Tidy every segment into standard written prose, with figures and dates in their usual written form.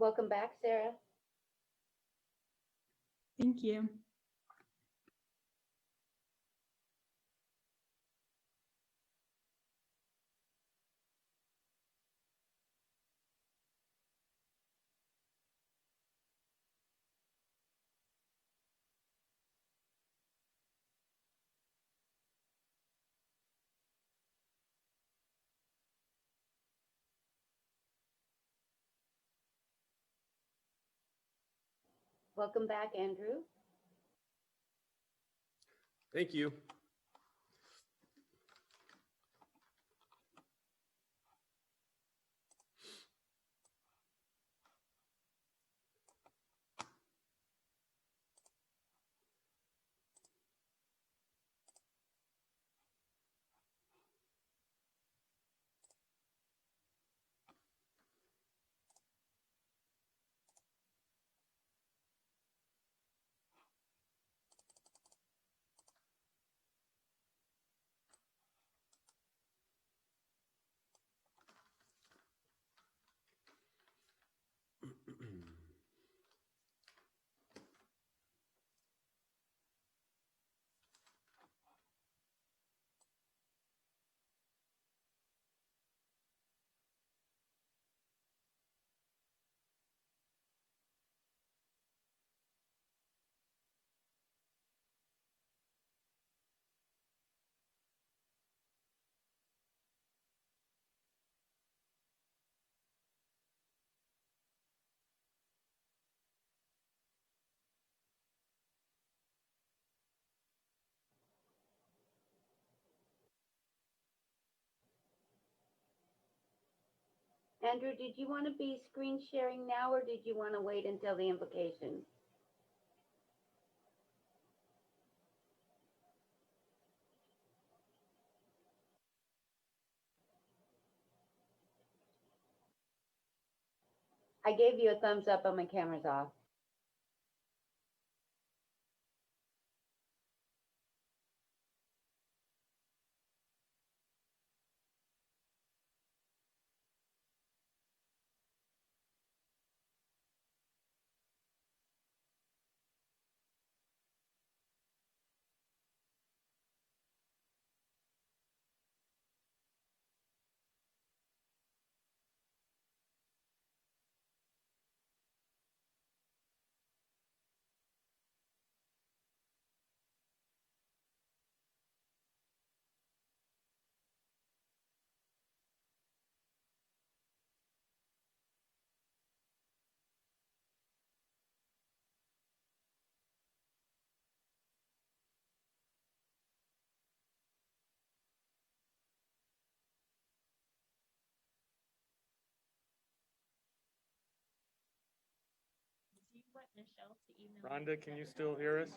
Welcome back, Sarah. Thank you. Welcome back, Andrew. Thank you. Andrew, did you want to be screen sharing now, or did you want to wait until the invocation? I gave you a thumbs up on my camera's off. Rhonda, can you still hear us?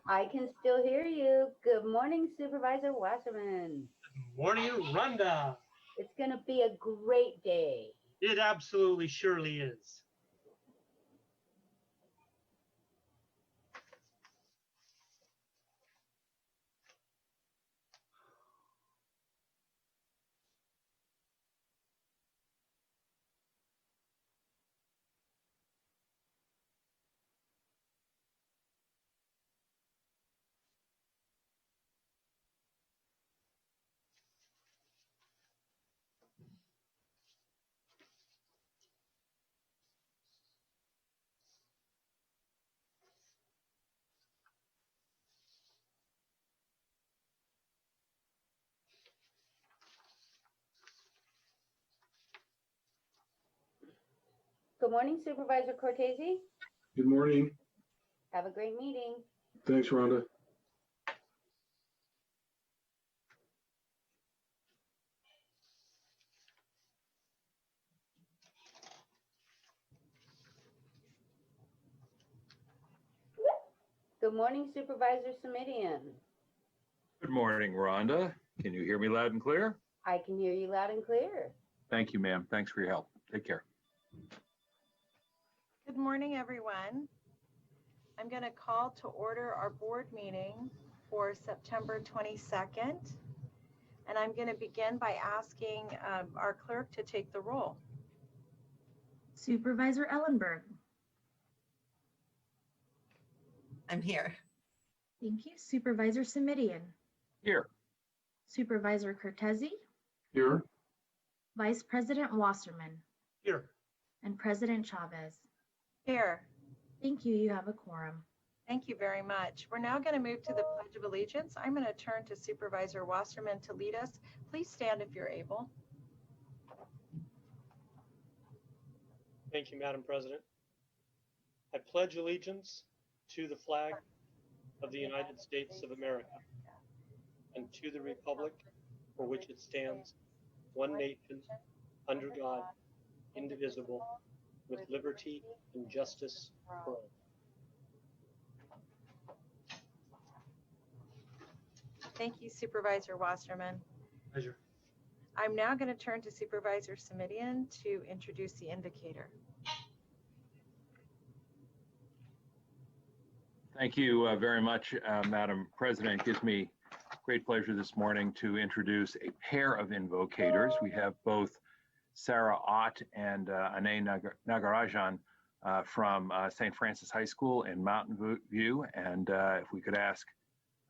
I can still hear you. Good morning, Supervisor Wasserman. Good morning, Rhonda. It's going to be a great day. It absolutely surely is. Good morning, Supervisor Cortese. Good morning. Have a great meeting. Thanks, Rhonda. Good morning, Supervisor Semidian. Good morning, Rhonda. Can you hear me loud and clear? I can hear you loud and clear. Thank you, ma'am. Thanks for your help. Take care. Good morning, everyone. I'm going to call to order our board meeting for September 22nd. And I'm going to begin by asking our clerk to take the roll. Supervisor Ellenberg. I'm here. Thank you. Supervisor Simidian. Here. Supervisor Cortezi. Here. Vice President Wasserman. Here. And President Chavez. Here. Thank you. You have a quorum. Thank you very much. We're now going to move to the Pledge of Allegiance. I'm going to turn to Supervisor Wasserman to lead us. Please stand if you're able. Thank you, Madam President. I pledge allegiance to the flag of the United States of America and to the republic for which it stands, one nation, under God, indivisible, with liberty and justice for all. Thank you, Supervisor Wasserman. Pleasure. I'm now going to turn to Supervisor Simidian to introduce the invocator. Thank you very much, Madam President. It gives me great pleasure this morning to introduce a pair of invocators. We have both Sarah Ott and Ane Nagarajan from St. Francis High School in Mountain View. And if we could ask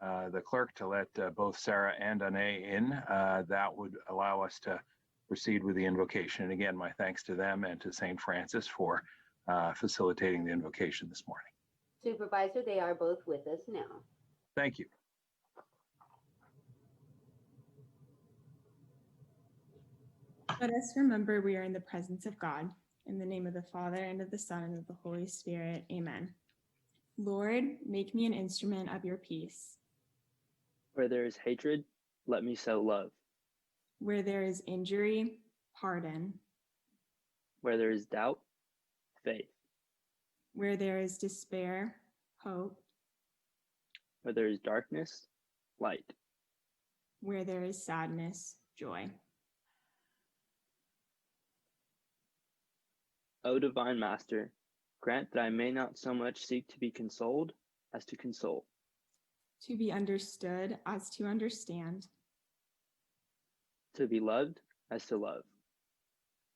the clerk to let both Sarah and Ane in, that would allow us to proceed with the invocation. And again, my thanks to them and to St. Francis for facilitating the invocation this morning. Supervisor, they are both with us now. Thank you. Let us remember we are in the presence of God. In the name of the Father, and of the Son, and of the Holy Spirit. Amen. Lord, make me an instrument of your peace. Where there is hatred, let me sow love. Where there is injury, pardon. Where there is doubt, faith. Where there is despair, hope. Where there is darkness, light. Where there is sadness, joy. O divine Master, grant that I may not so much seek to be consoled as to console. To be understood as to understand. To be loved as to love.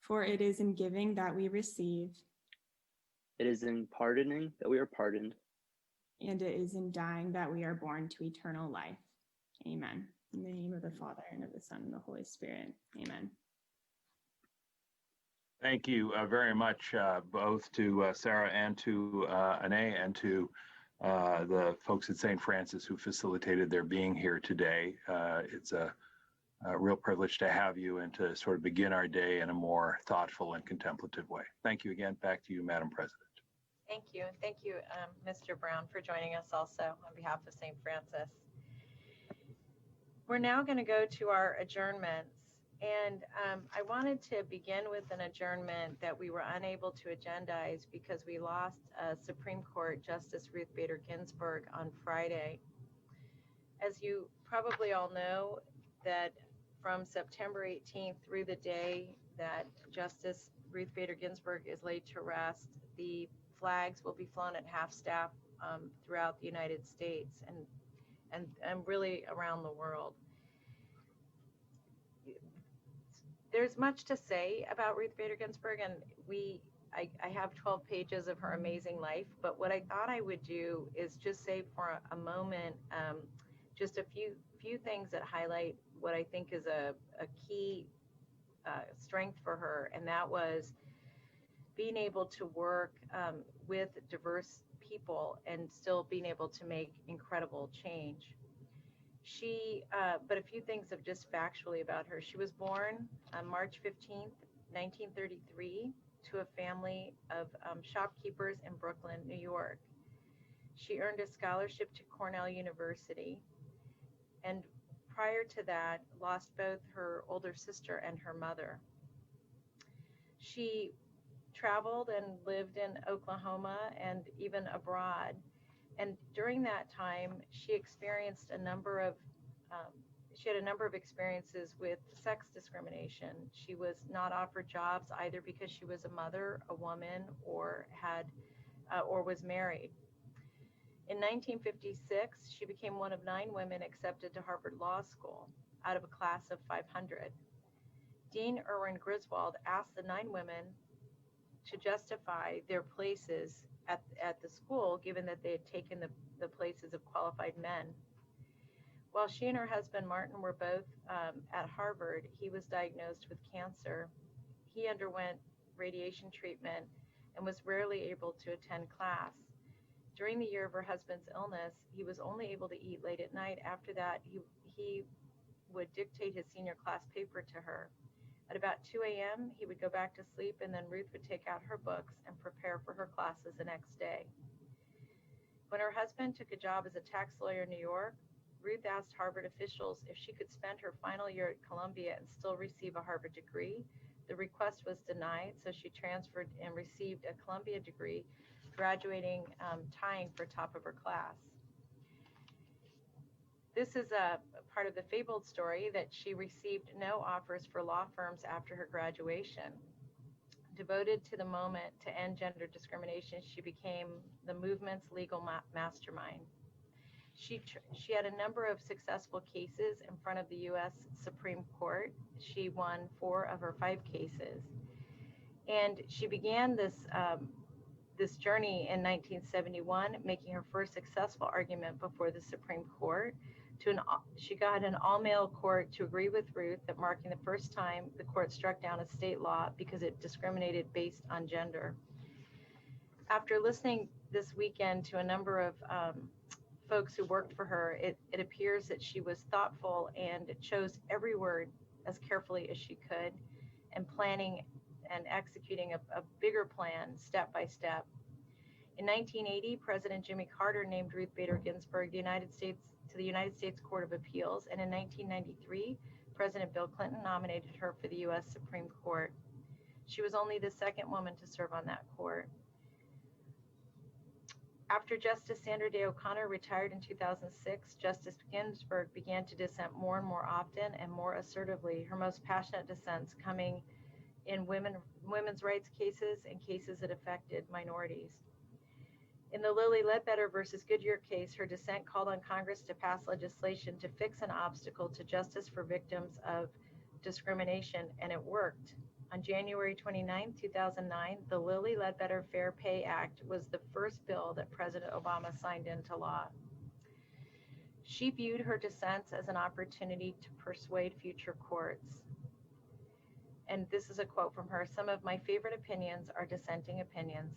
For it is in giving that we receive. It is in pardoning that we are pardoned. And it is in dying that we are born to eternal life. Amen. In the name of the Father, and of the Son, and the Holy Spirit. Amen. Thank you very much, both to Sarah and to Ane, and to the folks at St. Francis who facilitated their being here today. It's a real privilege to have you and to sort of begin our day in a more thoughtful and contemplative way. Thank you again. Back to you, Madam President. Thank you. Thank you, Mr. Brown, for joining us also on behalf of St. Francis. We're now going to go to our adjournments. And I wanted to begin with an adjournment that we were unable to agendize because we lost Supreme Court Justice Ruth Bader Ginsburg on Friday. As you probably all know, that from September 18th through the day that Justice Ruth Bader Ginsburg is laid to rest, the flags will be flown at half-staff throughout the United States and really around the world. There's much to say about Ruth Bader Ginsburg, and I have 12 pages of her amazing life, but what I thought I would do is just say for a moment just a few things that highlight what I think is a key strength for her, and that was being able to work with diverse people and still being able to make incredible change. But a few things of just factually about her. She was born on March 15th, 1933, to a family of shopkeepers in Brooklyn, New York. She earned a scholarship to Cornell University, and prior to that, lost both her older sister and her mother. She traveled and lived in Oklahoma and even abroad. And during that time, she experienced a number of experiences with sex discrimination. She was not offered jobs either because she was a mother, a woman, or was married. In 1956, she became one of 9 women accepted to Harvard Law School out of a class of 500. Dean Erwin Griswold asked the 9 women to justify their places at the school, given that they had taken the places of qualified men. While she and her husband, Martin, were both at Harvard, he was diagnosed with cancer. He underwent radiation treatment and was rarely able to attend class. During the year of her husband's illness, he was only able to eat late at night. After that, he would dictate his senior class paper to her. At about 2 a.m., he would go back to sleep, and then Ruth would take out her books and prepare for her classes the next day. When her husband took a job as a tax lawyer in New York, Ruth asked Harvard officials if she could spend her final year at Columbia and still receive a Harvard degree. The request was denied, so she transferred and received a Columbia degree, graduating tying for top of her class. This is a part of the fabled story that she received no offers for law firms after her graduation. Devoted to the moment to end gender discrimination, she became the movement's legal mastermind. She had a number of successful cases in front of the U.S. Supreme Court. She won 4 of her 5 cases. And she began this journey in 1971, making her first successful argument before the Supreme Court. She got an all-male court to agree with Ruth, that marking the first time the court struck down a state law because it discriminated based on gender. After listening this weekend to a number of folks who worked for her, it appears that she was thoughtful and chose every word as carefully as she could, and planning and executing a bigger plan step by step. In 1980, President Jimmy Carter named Ruth Bader Ginsburg to the United States Court of Appeals, and in 1993, President Bill Clinton nominated her for the U.S. Supreme Court. She was only the second woman to serve on that court. After Justice Sandra Day O'Connor retired in 2006, Justice Ginsburg began to dissent more and more often and more assertively, her most passionate dissents coming in women's rights cases and cases that affected minorities. In the Lilly Ledbetter versus Goodyear case, her dissent called on Congress to pass legislation to fix an obstacle to justice for victims of discrimination, and it worked. On January 29, 2009, the Lilly Ledbetter Fair Pay Act was the first bill that President Obama signed into law. She viewed her dissents as an opportunity to persuade future courts. And this is a quote from her: "Some of my favorite opinions are dissenting opinions.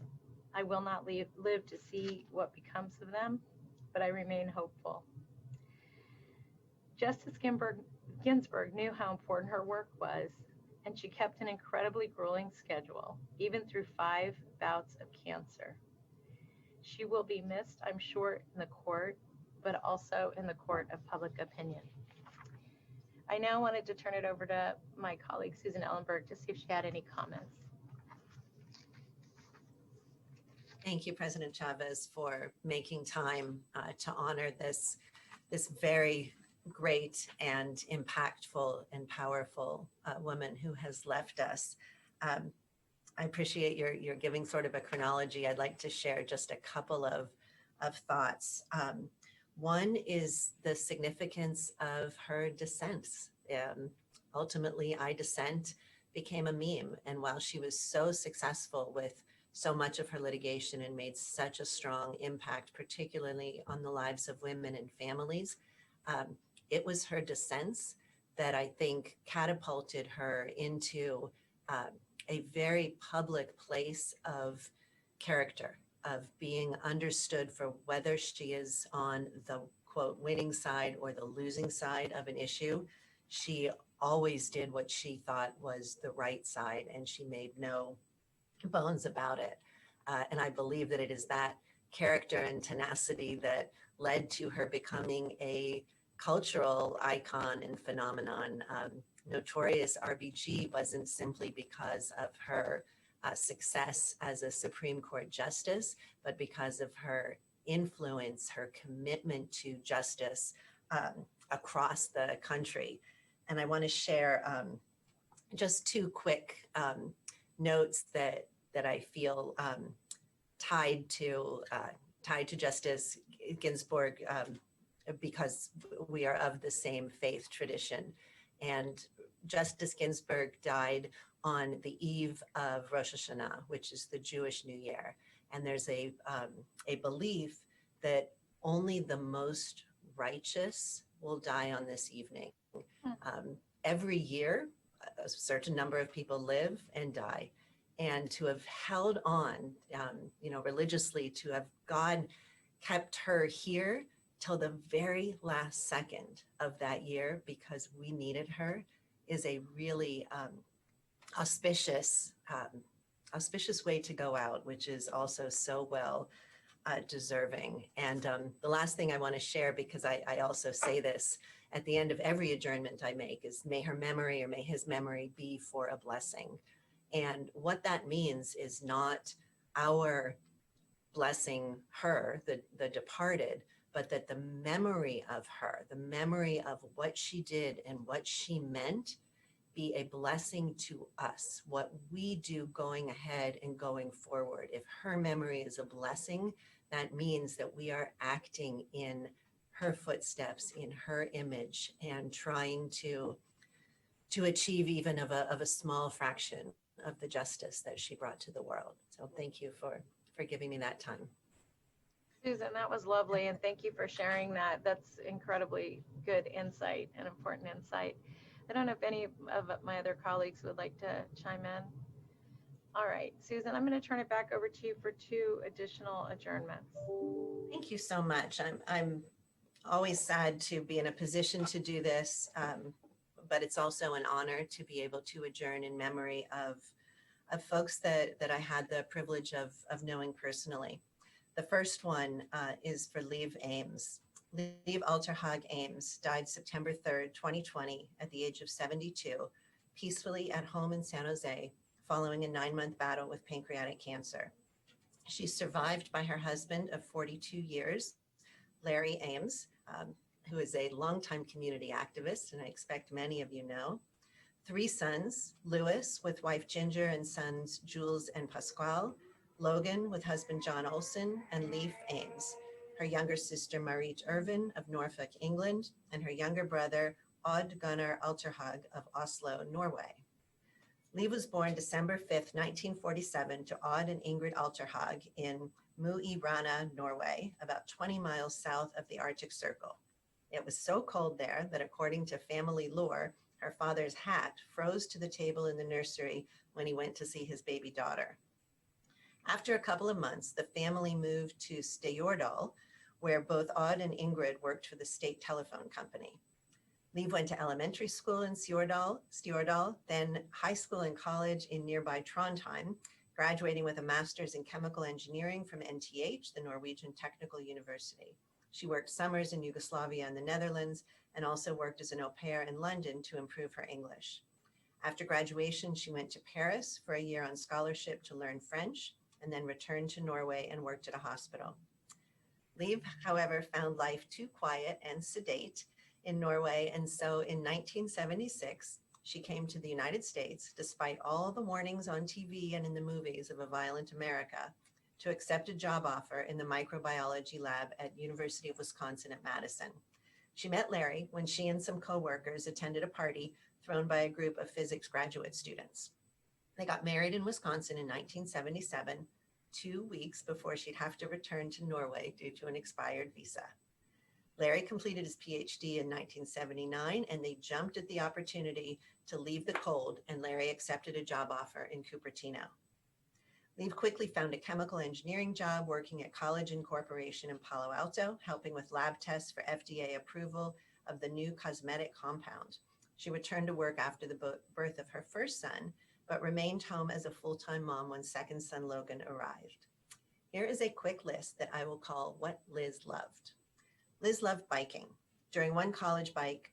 I will not live to see what becomes of them, but I remain hopeful." Justice Ginsburg knew how important her work was, and she kept an incredibly grueling schedule, even through 5 bouts of cancer. She will be missed, I'm sure, in the court, but also in the court of public opinion. I now wanted to turn it over to my colleague, Susan Ellenberg, to see if she had any comments. Thank you, President Chavez, for making time to honor this very great and impactful and powerful woman who has left us. I appreciate your giving sort of a chronology. I'd like to share just a couple of thoughts. One is the significance of her dissents. Ultimately, I Dissent became a meme, and while she was so successful with so much of her litigation and made such a strong impact, particularly on the lives of women and families, it was her dissents that I think catapulted her into a very public place of character, of being understood for whether she is on the quote winning side or the losing side of an issue. She always did what she thought was the right side, and she made no bones about it. And I believe that it is that character and tenacity that led to her becoming a cultural icon and phenomenon. Notorious RBG wasn't simply because of her success as a Supreme Court justice, but because of her influence, her commitment to justice across the country. And I want to share just 2 quick notes that I feel tied to Justice Ginsburg because we are of the same faith tradition. And Justice Ginsburg died on the eve of Rosh Hashanah, which is the Jewish New Year. And there's a belief that only the most righteous will die on this evening. Every year, a certain number of people live and die. And to have held on, religiously, to have God kept her here till the very last second of that year because we needed her is a really auspicious way to go out, which is also so well deserving. And the last thing I want to share, because I also say this at the end of every adjournment I make, is may her memory or may his memory be for a blessing. And what that means is not our blessing her, the departed, but that the memory of her, the memory of what she did and what she meant, be a blessing to us, what we do going ahead and going forward. If her memory is a blessing, that means that we are acting in her footsteps, in her image, and trying to achieve even of a small fraction of the justice that she brought to the world. So thank you for giving me that time. Susan, that was lovely, and thank you for sharing that. That's incredibly good insight and important insight. I don't know if any of my other colleagues would like to chime in. All right, Susan, I'm going to turn it back over to you for 2 additional adjournments. Thank you so much. I'm always sad to be in a position to do this, but it's also an honor to be able to adjourn in memory of folks that I had the privilege of knowing personally. The first one is for Liv Ames. Liv Alterhag Ames died September 3rd, 2020, at the age of 72, peacefully at home in San Jose, following a 9-month battle with pancreatic cancer. She's survived by her husband of 42 years, Larry Ames, who is a longtime community activist, and I expect many of you know. 3 sons, Louis with wife Ginger and sons Jules and Pasquale, Logan with husband John Olson, and Leif Ames, her younger sister Marit Irvin of Norfolk, England, and her younger brother Odd Gunnar Alterhag of Oslo, Norway. Liv was born December 5th, 1947 to Odd and Ingrid Alterhag in Mo i Rana, Norway, about 20 miles south of the Arctic Circle. It was so cold there that, according to family lore, her father's hat froze to the table in the nursery when he went to see his baby daughter. After a couple of months, the family moved to Stjordal, where both Odd and Ingrid worked for the state telephone company. Liv went to elementary school in Stjordal, then high school and college in nearby Trondheim, graduating with a master's in chemical engineering from NTH, the Norwegian Technical University. She worked summers in Yugoslavia and the Netherlands, and also worked as an au pair in London to improve her English. After graduation, she went to Paris for a year on scholarship to learn French, and then returned to Norway and worked at a hospital. Liv, however, found life too quiet and sedate in Norway, and so in 1976, she came to the United States, despite all the warnings on TV and in the movies of a violent America, to accept a job offer in the microbiology lab at University of Wisconsin at Madison. She met Larry when she and some coworkers attended a party thrown by a group of physics graduate students. They got married in Wisconsin in 1977, 2 weeks before she'd have to return to Norway due to an expired visa. Larry completed his PhD in 1979, and they jumped at the opportunity to leave the cold, and Larry accepted a job offer in Cupertino. Liv quickly found a chemical engineering job working at Collagen Corporation in Palo Alto, helping with lab tests for FDA approval of the new cosmetic compound. She returned to work after the birth of her first son, but remained home as a full-time mom when second son Logan arrived. Here is a quick list that I will call what Liz loved. Liz loved biking. During one college break,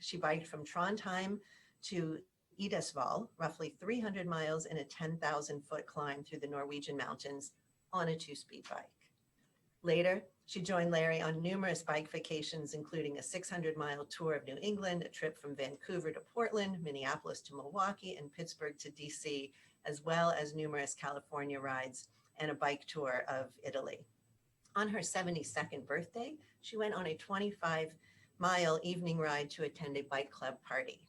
she biked from Trondheim to Idesval, roughly 300 miles in a 10,000-foot climb through the Norwegian mountains on a 2-speed bike. Later, she joined Larry on numerous bike vacations, including a 600-mile tour of New England, a trip from Vancouver to Portland, Minneapolis to Milwaukee, and Pittsburgh to DC, as well as numerous California rides and a bike tour of Italy. On her 72nd birthday, she went on a 25-mile evening ride to attend a bike club party.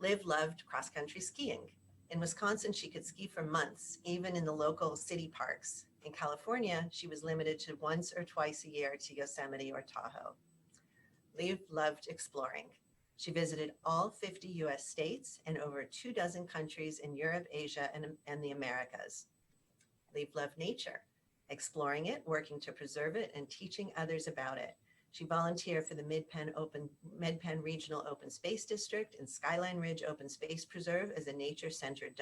Liv loved cross-country skiing. In Wisconsin, she could ski for months, even in the local city parks. In California, she was limited to once or twice a year to Yosemite or Tahoe. Liv loved exploring. She visited all 50 US states and over 24 countries in Europe, Asia, and the Americas. Liv loved nature, exploring it, working to preserve it, and teaching others about it. She volunteered for the Mid-Penn Regional Open Space District and Skyline Ridge Open Space Preserve as a nature-centered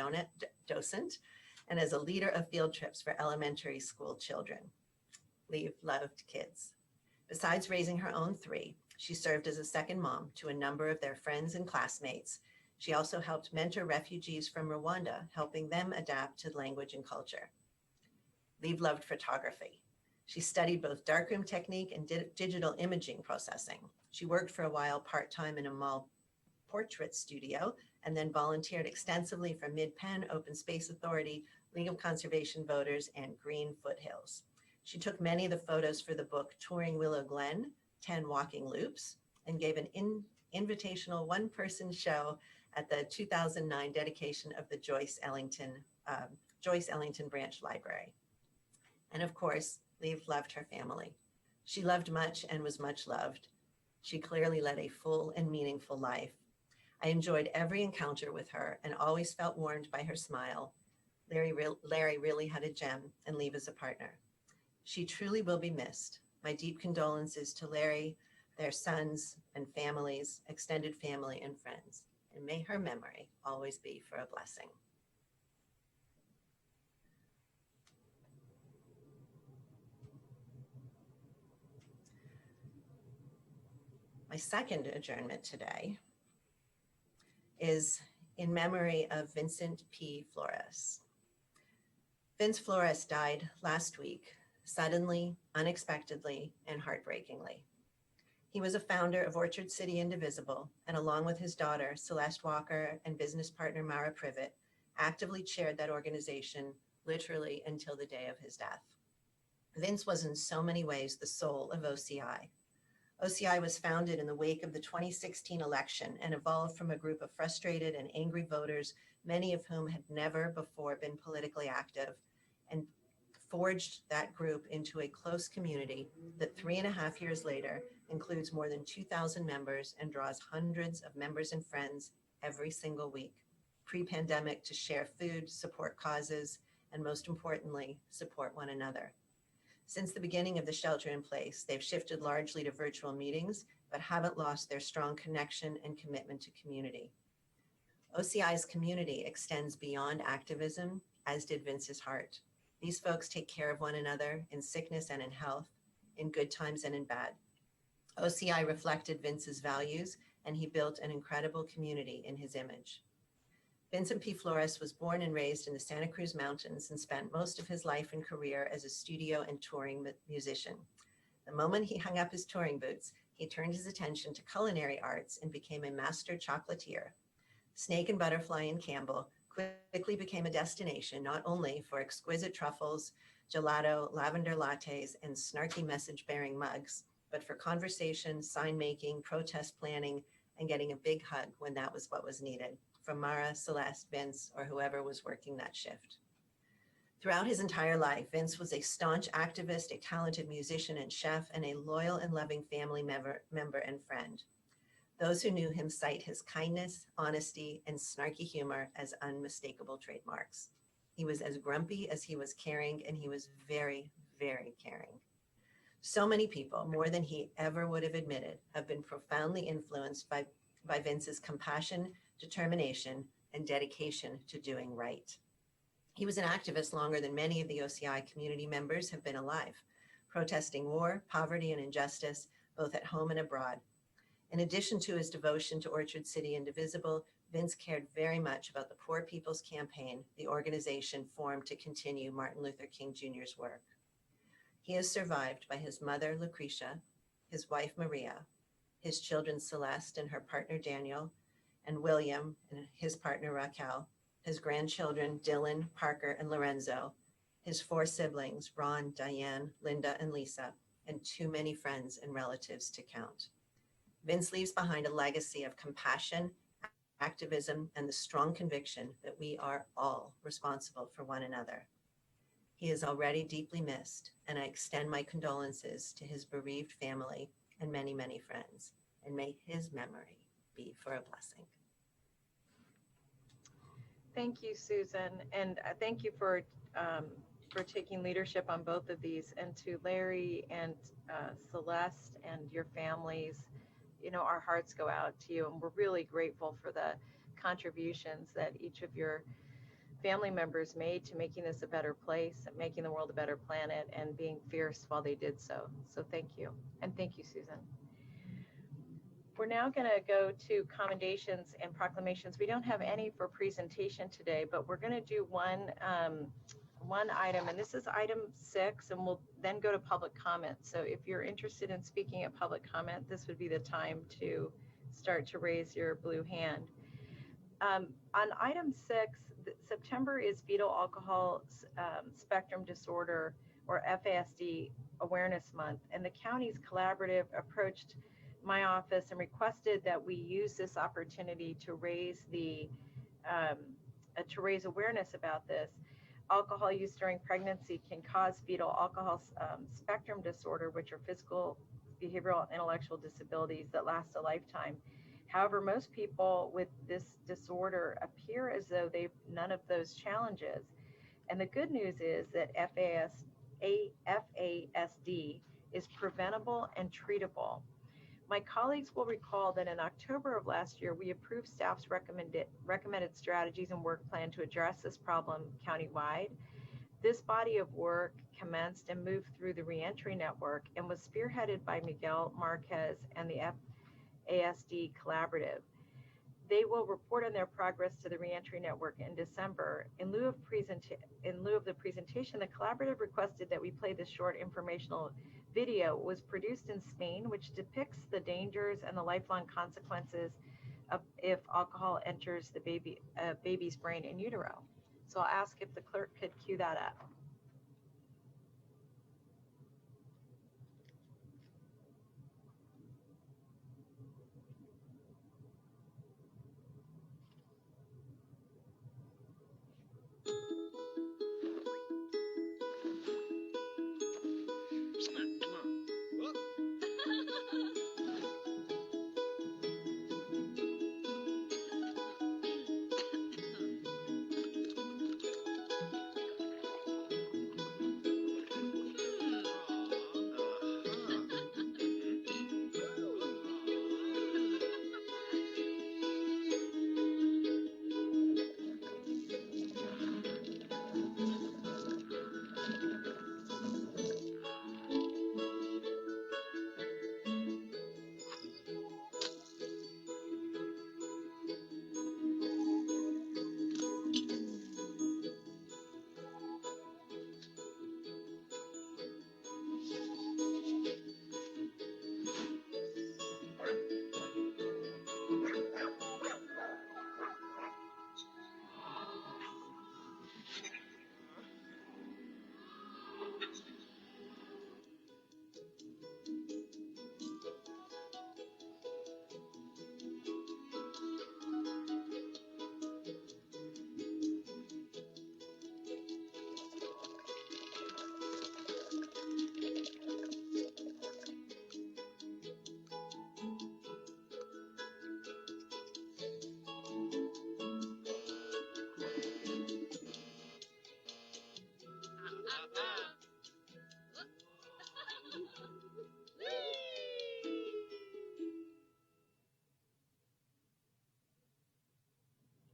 docent and as a leader of field trips for elementary school children. Liv loved kids. Besides raising her own 3, she served as a second mom to a number of their friends and classmates. She also helped mentor refugees from Rwanda, helping them adapt to language and culture. Liv loved photography. She studied both darkroom technique and digital imaging processing. She worked for a while part-time in a mall portrait studio and then volunteered extensively for Mid-Penn Open Space Authority, League of Conservation Voters, and Green Foothills. She took many of the photos for the book Touring Willow Glen, 10 Walking Loops, and gave an invitational one-person show at the 2009 dedication of the Joyce Ellington Branch Library. And of course, Liv loved her family. She loved much and was much loved. She clearly led a full and meaningful life. I enjoyed every encounter with her and always felt warmed by her smile. Larry really had a gem, and Liv is a partner. She truly will be missed. My deep condolences to Larry, their sons and families, extended family and friends, and may her memory always be for a blessing. My second adjournment today is in memory of Vincent P. Flores. Vince Flores died last week, suddenly, unexpectedly, and heartbreakingly. He was a founder of Orchard City Indivisible, and along with his daughter, Celeste Walker, and business partner Mara Privet, actively chaired that organization literally until the day of his death. Vince was in so many ways the soul of OCI. OCI was founded in the wake of the 2016 election and evolved from a group of frustrated and angry voters, many of whom had never before been politically active, and forged that group into a close community that 3.5 years later includes more than 2,000 members and draws hundreds of members and friends every single week, pre-pandemic, to share food, support causes, and most importantly, support one another. Since the beginning of the shelter in place, they've shifted largely to virtual meetings, but haven't lost their strong connection and commitment to community. OCI's community extends beyond activism, as did Vince's heart. These folks take care of one another in sickness and in health, in good times and in bad. OCI reflected Vince's values, and he built an incredible community in his image. Vincent P. Flores was born and raised in the Santa Cruz Mountains and spent most of his life and career as a studio and touring musician. The moment he hung up his touring boots, he turned his attention to culinary arts and became a master chocolatier. Snake and Butterfly in Campbell quickly became a destination not only for exquisite truffles, gelato, lavender lattes, and snarky message-bearing mugs, but for conversation, sign making, protest planning, and getting a big hug when that was what was needed, from Mara, Celeste, Vince, or whoever was working that shift. Throughout his entire life, Vince was a staunch activist, a talented musician and chef, and a loyal and loving family member and friend. Those who knew him cite his kindness, honesty, and snarky humor as unmistakable trademarks. He was as grumpy as he was caring, and he was very, very caring. So many people, more than he ever would have admitted, have been profoundly influenced by Vince's compassion, determination, and dedication to doing right. He was an activist longer than many of the OCI community members have been alive, protesting war, poverty, and injustice, both at home and abroad. In addition to his devotion to Orchard City Indivisible, Vince cared very much about the Poor People's Campaign, the organization formed to continue Martin Luther King Jr.'s work. He is survived by his mother, Lucretia, his wife, Maria, his children, Celeste and her partner, Daniel, and William and his partner, Raquel, his grandchildren, Dylan, Parker, and Lorenzo, his 4 siblings, Ron, Diane, Linda, and Lisa, and too many friends and relatives to count. Vince leaves behind a legacy of compassion, activism, and the strong conviction that we are all responsible for one another. He is already deeply missed, and I extend my condolences to his bereaved family and many, many friends, and may his memory be for a blessing. Thank you, Susan, and thank you for taking leadership on both of these. And to Larry and Celeste and your families, you know, our hearts go out to you, and we're really grateful for the contributions that each of your family members made to making this a better place and making the world a better planet and being fierce while they did so. So thank you. And thank you, Susan. We're now going to go to commendations and proclamations. We don't have any for presentation today, but we're going to do one item, and this is item 6, and we'll then go to public comment. So if you're interested in speaking at public comment, this would be the time to start to raise your blue hand. On item 6, September is Fetal Alcohol Spectrum Disorder, or FASD, Awareness Month, and the county's collaborative approached my office and requested that we use this opportunity to raise awareness about this. Alcohol use during pregnancy can cause fetal alcohol spectrum disorder, which are physical, behavioral, and intellectual disabilities that last a lifetime. However, most people with this disorder appear as though they've none of those challenges. And the good news is that FASD is preventable and treatable. My colleagues will recall that in October of last year, we approved staff's recommended strategies and work plan to address this problem countywide. This body of work commenced and moved through the reentry network and was spearheaded by Miguel Marquez and the FASD Collaborative. They will report on their progress to the reentry network in December. In lieu of the presentation, the collaborative requested that we play this short informational video. It was produced in Spain, which depicts the dangers and the lifelong consequences of if alcohol enters the baby's brain in utero. So I'll ask if the clerk could cue that up.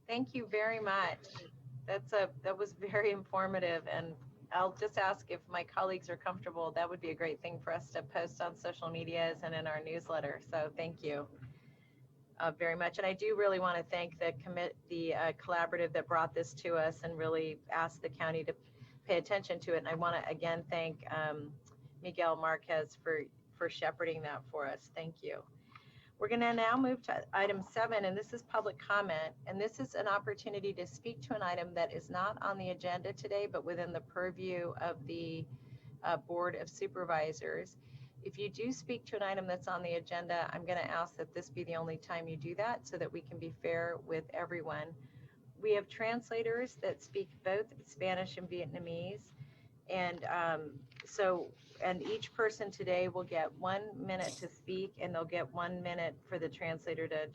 Thank you very much. That was very informative, and I'll just ask if my colleagues are comfortable. That would be a great thing for us to post on social medias and in our newsletter. So thank you very much. And I do really want to thank the collaborative that brought this to us and really asked the county to pay attention to it. And I want to again thank Miguel Marquez for shepherding that for us. Thank you. We're going to now move to item 7, and this is public comment. And this is an opportunity to speak to an item that is not on the agenda today, but within the purview of the Board of Supervisors. if you do speak to an item that's on the agenda, I'm going to ask that this be the only time you do that so that we can be fair with everyone. We have translators that speak both Spanish and Vietnamese. And and each person today will get 1 minute to speak, and they'll get 1 minute for the translator to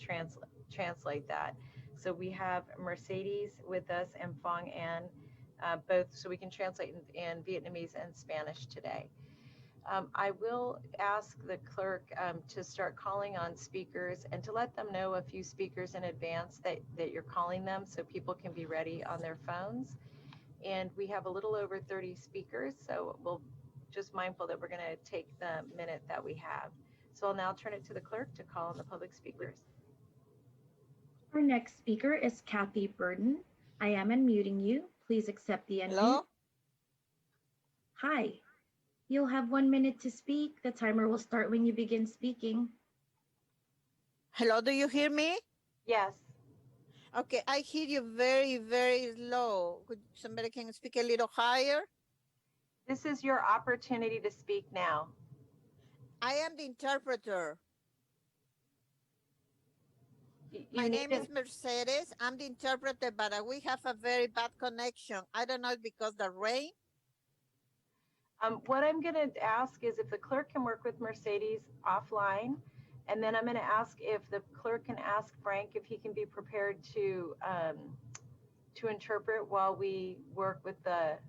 translate that. So we have Mercedes with us and Fong An, both, so we can translate in Vietnamese and Spanish today. I will ask the clerk to start calling on speakers and to let them know a few speakers in advance that you're calling them so people can be ready on their phones. And we have a little over 30 speakers, so we'll just mindful that we're going to take the minute that we have. So I'll now turn it to the clerk to call on the public speakers. Our next speaker is Kathy Burden. I am unmuting you. Please accept the unmute. Hello? Hi. You'll have 1 minute to speak. The timer will start when you begin speaking. Hello, do you hear me? Yes. Okay, I hear you very, very low. Could somebody can speak a little higher? This is your opportunity to speak now. I am the interpreter. My need name to- is Mercedes. I'm the interpreter, but we have a very bad connection. I don't know if because the rain. What I'm going to ask is if the clerk can work with Mercedes offline, and then I'm going to ask if the clerk can ask Frank if he can be prepared to interpret while we work with the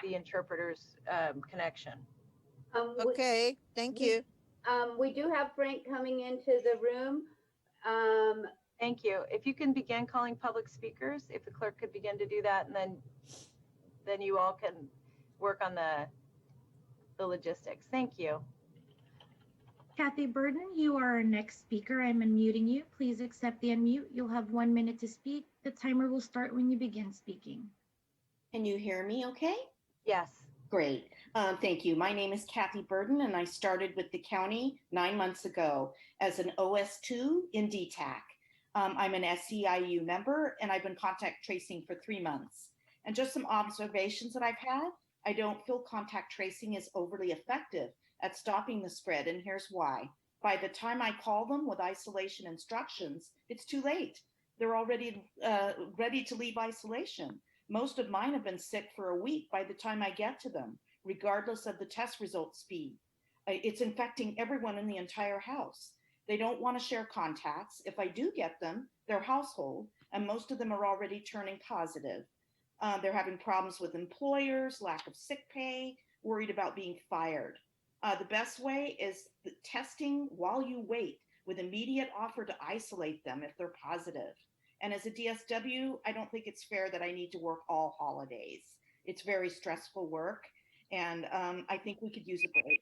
interpreter's connection. Okay, thank you. We do have Frank coming into the room. Thank you. If you can begin calling public speakers, if the clerk could begin to do that, and then you all can work on the logistics. Thank you. Kathy Burden, you are our next speaker. I'm unmuting you. Please accept the unmute. You'll have 1 minute to speak. The timer will start when you begin speaking. Can you hear me okay? Yes. Great. Thank you. My name is Kathy Burden, and I started with the county 9 months ago as an OS2 in DTAC. I'm an SEIU member, and I've been contact tracing for 3 months. And just some observations that I've had. I don't feel contact tracing is overly effective at stopping the spread, and here's why. By the time I call them with isolation instructions, it's too late. They're already ready to leave isolation. Most of mine have been sick for a week by the time I get to them, regardless of the test result speed. It's infecting everyone in the entire house. They don't want to share contacts. If I do get them, they're household, and most of them are already turning positive. They're having problems with employers, lack of sick pay, worried about being fired. The best way is the testing while you wait with immediate offer to isolate them if they're positive. And as a DSW, I don't think it's fair that I need to work all holidays. It's very stressful work, and I think we could use a break.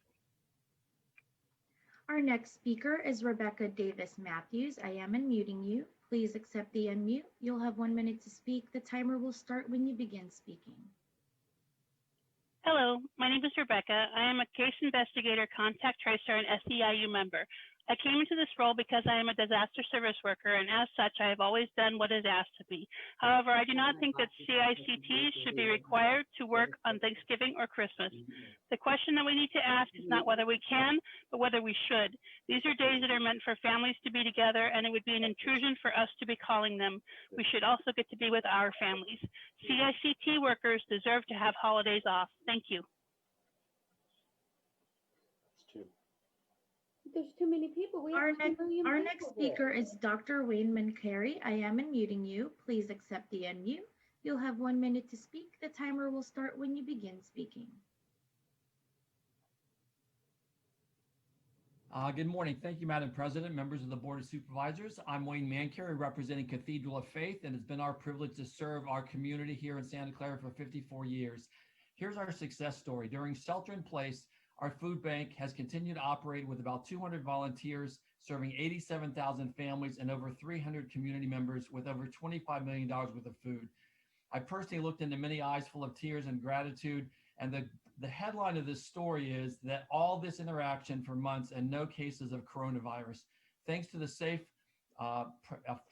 Our next speaker is Rebecca Davis Matthews. I am unmuting you. Please accept the unmute. You'll have 1 minute to speak. The timer will start when you begin speaking. Hello, my name is Rebecca. I am a case investigator, contact tracer, and SEIU member. I came into this role because I am a disaster service worker, and as such, I have always done what is asked of me. However, I do not think that CICT should be required to work on Thanksgiving or Christmas. The question that we need to ask is not whether we can, but whether we should. These are days that are meant for families to be together, and it would be an intrusion for us to be calling them. We should also get to be with our families. CICT workers deserve to have holidays off. Thank you. There's too many people. We Our have 2 million Our people next here. speaker is Dr. Wayne Mancari. I am unmuting you. Please accept the unmute. You'll have 1 minute to speak. The timer will start when you begin speaking. Good morning. Thank you, Madam President, members of the Board of Supervisors. I'm Wayne Mancari, representing Cathedral of Faith, and it's been our privilege to serve our community here in Santa Clara for 54 years. Here's our success story. During shelter in place, our food bank has continued to operate with about 200 volunteers, serving 87,000 families and over 300 community members with over $25 million worth of food. I personally looked into many eyes full of tears and gratitude, and the headline of this story is that all this interaction for months and no cases of coronavirus. Thanks to the safe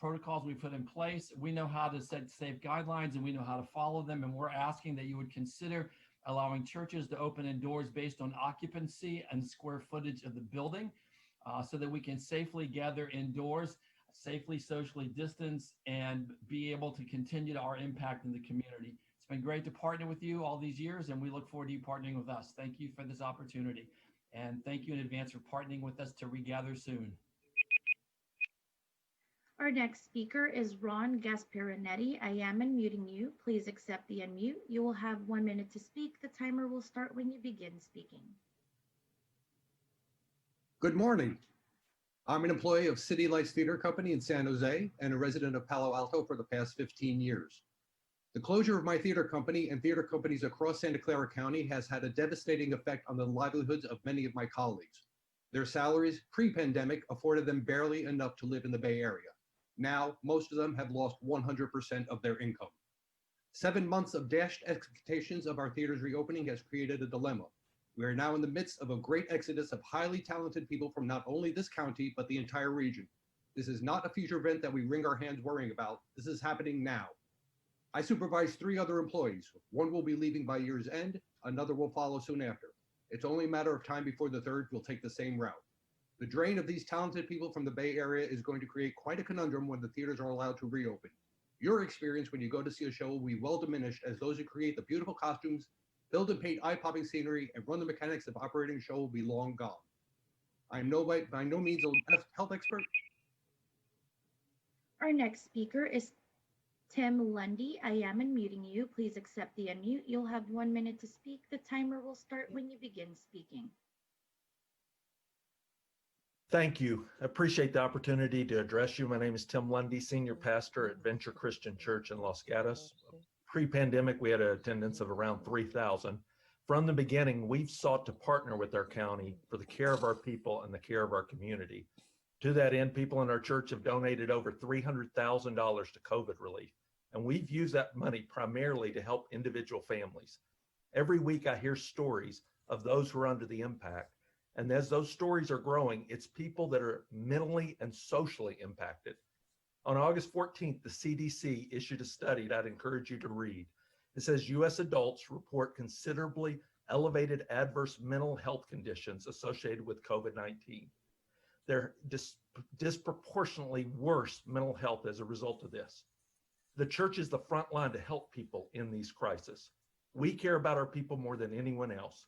protocols we put in place, we know how to set safe guidelines and we know how to follow them, and we're asking that you would consider allowing churches to open indoors based on occupancy and square footage of the building, so that we can safely gather indoors, safely socially distance, and be able to continue our impact in the community. It's been great to partner with you all these years, and we look forward to you partnering with us. Thank you for this opportunity. And thank you in advance for partnering with us to regather soon. Our next speaker is Ron Gasparinetti. I am unmuting you. Please accept the unmute. You will have 1 minute to speak. The timer will start when you begin speaking. Good morning. I'm an employee of City Lights Theater Company in San Jose and a resident of Palo Alto for the past 15 years. The closure of my theater company and theater companies across Santa Clara County has had a devastating effect on the livelihoods of many of my colleagues. Their salaries pre-pandemic afforded them barely enough to live in the Bay Area. Now, most of them have lost 100% of their income. 7 months of dashed expectations of our theater's reopening has created a dilemma. We are now in the midst of a great exodus of highly talented people from not only this county, but the entire region. This is not a future event that we wring our hands worrying about. This is happening now. I supervise 3 other employees. One will be leaving by year's end. Another will follow soon after. It's only a matter of time before the third will take the same route. The drain of these talented people from the Bay Area is going to create quite a conundrum when the theaters are allowed to reopen. Your experience when you go to see a show will be well diminished, as those who create the beautiful costumes, build and paint eye-popping scenery, and run the mechanics of operating a show will be long gone. I am by no means a health expert. Our next speaker is Tim Lundy. I am unmuting you. Please accept the unmute. You'll have 1 minute to speak. The timer will start when you begin speaking. Thank you. I appreciate the opportunity to address you. My name is Tim Lundy, Senior Pastor at Venture Christian Church in Los Gatos. Pre-pandemic, we had an attendance of around 3,000. From the beginning, we've sought to partner with our county for the care of our people and the care of our community. To that end, people in our church have donated over $300,000 to COVID relief, and we've used that money primarily to help individual families. Every week I hear stories of those who are under the impact, and as those stories are growing, it's people that are mentally and socially impacted. On August 14th, the CDC issued a study that I'd encourage you to read. It says US adults report considerably elevated adverse mental health conditions associated with COVID-19. They're disproportionately worse mental health as a result of this. The church is the front line to help people in these crises. We care about our people more than anyone else.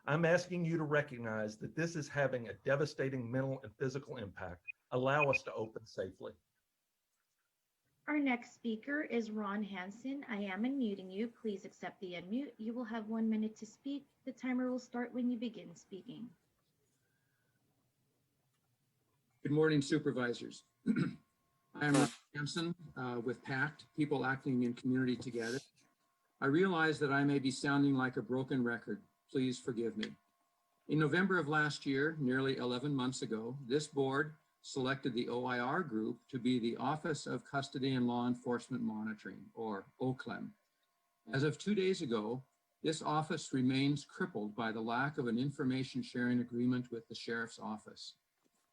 I'm asking you to recognize that this is having a devastating mental and physical impact. Allow us to open safely. Our next speaker is Ron Hansen. I am unmuting you. Please accept the unmute. You will have 1 minute to speak. The timer will start when you begin speaking. Good morning, Supervisors. I'm Ron Hansen with PACT, People Acting in Community Together. I realize that I may be sounding like a broken record. Please forgive me. In November of last year, nearly 11 months ago, this board selected the OIR group to be the Office of Custody and Law Enforcement Monitoring, or OCLEM. As of 2 days ago, this office remains crippled by the lack of an information sharing agreement with the Sheriff's Office.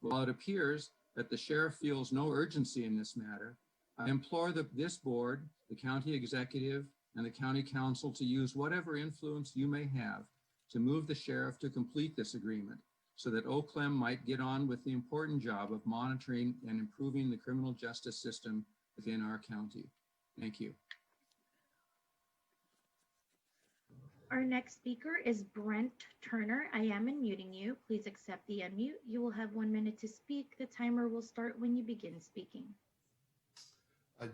While it appears that the Sheriff feels no urgency in this matter, I implore this board, the County Executive, and the County Council to use whatever influence you may have to move the Sheriff to complete this agreement so that OCLEM might get on with the important job of monitoring and improving the criminal justice system within our county. Thank you. Our next speaker is Brent Turner. I am unmuting you. Please accept the unmute. You will have 1 minute to speak. The timer will start when you begin speaking.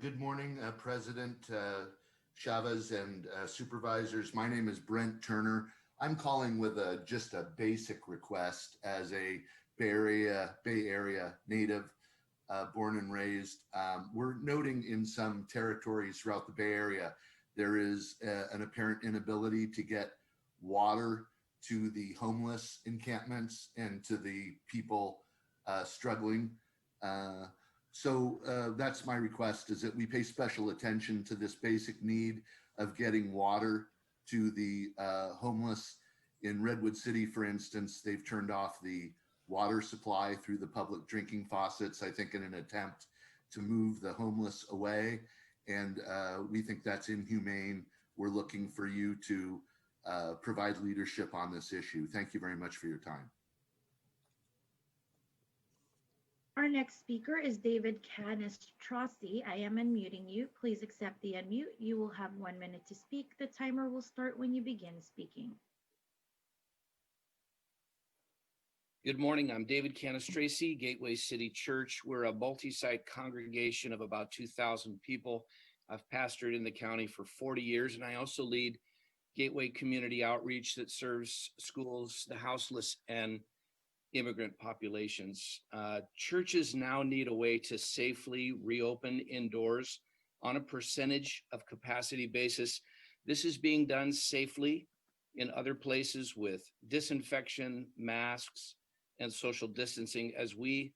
Good morning, President Chavez and supervisors. My name is Brent Turner. I'm calling with just a basic request as a Bay Area native, born and raised. We're noting in some territories throughout the Bay Area, there is an apparent inability to get water to the homeless encampments and to the people struggling. So that's my request, is that we pay special attention to this basic need of getting water to the homeless. In Redwood City, for instance, they've turned off the water supply through the public drinking faucets, I think in an attempt to move the homeless away. And we think that's inhumane. We're looking for you to provide leadership on this issue. Thank you very much for your time. Our next speaker is David Canistrossi. I am unmuting you. Please accept the unmute. You will have 1 minute to speak. The timer will start when you begin speaking. Good morning. I'm David Canistrossi, Gateway City Church. We're a multi-site congregation of about 2,000 people. I've pastored in the county for 40 years, and I also lead Gateway Community Outreach that serves schools, the houseless, and immigrant populations. Churches now need a way to safely reopen indoors on a percentage of capacity basis. This is being done safely in other places with disinfection, masks, and social distancing, as we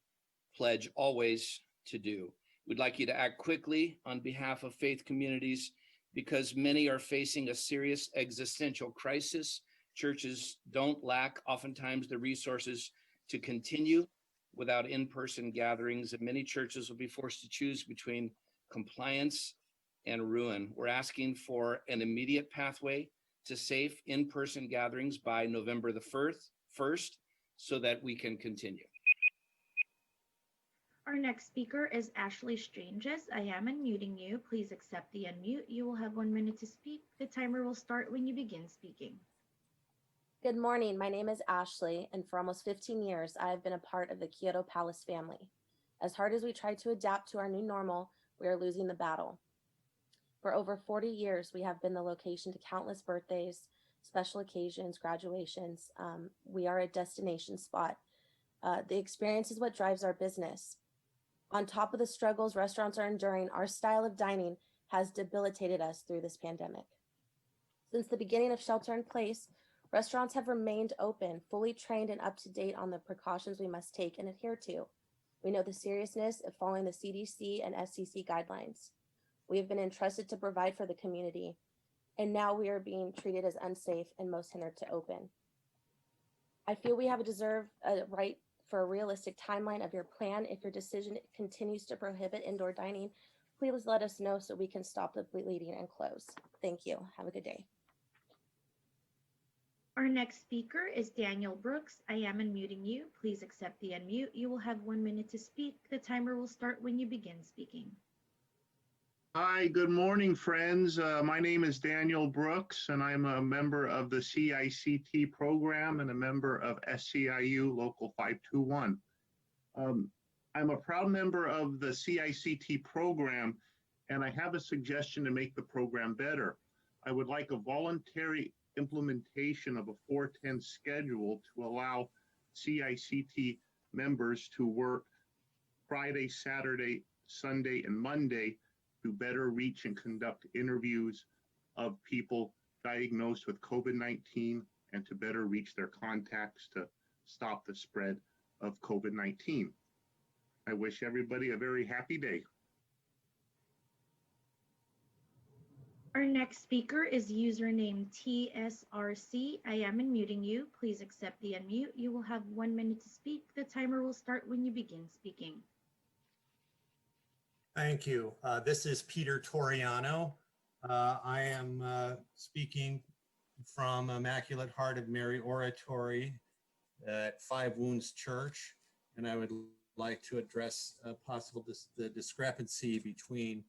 pledge always to do. We'd like you to act quickly on behalf of faith communities because many are facing a serious existential crisis. Churches don't lack oftentimes the resources to continue without in-person gatherings, and many churches will be forced to choose between compliance and ruin. We're asking for an immediate pathway to safe in-person gatherings by November the 1st so that we can continue. Our next speaker is Ashley Stranges. I am unmuting you. Please accept the unmute. You will have 1 minute to speak. The timer will start when you begin speaking. Good morning. My name is Ashley, and for almost 15 years, I have been a part of the Kyoto Palace family. As hard as we try to adapt to our new normal, we are losing the battle. For over 40 years, we have been the location to countless birthdays, special occasions, graduations. We are a destination spot. The experience is what drives our business. On top of the struggles restaurants are enduring, our style of dining has debilitated us through this pandemic. Since the beginning of shelter in place, restaurants have remained open, fully trained and up to date on the precautions we must take and adhere to. We know the seriousness of following the CDC and SCC guidelines. We have been entrusted to provide for the community, and now we are being treated as unsafe and most hindered to open. I feel we have a right for a realistic timeline of your plan. If your decision continues to prohibit indoor dining, please let us know so we can stop the bleeding and close. Thank you. Have a good day. Our next speaker is Daniel Brooks. I am unmuting you. Please accept the unmute. You will have 1 minute to speak. The timer will start when you begin speaking. Hi, good morning, friends. My name is Daniel Brooks, and I'm a member of the CICT program and a member of SCIU Local 521. I'm a proud member of the CICT program, and I have a suggestion to make the program better. I would like a voluntary implementation of a 410 schedule to allow CICT members to work Friday, Saturday, Sunday, and Monday to better reach and conduct interviews of people diagnosed with COVID-19 and to better reach their contacts to stop the spread of COVID-19. I wish everybody a very happy day. Our next speaker is username TSRC. I am unmuting you. Please accept the unmute. You will have 1 minute to speak. The timer will start when you begin speaking. Thank you. This is Peter Toriano. I am speaking from Immaculate Heart of Mary Oratory at Five Wounds Church, and I would like to address the discrepancy between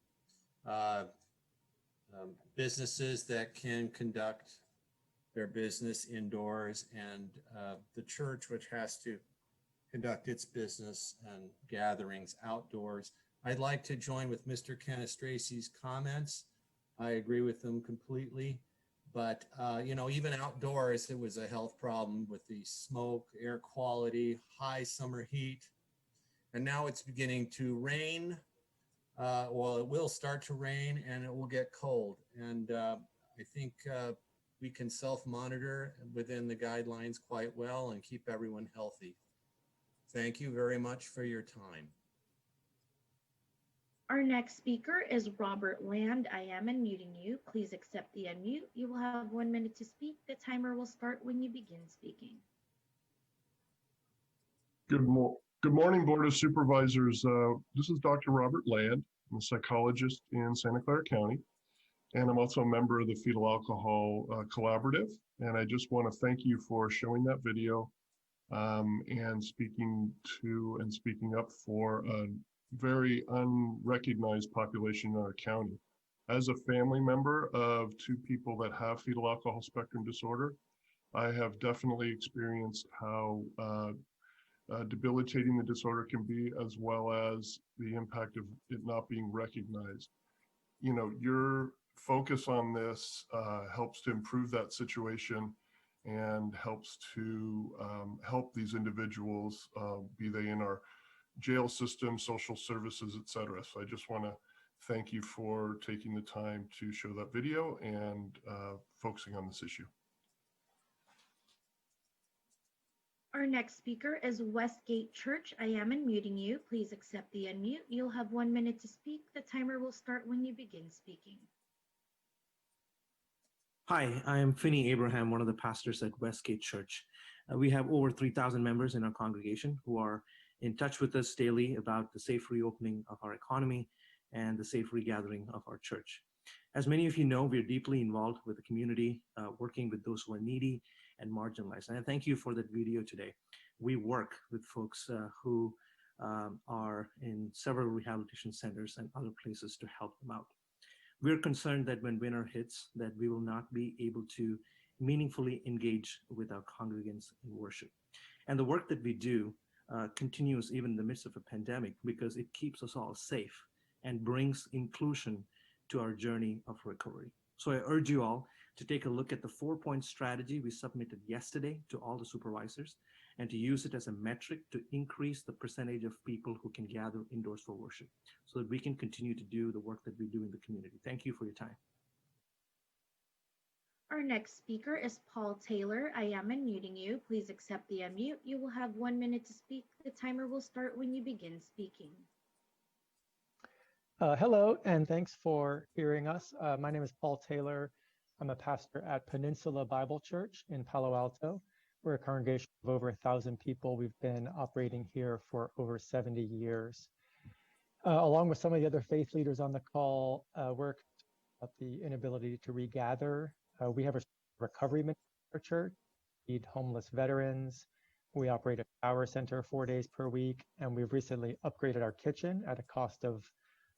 businesses that can conduct their business indoors and the church, which has to conduct its business and gatherings outdoors. I'd like to join with Mr. Canistrosi's comments. I agree with them completely, but even outdoors, it was a health problem with the smoke, air quality, high summer heat, and now it's beginning to rain. Well, it will start to rain and it will get cold. And I think we can self-monitor within the guidelines quite well and keep everyone healthy. Thank you very much for your time. Our next speaker is Robert Land. I am unmuting you. Please accept the unmute. You will have 1 minute to speak. The timer will start when you begin speaking. Good morning, Board of Supervisors. This is Dr. Robert Land. I'm a psychologist in Santa Clara County. and I'm also a member of the Fetal Alcohol Collaborative. And I just want to thank you for showing that video and speaking up for a very unrecognized population in our county. As a family member of two people that have fetal alcohol spectrum disorder, I have definitely experienced how debilitating the disorder can be, as well as the impact of it not being recognized. You know, your focus on this helps to improve that situation and helps to help these individuals, be they in our jail system, social services, et cetera. So I just want to thank you for taking the time to show that video and focusing on this issue. Our next speaker is Westgate Church. I am unmuting you. Please accept the unmute. You'll have 1 minute to speak. The timer will start when you begin speaking. Hi, I am Finney Abraham, one of the pastors at Westgate Church. We have over 3,000 members in our congregation who are in touch with us daily about the safe reopening of our economy and the safe regathering of our church. As many of you know, we're deeply involved with the community, working with those who are needy and marginalized. And I thank you for that video today. We work with folks who are in several rehabilitation centers and other places to help them out. We're concerned that when winter hits, that we will not be able to meaningfully engage with our congregants in worship. And the work that we do continues even in the midst of a pandemic because it keeps us all safe and brings inclusion to our journey of recovery. So I urge you all to take a look at the 4-point strategy we submitted yesterday to all the supervisors and to use it as a metric to increase the percentage of people who can gather indoors for worship so that we can continue to do the work that we do in the community. Thank you for your time. Our next speaker is Paul Taylor. I am unmuting you. Please accept the unmute. You will have 1 minute to speak. The timer will start when you begin speaking. Hello, and thanks for hearing us. My name is Paul Taylor. I'm a pastor at Peninsula Bible Church in Palo Alto. We're a congregation of over 1,000 people. We've been operating here for over 70 years. Along with some of the other faith leaders on the call, we're concerned about the inability to regather. We have a recovery ministry in our church. We feed homeless veterans. We operate a shower center 4 days per week, and we've recently upgraded our kitchen at a cost of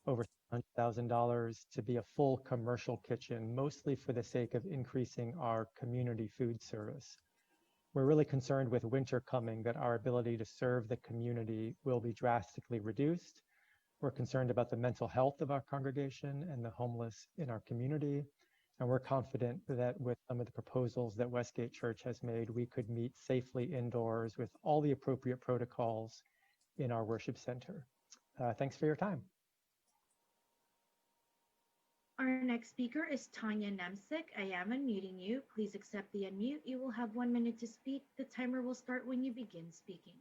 over $100,000 to be a full commercial kitchen, mostly for the sake of increasing our community food service. We're really concerned with winter coming that our ability to serve the community will be drastically reduced. We're concerned about the mental health of our congregation and the homeless in our community. And we're confident that with some of the proposals that Westgate Church has made, we could meet safely indoors with all the appropriate protocols in our worship center. Thanks for your time. Our next speaker is Tanya Nemsick. I am unmuting you. Please accept the unmute. You will have 1 minute to speak. The timer will start when you begin speaking.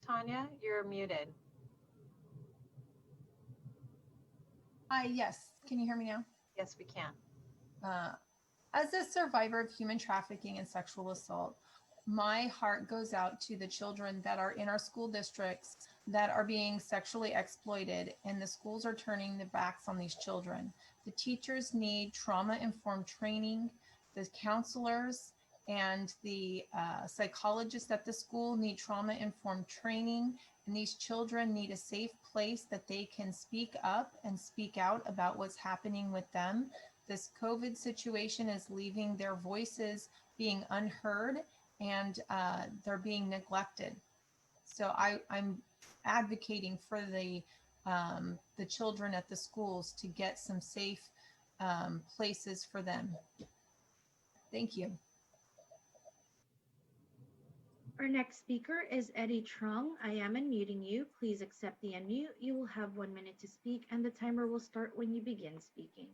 Tanya, you're muted. Hi, yes. Can you hear me now? Yes, we can. As a survivor of human trafficking and sexual assault, my heart goes out to the children that are in our school districts that are being sexually exploited, and the schools are turning their backs on these children. The teachers need trauma-informed training. The counselors and the psychologists at the school need trauma-informed training, and these children need a safe place that they can speak up and speak out about what's happening with them. This COVID situation is leaving their voices being unheard, and they're being neglected. So I'm advocating for the children at the schools to get some safe places for them. Thank you. Our next speaker is Eddie Trung. I am unmuting you. Please accept the unmute. You will have 1 minute to speak, and the timer will start when you begin speaking.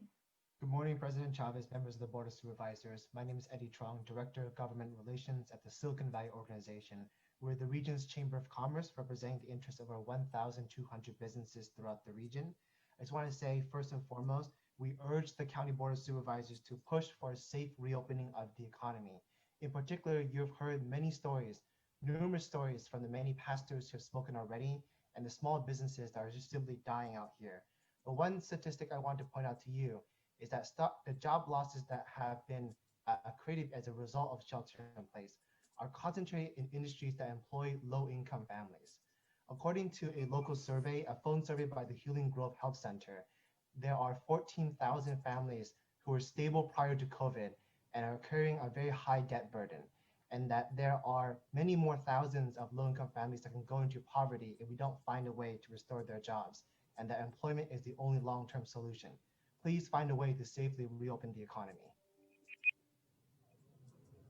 Good morning, President Chavez, members of the Board of Supervisors. My name is Eddie Trung, Director of Government Relations at the Silicon Valley Organization. We're the region's Chamber of Commerce, representing the interests of over 1,200 businesses throughout the region. I just want to say, first and foremost, we urge the County Board of Supervisors to push for a safe reopening of the economy. In particular, you've heard many stories numerous stories from the many pastors who have spoken already and the small businesses that are just simply dying out here. But one statistic I want to point out to you is that the job losses that have been created as a result of shelter in place are concentrated in industries that employ low-income families. According to a local survey, a phone survey by the Healing Grove Health Center, there are 14,000 families who were stable prior to COVID and are carrying a very high debt burden, and that there are many more thousands of low-income families that can go into poverty if we don't find a way to restore their jobs, and that employment is the only long-term solution. Please find a way to safely reopen the economy.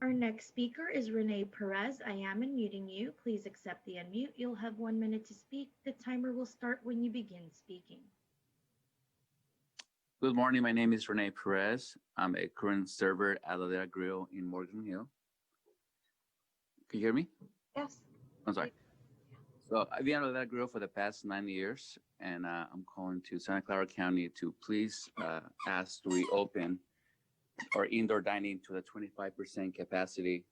Our next speaker is Renee Perez. I am unmuting you. Please accept the unmute. You'll have 1 minute to speak. The timer will start when you begin speaking. Good morning. My name is Renee Perez. I'm a current server at Ladera Grill in Morgan Hill. Can you hear me? Yes. I'm sorry. So I've been at Ladera Grill for the past 9 years, and I'm calling to Santa Clara County to please ask to reopen our indoor dining to the 25% capacity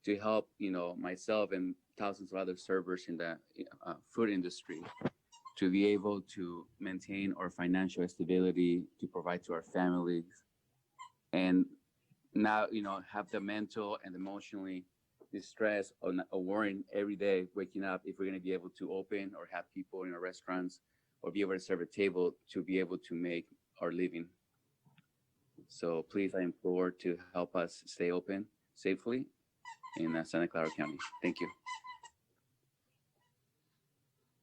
to help, myself and thousands of other servers in the food industry to be able to maintain our financial stability, to provide to our families, and not, have the mental and emotionally distress or worrying every day waking up if we're going to be able to open or have people in our restaurants or be able to serve a table to be able to make our living. So please, I implore to help us stay open safely in Santa Clara County. Thank you.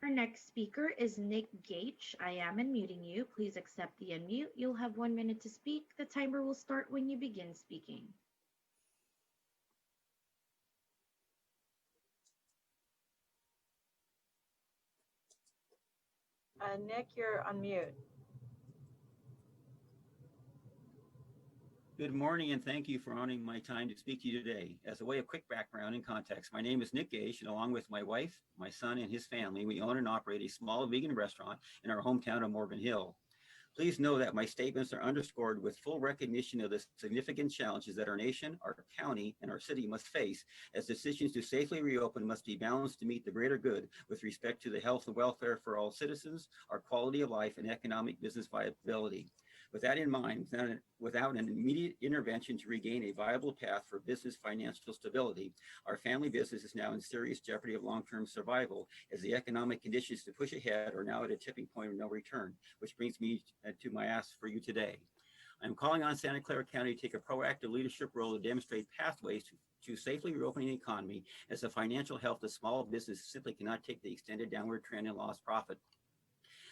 Our next speaker is Nick Gage. I am unmuting you. Please accept the unmute. You'll have 1 minute to speak. The timer will start when you begin speaking. Nick, you're on mute. Good morning, and thank you for honoring my time to speak to you today. As a way of quick background and context, my name is Nick Gage, and along with my wife, my son, and his family, we own and operate a small vegan restaurant in our hometown of Morgan Hill. Please know that my statements are underscored with full recognition of the significant challenges that our nation, our county, and our city must face, as decisions to safely reopen must be balanced to meet the greater good with respect to the health and welfare for all citizens, our quality of life, and economic business viability. With that in mind, without an immediate intervention to regain a viable path for business financial stability, our family business is now in serious jeopardy of long-term survival, as the economic conditions to push ahead are now at a tipping point of no return, which brings me to my ask for you today. I'm calling on Santa Clara County to take a proactive leadership role to demonstrate pathways to safely reopening the economy, as the financial health of small business simply cannot take the extended downward trend in lost profit.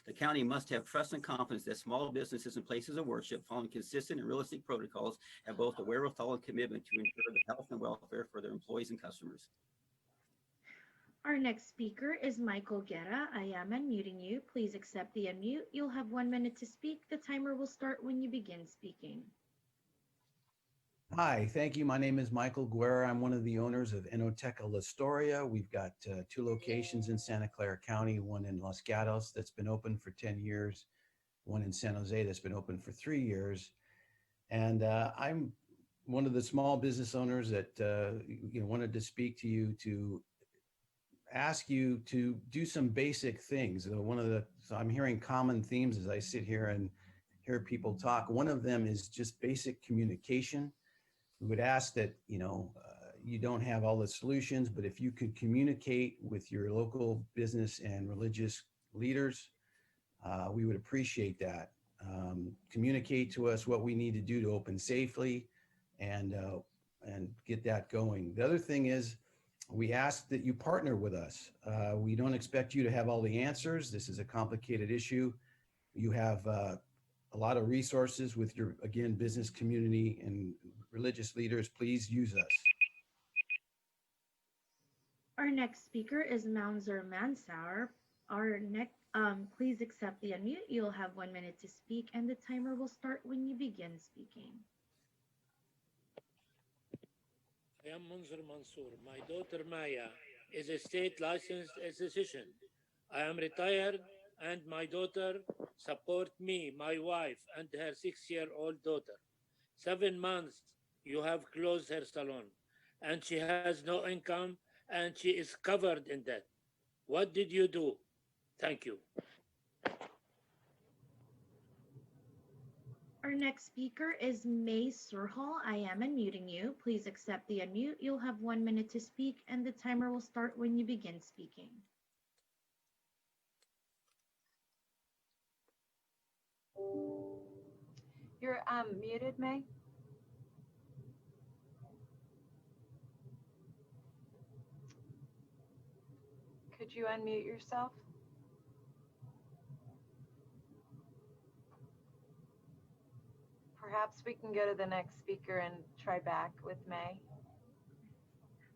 The county must have trust and confidence that small businesses and places of worship, following consistent and realistic protocols, have both the wherewithal and commitment to ensure the health and welfare for their employees and customers. Our next speaker is Michael Guerra. I am unmuting you. Please accept the unmute. You'll have 1 minute to speak. The timer will start when you begin speaking. Hi, thank you. My name is Michael Guerra. I'm one of the owners of Enoteca La Storia. We've got 2 locations in Santa Clara County, one in Los Gatos that's been open for 10 years, one in San Jose that's been open for 3 years. And I'm one of the small business owners that wanted to speak to you to ask you to do some basic things. So I'm hearing common themes as I sit here and hear people talk. One of them is just basic communication. We would ask that, you don't have all the solutions, but if you could communicate with your local business and religious leaders, we would appreciate that. Communicate to us what we need to do to open safely and get that going. The other thing is, we ask that you partner with us. We don't expect you to have all the answers. This is a complicated issue. You have a lot of resources with your, again, business community and religious leaders. Please use us. Our next speaker is Mounzer Mansour. Please accept the unmute. You'll have 1 minute to speak, and the timer will start when you begin speaking. I am Munzer Mansour. My daughter Maya is a state licensed physician. I am retired, and my daughter support me, my wife, and her 6-year-old daughter. 7 months you have closed her salon, and she has no income and she is covered in debt. What did you do? Thank you. Our next speaker is May Surhal. I am unmuting you. Please accept the unmute. You'll have 1 minute to speak, and the timer will start when you begin speaking. You're muted, May. Could you unmute yourself? Perhaps we can go to the next speaker and try back with May.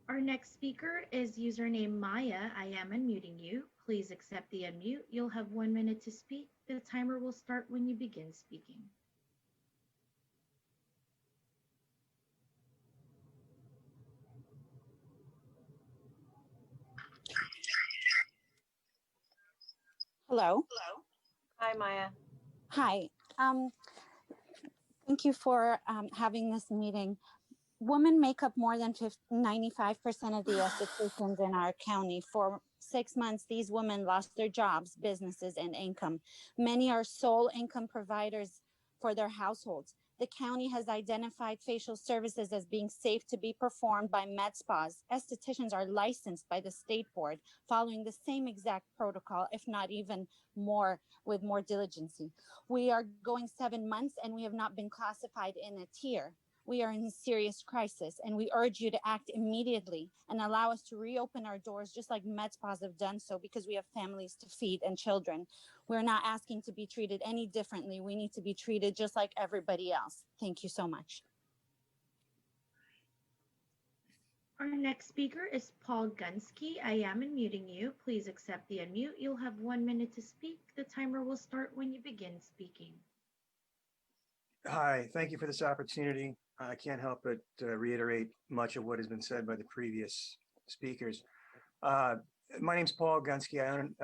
Our next speaker is username Maya. I am unmuting you. Please accept the unmute. You'll have 1 minute to speak. The timer will start when you begin speaking. Hello. Hi, Maya. Hi. Thank you for having this meeting. Women make up more than 95% of the estheticians in our county. For 6 months, these women lost their jobs, businesses, and income. Many are sole income providers for their households. The county has identified facial services as being safe to be performed by med spas. Estheticians are licensed by the state board, following the same exact protocol, if not even more, with more diligence. We are going 7 months and we have not been classified in a tier. We are in a serious crisis, and we urge you to act immediately and allow us to reopen our doors just like med spas have done so, because we have families to feed and children. We're not asking to be treated any differently. We need to be treated just like everybody else. Thank you so much. Our next speaker is Paul Gunsky. I am unmuting you. Please accept the unmute. You'll have 1 minute to speak. The timer will start when you begin speaking. Hi, thank you for this opportunity. I can't help but reiterate much of what has been said by the previous speakers. My name's Paul Gunsky. I own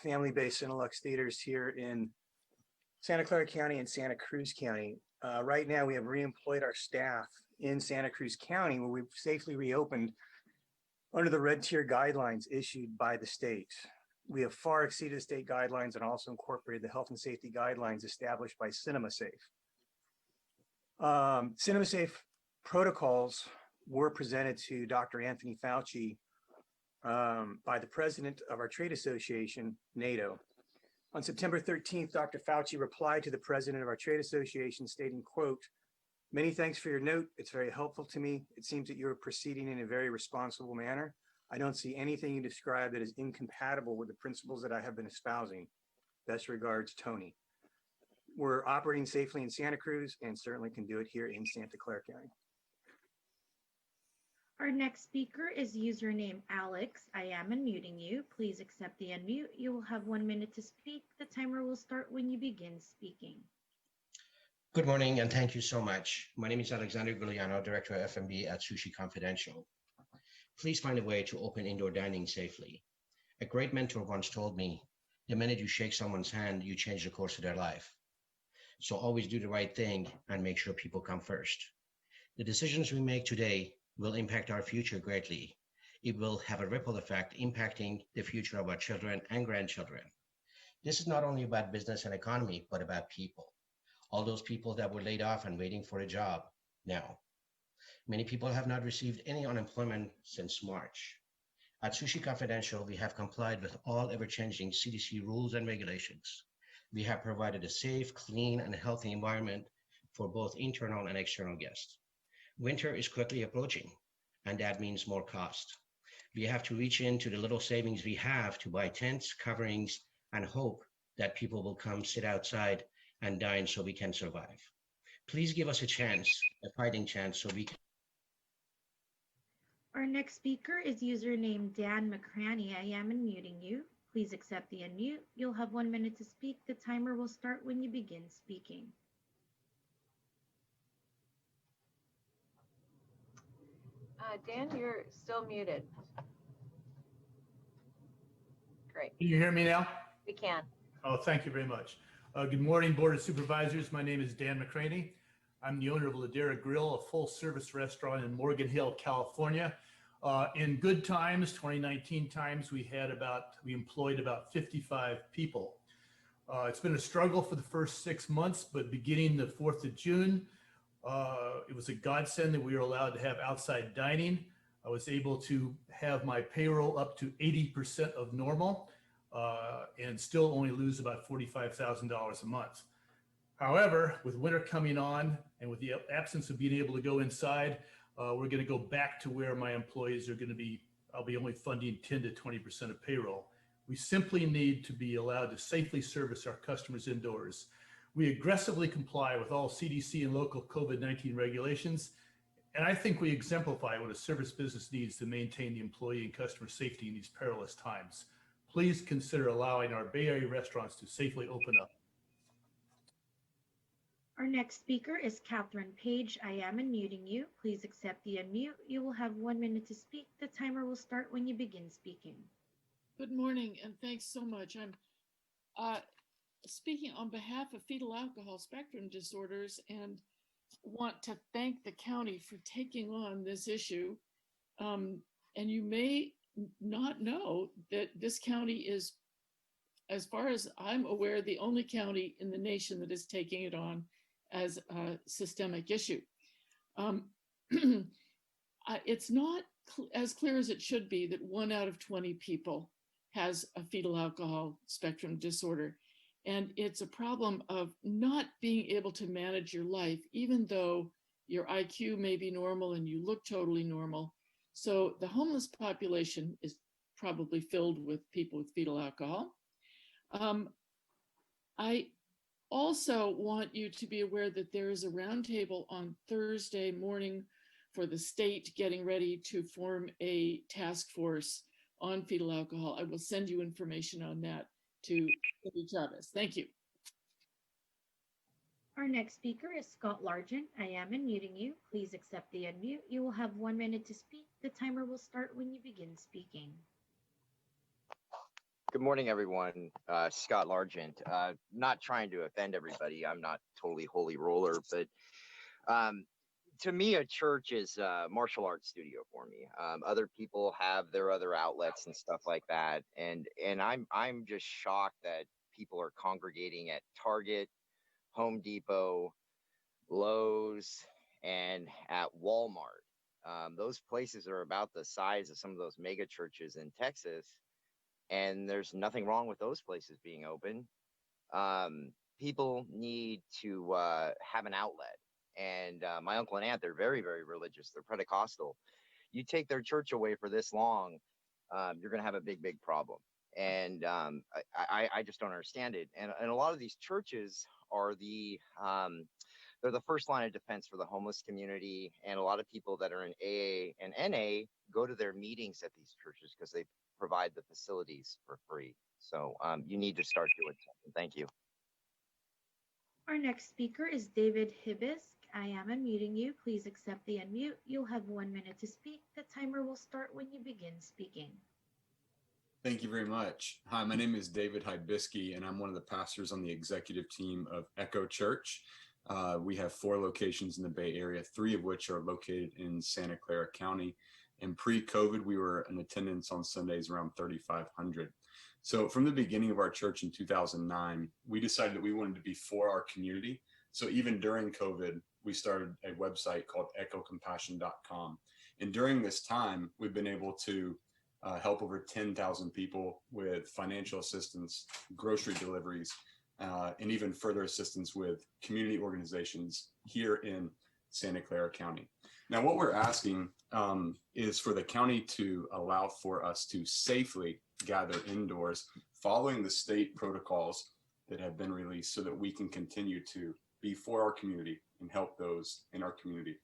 family-based Cinelux theaters here in Santa Clara County and Santa Cruz County. Right now, we have reemployed our staff in Santa Cruz County, where we've safely reopened under the red tier guidelines issued by the state. We have far exceeded the state guidelines and also incorporated the health and safety guidelines established by CinemaSafe. CinemaSafe protocols were presented to Dr. Anthony Fauci by the president of our trade association, NATO. On September 13th, Dr. Fauci replied to the president of our trade association stating, quote, "Many thanks for your note. It's very helpful to me. It seems that you are proceeding in a very responsible manner. I don't see anything you describe that is incompatible with the principles that I have been espousing. Best regards, Tony." We're operating safely in Santa Cruz and certainly can do it here in Santa Clara County. Our next speaker is username Alex. I am unmuting you. Please accept the unmute. You will have 1 minute to speak. The timer will start when you begin speaking. Good morning, and thank you so much. My name is Alexander Giuliano, Director of F&B at Sushi Confidential. Please find a way to open indoor dining safely. A great mentor once told me, the minute you shake someone's hand, you change the course of their life. So always do the right thing and make sure people come first. The decisions we make today will impact our future greatly. It will have a ripple effect impacting the future of our children and grandchildren. This is not only about business and economy, but about people. All those people that were laid off and waiting for a job now. Many people have not received any unemployment since March. At Sushi Confidential, we have complied with all ever-changing CDC rules and regulations. We have provided a safe, clean, and healthy environment for both internal and external guests. Winter is quickly approaching, and that means more cost. We have to reach into the little savings we have to buy tents, coverings, and hope that people will come sit outside and dine so we can survive. Please give us a chance, a fighting chance, so we can. Our next speaker is username Dan McCranny. I am unmuting you. Please accept the unmute. You'll have 1 minute to speak. The timer will start when you begin speaking. Dan, you're still muted. Great. Can you hear me now? We can. Oh, thank you very much. Good morning, Board of Supervisors. My name is Dan McCraney. I'm the owner of Ladera Grill, a full-service restaurant in Morgan Hill, California. In good times, 2019 times, we employed about 55 people. It's been a struggle for the first 6 months, but beginning the 4th of June, it was a godsend that we were allowed to have outside dining. I was able to have my payroll up to 80% of normal and still only lose about $45,000 a month. However, with winter coming on and with the absence of being able to go inside, we're going to go back to where my employees are going to be. I'll be only funding 10 to 20% of payroll. We simply need to be allowed to safely service our customers indoors. We aggressively comply with all CDC and local COVID-19 regulations, and I think we exemplify what a service business needs to maintain the employee and customer safety in these perilous times. Please consider allowing our Bay Area restaurants to safely open up. Our next speaker is Catherine Page. I am unmuting you. Please accept the unmute. You will have 1 minute to speak. The timer will start when you begin speaking. Good morning, and thanks so much. I'm speaking on behalf of fetal alcohol spectrum disorders and want to thank the county for taking on this issue. And you may not know that this county is, as far as I'm aware, the only county in the nation that is taking it on as a systemic issue. It's not as clear as it should be that 1 out of 20 people has a fetal alcohol spectrum disorder. And it's a problem of not being able to manage your life, even though your IQ may be normal and you look totally normal. So the homeless population is probably filled with people with fetal alcohol. I also want you to be aware that there is a roundtable on Thursday morning for the state getting ready to form a task force on fetal alcohol. I will send you information on that to Chavez. Thank you. Our next speaker is Scott Largent. I am unmuting you. Please accept the unmute. You will have 1 minute to speak. The timer will start when you begin speaking. Good morning, everyone. Scott Largent. Not trying to offend everybody. I'm not totally holy roller, but to me, a church is a martial arts studio for me. Other people have their other outlets and stuff like that, and I'm just shocked that people are congregating at Target, Home Depot, Lowe's, and at Walmart. Those places are about the size of some of those mega churches in Texas, and there's nothing wrong with those places being open. People need to have an outlet. And my uncle and aunt, they're very, very religious. They're Pentecostal. You take their church away for this long, you're going to have a big, big problem. And I just don't understand it. And a lot of these churches are they're the first line of defense for the homeless community. And a lot of people that are in AA and NA go to their meetings at these churches because they provide the facilities for free. So you need to start doing something. Thank you. Our next speaker is David Hibbisk. I am unmuting you. Please accept the unmute. You'll have 1 minute to speak. The timer will start when you begin speaking. Thank you very much. Hi, my name is David Hibisky, and I'm one of the pastors on the executive team of Echo Church. We have 4 locations in the Bay Area, 3 of which are located in Santa Clara County. And pre-COVID, we were in attendance on Sundays around 3,500. So from the beginning of our church in 2009, we decided that we wanted to be for our community. So even during COVID, we started a website called echocompassion.com. And during this time, we've been able to help over 10,000 people with financial assistance, grocery deliveries, and even further assistance with community organizations here in Santa Clara County. Now, what we're asking is for the county to allow for us to safely gather indoors following the state protocols that have been released so that we can continue to be for our community and help those in our community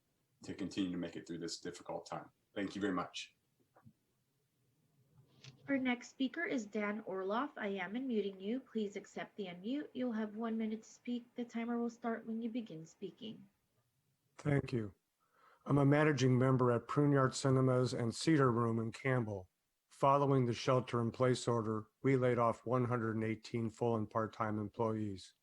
to continue to make it through this difficult time. Thank you very much. Our next speaker is Dan Orloff. I am unmuting you. Please accept the unmute. You'll have 1 minute to speak. The timer will start when you begin speaking. Thank you. I'm a managing member at Pruneyard Cinemas and Cedar Room in Campbell. Following the shelter-in-place order, we laid off 118 full and part-time employees.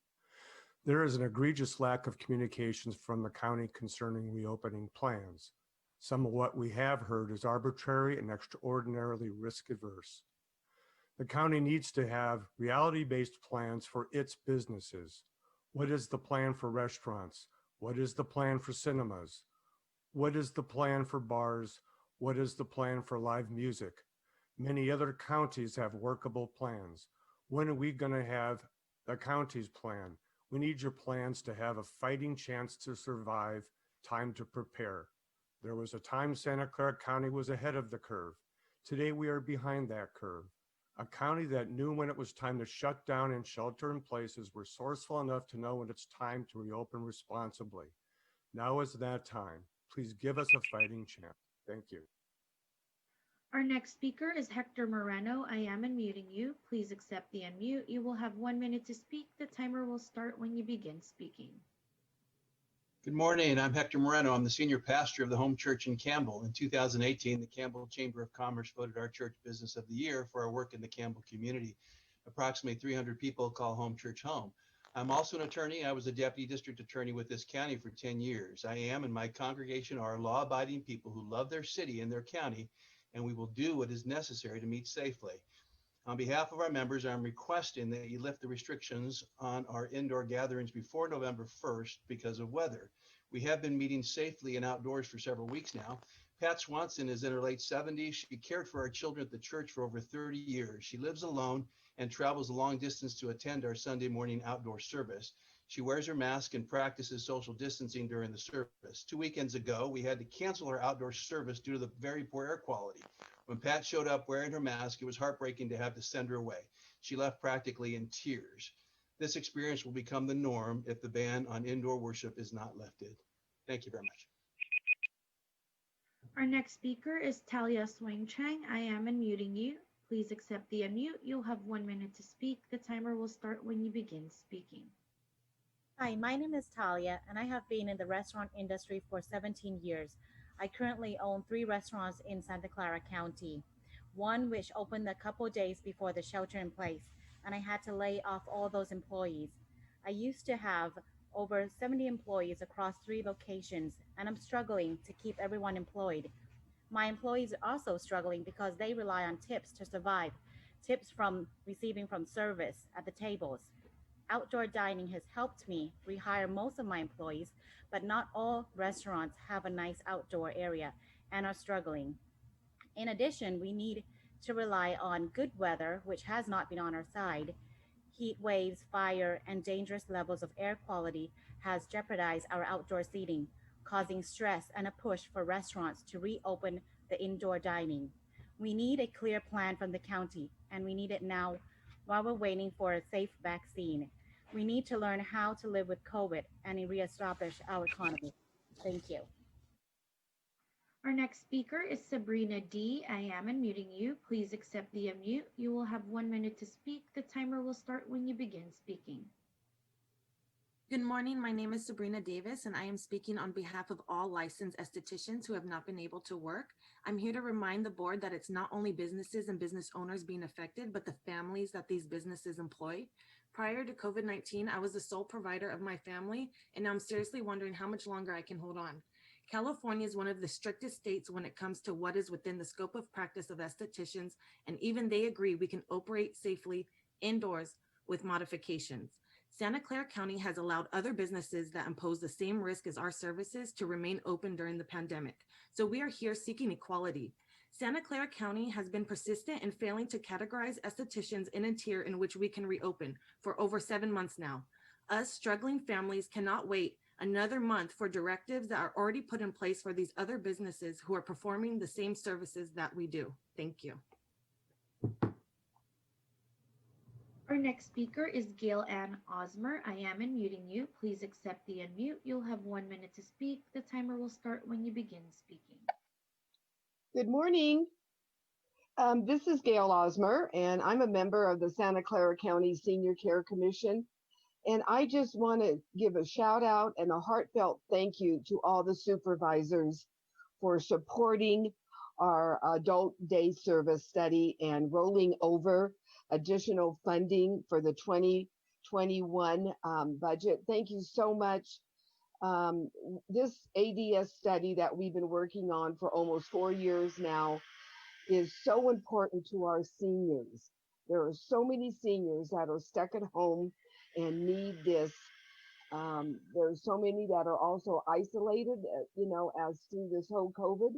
There is an egregious lack of communications from the county concerning reopening plans. Some of what we have heard is arbitrary and extraordinarily risk averse. The county needs to have reality-based plans for its businesses. What is the plan for restaurants? What is the plan for cinemas? What is the plan for bars? What is the plan for live music? Many other counties have workable plans. When are we going to have the county's plan? We need your plans to have a fighting chance to survive, time to prepare. There was a time Santa Clara County was ahead of the curve. Today we are behind that curve. A county that knew when it was time to shut down and shelter in place is resourceful enough to know when it's time to reopen responsibly. Now is that time. Please give us a fighting chance. Thank you. Our next speaker is Hector Moreno. I am unmuting you. Please accept the unmute. You will have 1 minute to speak. The timer will start when you begin speaking. Good morning. I'm Hector Moreno. I'm the senior pastor of the Home Church in Campbell. In 2018, the Campbell Chamber of Commerce voted our church Business of the Year for our work in the Campbell community. Approximately 300 people call Home Church home. I'm also an attorney. I was a deputy district attorney with this county for 10 years. I am and my congregation are law-abiding people who love their city and their county, and we will do what is necessary to meet safely. On behalf of our members, I'm requesting that you lift the restrictions on our indoor gatherings before November 1st because of weather. We have been meeting safely and outdoors for several weeks now. Pat Swanson is in her late 70s. She cared for our children at the church for over 30 years. She lives alone and travels a long distance to attend our Sunday morning outdoor service. She wears her mask and practices social distancing during the service. 2 weekends ago, we had to cancel our outdoor service due to the very poor air quality. When Pat showed up wearing her mask, it was heartbreaking to have to send her away. She left practically in tears. This experience will become the norm if the ban on indoor worship is not lifted. Thank you very much. Our next speaker is Talia Swing Chang. I am unmuting you. Please accept the unmute. You'll have 1 minute to speak. The timer will start when you begin speaking. Hi, my name is Talia, and I have been in the restaurant industry for 17 years. I currently own 3 restaurants in Santa Clara County, one which opened a couple days before the shelter in place, and I had to lay off all those employees. I used to have over 70 employees across 3 locations, and I'm struggling to keep everyone employed. My employees are also struggling because they rely on tips to survive, tips from receiving from service at the tables. Outdoor dining has helped me rehire most of my employees, but not all restaurants have a nice outdoor area and are struggling. In addition, we need to rely on good weather, which has not been on our side. Heat waves, fire, and dangerous levels of air quality has jeopardized our outdoor seating, causing stress and a push for restaurants to reopen the indoor dining. We need a clear plan from the county, and we need it now while we're waiting for a safe vaccine. We need to learn how to live with COVID and reestablish our economy. Thank you. Our next speaker is Sabrina D. I am unmuting you. Please accept the unmute. You will have 1 minute to speak. The timer will start when you begin speaking. Good morning. My name is Sabrina Davis, and I am speaking on behalf of all licensed estheticians who have not been able to work. I'm here to remind the board that it's not only businesses and business owners being affected, but the families that these businesses employ. Prior to COVID-19, I was the sole provider of my family, and now I'm seriously wondering how much longer I can hold on. California is one of the strictest states when it comes to what is within the scope of practice of estheticians, and even they agree we can operate safely indoors with modifications. Santa Clara County has allowed other businesses that impose the same risk as our services to remain open during the pandemic. So we are here seeking equality. Santa Clara County has been persistent in failing to categorize estheticians in a tier in which we can reopen for over 7 months now. Us struggling families cannot wait another month for directives that are already put in place for these other businesses who are performing the same services that we do. Thank you. Our next speaker is Gail Ann Osmer. I am unmuting you. Please accept the unmute. You'll have 1 minute to speak. The timer will start when you begin speaking. Good morning. This is Gail Osmer, and I'm a member of the Santa Clara County Senior Care Commission. And I just want to give a shout out and a heartfelt thank you to all the supervisors for supporting our adult day service study and rolling over additional funding for the 2021 budget. Thank you so much. This ADS study that we've been working on for almost 4 years now is so important to our seniors. There are so many seniors that are stuck at home and need this. There's so many that are also isolated, as through this whole COVID.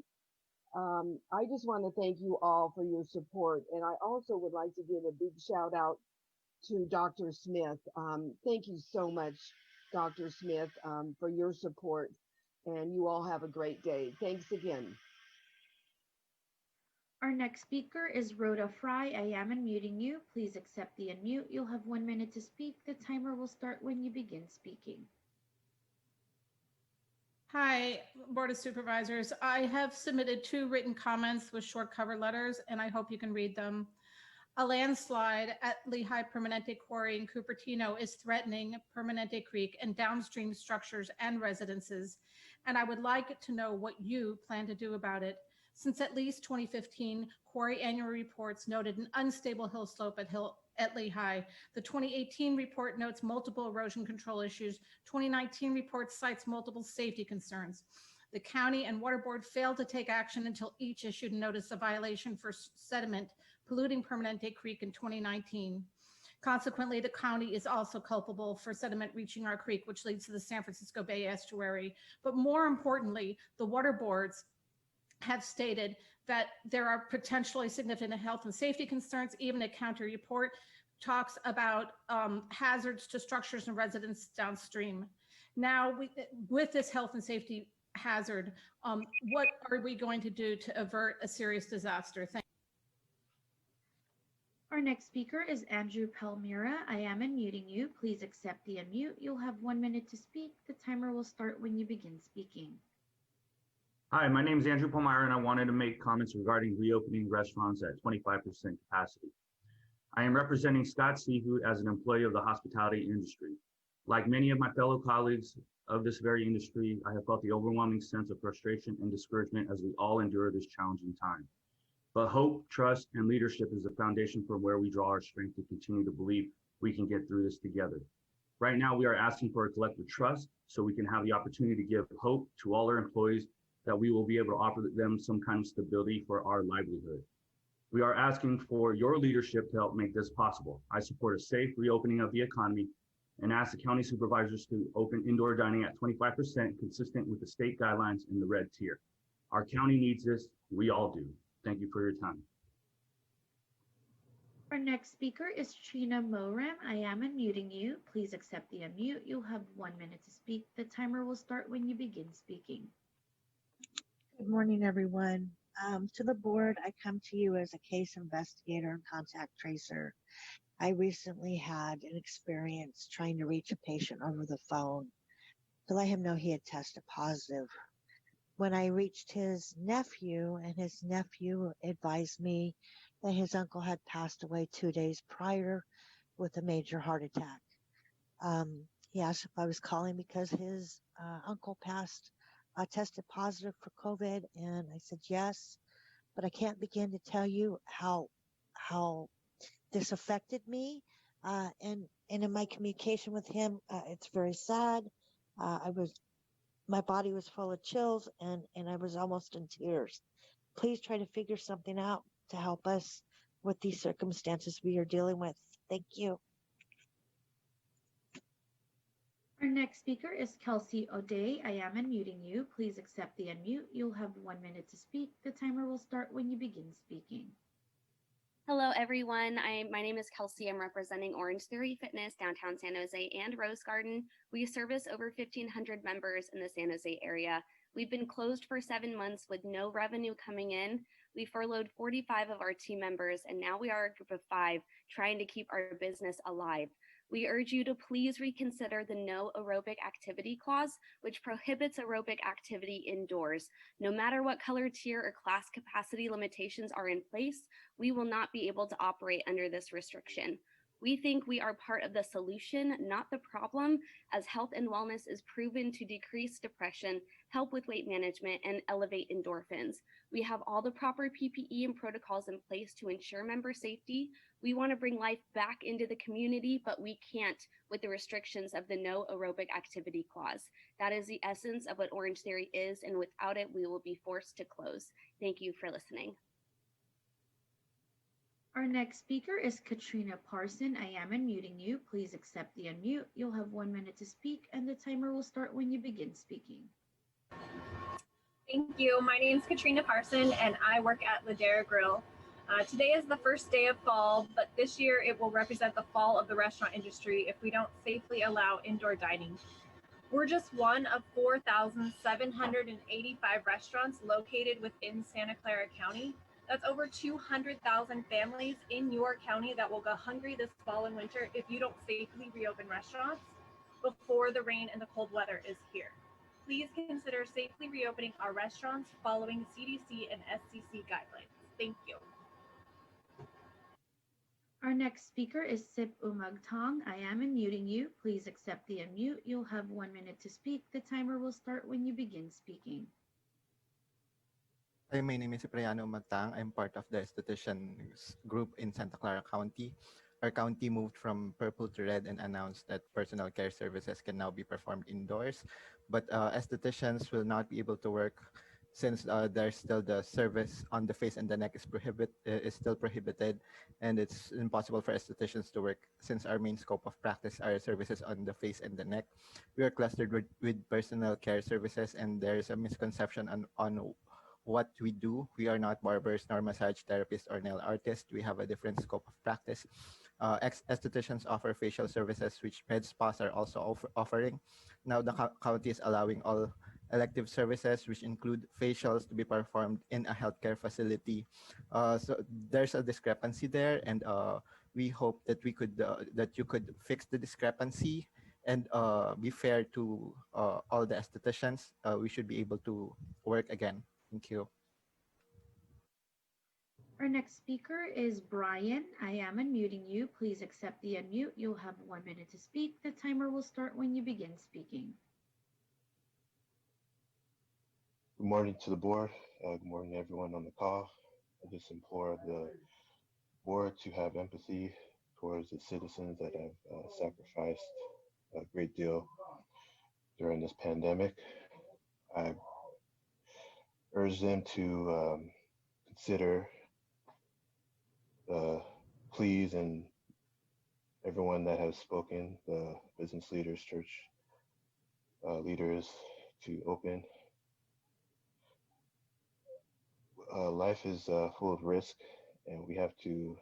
I just want to thank you all for your support. And I also would like to give a big shout out to Dr. Smith. Thank you so much, Dr. Smith, for your support. And you all have a great day. Thanks again. Our next speaker is Rhoda Fry. I am unmuting you. Please accept the unmute. You'll have 1 minute to speak. The timer will start when you begin speaking. Hi, Board of Supervisors. I have submitted 2 written comments with short cover letters, and I hope you can read them. A landslide at Lehigh Permanente Quarry in Cupertino is threatening Permanente Creek and downstream structures and residences, and I would like to know what you plan to do about it. Since at least 2015, quarry annual reports noted an unstable hill slope at Lehigh. The 2018 report notes multiple erosion control issues. 2019 report cites multiple safety concerns. The county and water board failed to take action until each issued a notice of violation for sediment polluting Permanente Creek in 2019. Consequently, the county is also culpable for sediment reaching our creek, which leads to the San Francisco Bay estuary. But more importantly, the water boards have stated that there are potentially significant health and safety concerns. Even a county report talks about hazards to structures and residents downstream. Now, with this health and safety hazard, what are we going to do to avert a serious disaster? Thank you. Our next speaker is Andrew Palmyra. I am unmuting you. Please accept the unmute. You'll have 1 minute to speak. The timer will start when you begin speaking. Hi, my name is Andrew Palmyra, and I wanted to make comments regarding reopening restaurants at 25% capacity. I am representing Scott Seafood as an employee of the hospitality industry. Like many of my fellow colleagues of this very industry, I have felt the overwhelming sense of frustration and discouragement as we all endure this challenging time. But hope, trust, and leadership is the foundation from where we draw our strength to continue to believe we can get through this together. Right now, we are asking for a collective trust so we can have the opportunity to give hope to all our employees that we will be able to offer them some kind of stability for our livelihood. We are asking for your leadership to help make this possible. I support a safe reopening of the economy and ask the county supervisors to open indoor dining at 25%, consistent with the state guidelines in the red tier. Our county needs this, we all do. Thank you for your time. Our next speaker is Trina Moram. I am unmuting you. Please accept the unmute. You'll have 1 minute to speak. The timer will start when you begin speaking. Good morning, everyone. To the board, I come to you as a case investigator and contact tracer. I recently had an experience trying to reach a patient over the phone to let him know he had tested positive. When I reached his nephew, and his nephew advised me that his uncle had passed away 2 days prior with a major heart attack. He asked if I was calling because his uncle tested positive for COVID, and I said yes, but I can't begin to tell you how this affected me, and in my communication with him, it's very sad. My body was full of chills, and I was almost in tears. Please try to figure something out to help us with these circumstances we are dealing with. Thank you. Our next speaker is Kelsey O'Day. I am unmuting you. Please accept the unmute. You'll have 1 minute to speak. The timer will start when you begin speaking. Hello, everyone. My name is Kelsey. I'm representing Orange Theory Fitness, downtown San Jose, and Rose Garden. We service over 1,500 members in the San Jose area. We've been closed for 7 months with no revenue coming in. We furloughed 45 of our team members, and now we are a group of 5 trying to keep our business alive. We urge you to please reconsider the no aerobic activity clause, which prohibits aerobic activity indoors. No matter what color tier or class capacity limitations are in place, we will not be able to operate under this restriction. We think we are part of the solution, not the problem, as health and wellness is proven to decrease depression, help with weight management, and elevate endorphins. We have all the proper PPE and protocols in place to ensure member safety. We want to bring life back into the community, but we can't with the restrictions of the no aerobic activity clause. That is the essence of what Orange Theory is, and without it, we will be forced to close. Thank you for listening. Our next speaker is Katrina Parson. I am unmuting you. Please accept the unmute. You'll have 1 minute to speak, and the timer will start when you begin speaking. Thank you. My name is Katrina Parson, and I work at Ladera Grill. Today is the first day of fall, but this year it will represent the fall of the restaurant industry if we don't safely allow indoor dining. We're just one of 4,785 restaurants located within Santa Clara County. That's over 200,000 families in your county that will go hungry this fall and winter if you don't safely reopen restaurants before the rain and the cold weather is here. Please consider safely reopening our restaurants following CDC and SCC guidelines. Thank you. Our next speaker is Sip Umagtong. I am unmuting you. Please accept the unmute. You'll have 1 minute to speak. The timer will start when you begin speaking. Hi, my name is Cipriano Magtang. I'm part of the estheticians group in Santa Clara County. Our county moved from purple to red and announced that personal care services can now be performed indoors, but estheticians will not be able to work since there's still the service on the face and the neck is still prohibited, and it's impossible for estheticians to work since our main scope of practice are services on the face and the neck. We are clustered with personal care services, and there's a misconception on what we do. We are not barbers nor massage therapists or nail artists. We have a different scope of practice. Estheticians offer facial services, which med spas are also offering. Now the county is allowing all elective services, which include facials, to be performed in a healthcare facility. So there's a discrepancy there, and we hope that that you could fix the discrepancy and be fair to all the estheticians. We should be able to work again. Thank you. Our next speaker is Brian. I am unmuting you. Please accept the unmute. You'll have 1 minute to speak. The timer will start when you begin speaking. Good morning to the board. Good morning, everyone on the call. I just implore the board to have empathy towards the citizens that have sacrificed a great deal during this pandemic. I urge them to consider the pleas and everyone that has spoken, the business leaders, church leaders, to open. Life is full of risk, and we have to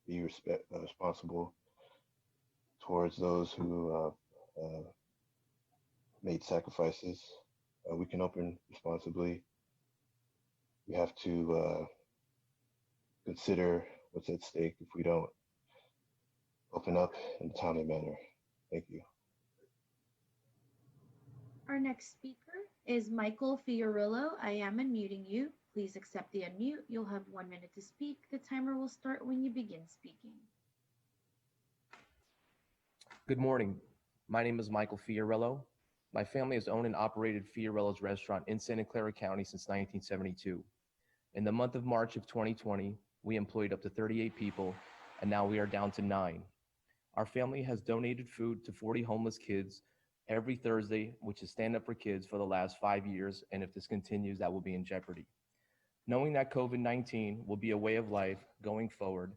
be responsible towards those who made sacrifices. We can open responsibly. We have to consider what's at stake if we don't open up in a timely manner. Thank you. Our next speaker is Michael Fiorillo. I am unmuting you. Please accept the unmute. You'll have 1 minute to speak. The timer will start when you begin speaking. Good morning. My name is Michael Fiorillo. My family has owned and operated Fiorillo's restaurant in Santa Clara County since 1972. In the month of March of 2020, we employed up to 38 people, and now we are down to 9. Our family has donated food to 40 homeless kids every Thursday, which is Stand Up for Kids, for the last 5 years, and if this continues, that will be in jeopardy. Knowing that COVID-19 will be a way of life going forward,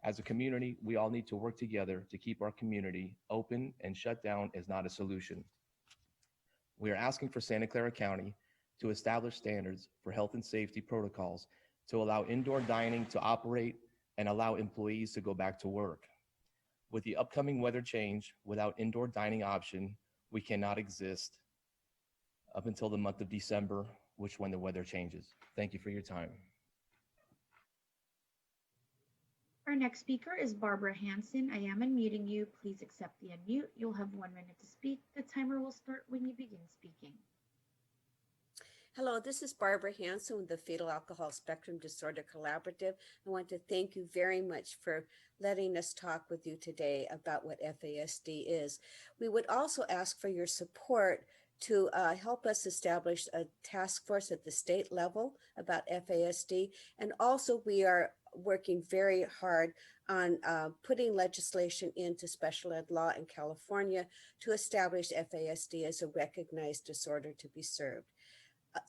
as a community, we all need to work together to keep our community open, and shut down is not a solution. We are asking for Santa Clara County to establish standards for health and safety protocols to allow indoor dining to operate and allow employees to go back to work. With the upcoming weather change, without indoor dining option, we cannot exist up until the month of December, which when the weather changes. Thank you for your time. Our next speaker is Barbara Hansen. I am unmuting you. Please accept the unmute. You'll have 1 minute to speak. The timer will start when you begin speaking. Hello, this is Barbara Hanson with the Fetal Alcohol Spectrum Disorder Collaborative. I want to thank you very much for letting us talk with you today about what FASD is. We would also ask for your support to help us establish a task force at the state level about FASD. And also we are working very hard on putting legislation into special ed law in California to establish FASD as a recognized disorder to be served.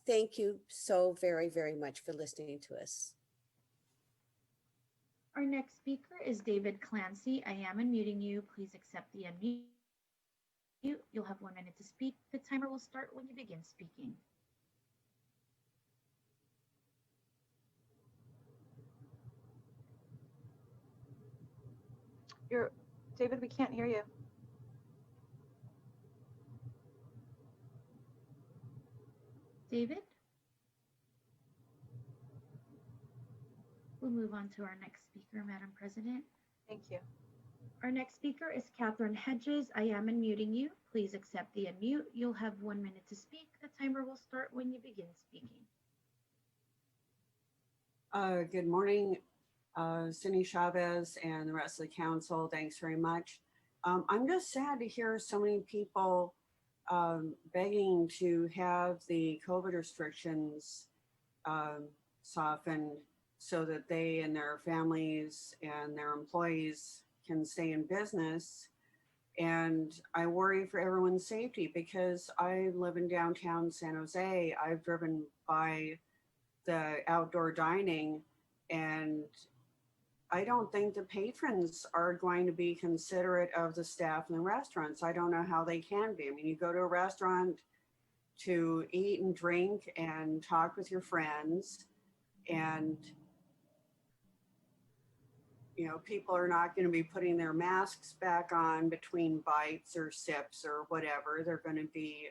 Thank you so very, very much for listening to us. Our next speaker is David Clancy. I am unmuting you. Please accept the unmute. You'll have 1 minute to speak. The timer will start when you begin speaking. David, we can't hear you. David? We'll move on to our next speaker, Madam President. Thank you. Our next speaker is Catherine Hedges. I am unmuting you. Please accept the unmute. You'll have 1 minute to speak. The timer will start when you begin speaking. Good morning, Cindy Chavez and the rest of the council. Thanks very much. I'm just sad to hear so many people begging to have the COVID restrictions softened so that they and their families and their employees can stay in business. And I worry for everyone's safety because I live in downtown San Jose. I've driven by the outdoor dining, and I don't think the patrons are going to be considerate of the staff in the restaurants. I don't know how they can be. I mean, you go to a restaurant to eat and drink and talk with your friends, and you know, people are not going to be putting their masks back on between bites or sips or whatever. They're going to be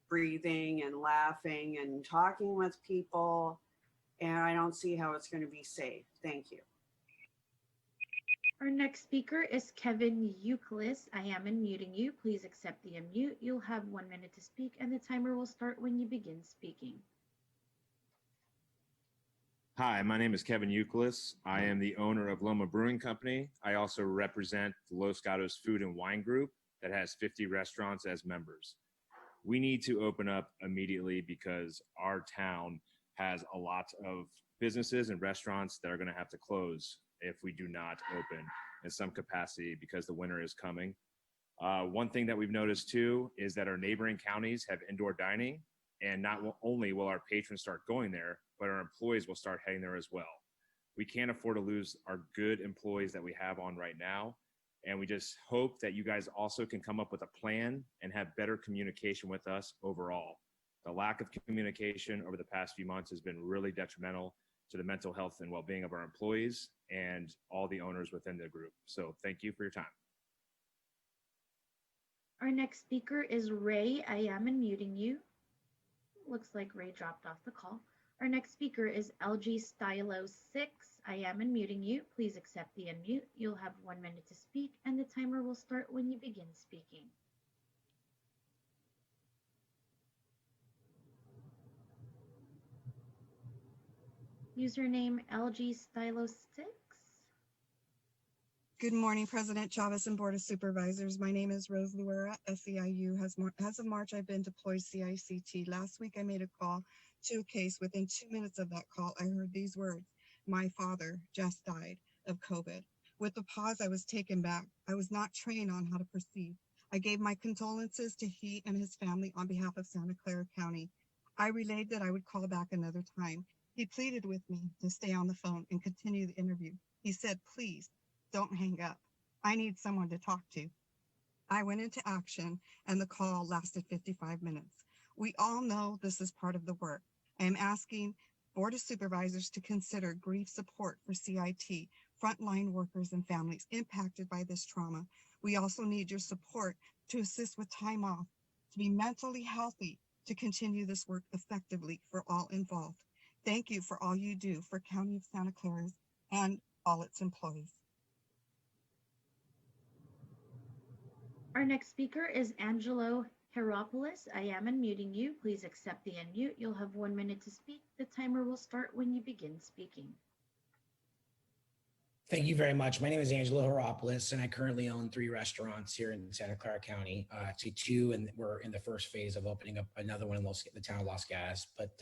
breathing and laughing and talking with people. And I don't see how it's going to be safe. Thank you. Our next speaker is Kevin Euclid. I am unmuting you. Please accept the unmute. You'll have 1 minute to speak, and the timer will start when you begin speaking. Hi, my name is Kevin Euclid. I am the owner of Loma Brewing Company. I also represent the Los Gatos Food and Wine Group that has 50 restaurants as members. We need to open up immediately because our town has a lot of businesses and restaurants that are going to have to close if we do not open in some capacity because the winter is coming. One thing that we've noticed too is that our neighboring counties have indoor dining, and not only will our patrons start going there, but our employees will start heading there as well. We can't afford to lose our good employees that we have on right now. And we just hope that you guys also can come up with a plan and have better communication with us overall. The lack of communication over the past few months has been really detrimental to the mental health and well-being of our employees and all the owners within the group. So thank you for your time. Our next speaker is Ray. I am unmuting you. Looks like Ray dropped off the call. Our next speaker is LG Stylo 6. I am unmuting you. Please accept the unmute. You'll have 1 minute to speak, and the timer will start when you begin speaking. Username LG Stylo 6. Good morning, President Chavez and Board of Supervisors. My name is Rose Luera, SEIU. As of March, I've been deployed CICT. Last week, I made a call to a case. Within 2 minutes of that call, I heard these words: "My father just died of COVID." With the pause, I was taken back. I was not trained on how to proceed. I gave my condolences to he and his family on behalf of Santa Clara County. I relayed that I would call back another time. He pleaded with me to stay on the phone and continue the interview. He said, "Please, don't hang up. I need someone to talk to." I went into action and the call lasted 55 minutes. We all know this is part of the work. I am asking Board of Supervisors to consider grief support for CIT, frontline workers and families impacted by this trauma. We also need your support to assist with time off, to be mentally healthy, to continue this work effectively for all involved. Thank you for all you do for County of Santa Clara and all its employees. Our next speaker is Angelo Heropoulos, I am unmuting you. Please accept the unmute. You'll have 1 minute to speak. The timer will start when you begin speaking. Thank you very much. My name is Angelo Heropoulos, and I currently own 3 restaurants here in Santa Clara County. Actually 2, and we're in the first phase of opening up another one in the town of Los Gatos. But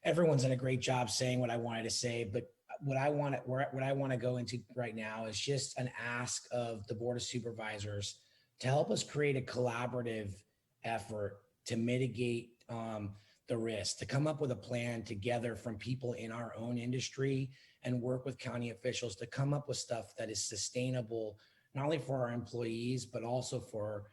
everyone's done a great job saying what I wanted to say. But what I want to go into right now is just an ask of the Board of Supervisors to help us create a collaborative effort to mitigate the risk, to come up with a plan together from people in our own industry and work with county officials to come up with stuff that is sustainable, not only for our employees, but also for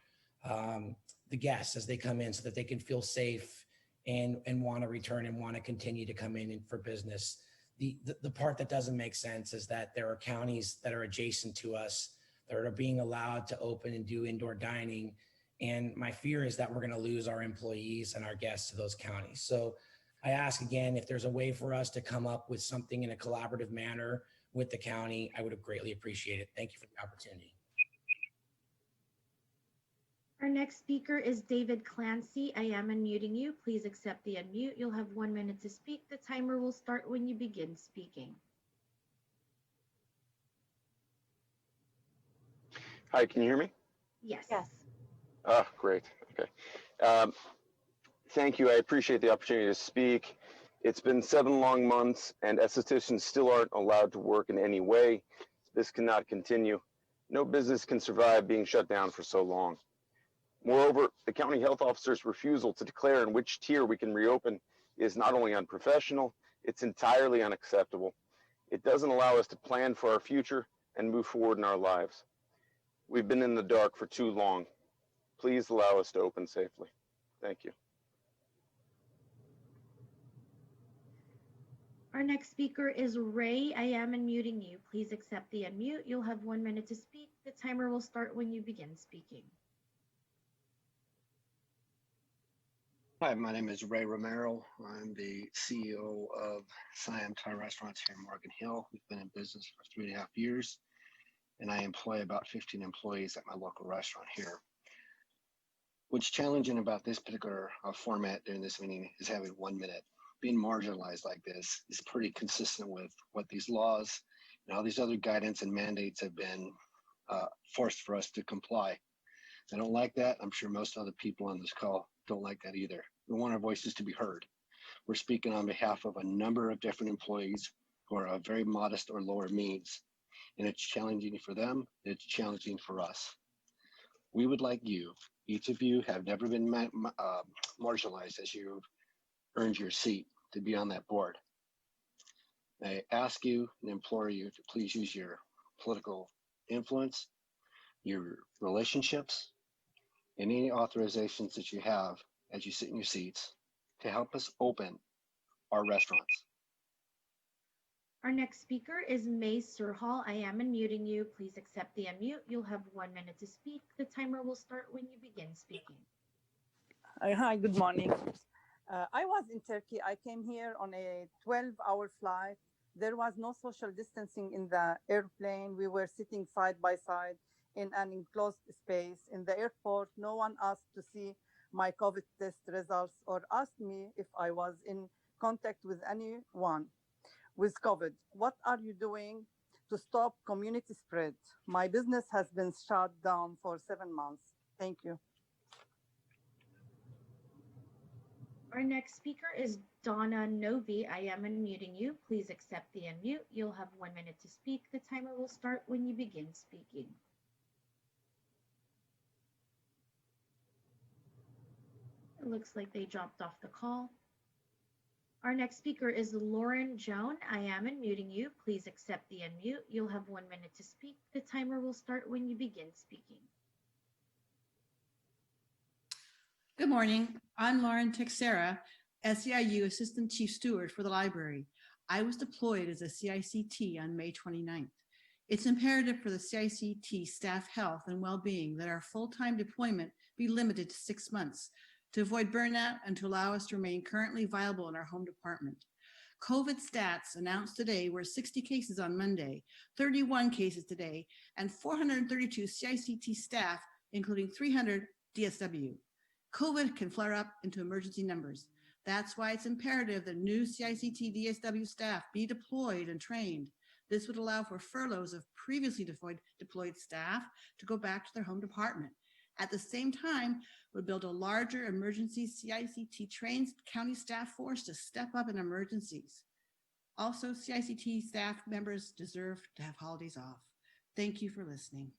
the guests as they come in so that they can feel safe and want to return and want to continue to come in for business. The part that doesn't make sense is that there are counties that are adjacent to us that are being allowed to open and do indoor dining. And my fear is that we're going to lose our employees and our guests to those counties. So I ask again, if there's a way for us to come up with something in a collaborative manner with the county, I would have greatly appreciated it. Thank you for the opportunity. Our next speaker is David Clancy. I am unmuting you. Please accept the unmute. You'll have 1 minute to speak. The timer will start when you begin speaking. Hi, can you hear me? Yes. Yes. Ah, great. Okay. Thank you. I appreciate the opportunity to speak. It's been 7 long months, and estheticians still aren't allowed to work in any way. This cannot continue. No business can survive being shut down for so long. Moreover, the county health officer's refusal to declare in which tier we can reopen is not only unprofessional, it's entirely unacceptable. It doesn't allow us to plan for our future and move forward in our lives. We've been in the dark for too long. Please allow us to open safely. Thank you. Our next speaker is Ray. I am unmuting you. Please accept the unmute. You'll have 1 minute to speak. The timer will start when you begin speaking. Hi, my name is Ray Romero. I'm the CEO of Siam Thai Restaurants here in Morgan Hill. We've been in business for 3.5 years, and I employ about 15 employees at my local restaurant here. What's challenging about this particular format during this meeting is having 1 minute. Being marginalized like this is pretty consistent with what these laws and all these other guidance and mandates have been forced for us to comply. I don't like that. I'm sure most other people on this call don't like that either. We want our voices to be heard. We're speaking on behalf of a number of different employees who are of very modest or lower means, and it's challenging for them, it's challenging for us. We would like you, each of you have never been marginalized as you've earned your seat to be on that board. I ask you and implore you to please use your political influence, your relationships, and any authorizations that you have as you sit in your seats to help us open our restaurants. Our next speaker is May Surhall. I am unmuting you. Please accept the unmute. You'll have 1 minute to speak. The timer will start when you begin speaking. Hi, good morning. I was in Turkey. I came here on a 12-hour flight. There was no social distancing in the airplane. We were sitting side by side in an enclosed space. In the airport, no one asked to see my COVID test results or asked me if I was in contact with anyone with COVID. What are you doing to stop community spread? My business has been shut down for 7 months. Thank you. Our next speaker is Donna Novi. I am unmuting you. Please accept the unmute. You'll have 1 minute to speak. The timer will start when you begin speaking. It looks like they dropped off the call. Our next speaker is Lauren Joan. I am unmuting you. Please accept the unmute. You'll have 1 minute to speak. The timer will start when you begin speaking. Good morning. I'm Lauren Texera, SEIU Assistant Chief Steward for the library. I was deployed as a CICT on May 29th. It's imperative for the CICT staff health and well-being that our full-time deployment be limited to 6 months to avoid burnout and to allow us to remain currently viable in our home department. COVID stats announced today were 60 cases on Monday, 31 cases today, and 432 CICT staff, including 300 DSW. COVID can flare up into emergency numbers. That's why it's imperative that new CICT DSW staff be deployed and trained. This would allow for furloughs of previously deployed staff to go back to their home department. At the same time, would build a larger emergency CICT trained county staff force to step up in emergencies. Also, CICT staff members deserve to have holidays off. Thank you for listening.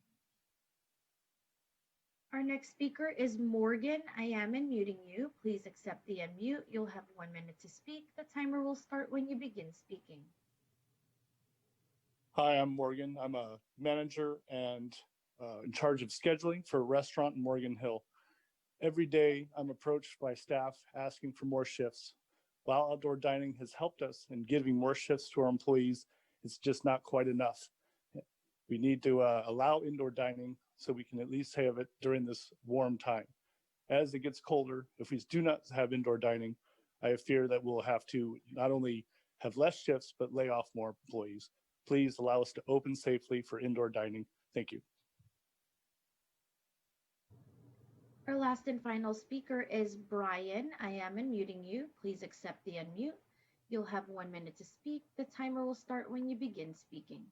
Our next speaker is Morgan. I am unmuting you. Please accept the unmute. You'll have 1 minute to speak. The timer will start when you begin speaking. Hi, I'm Morgan. I'm a manager and in charge of scheduling for a restaurant in Morgan Hill. Every day, I'm approached by staff asking for more shifts. While outdoor dining has helped us in giving more shifts to our employees, it's just not quite enough. We need to allow indoor dining so we can at least have it during this warm time. As it gets colder, if we do not have indoor dining, I fear that we'll have to not only have less shifts, but lay off more employees. Please allow us to open safely for indoor dining. Thank you. Our last and final speaker is Brian. I am unmuting you. Please accept the unmute. You'll have 1 minute to speak. The timer will start when you begin speaking.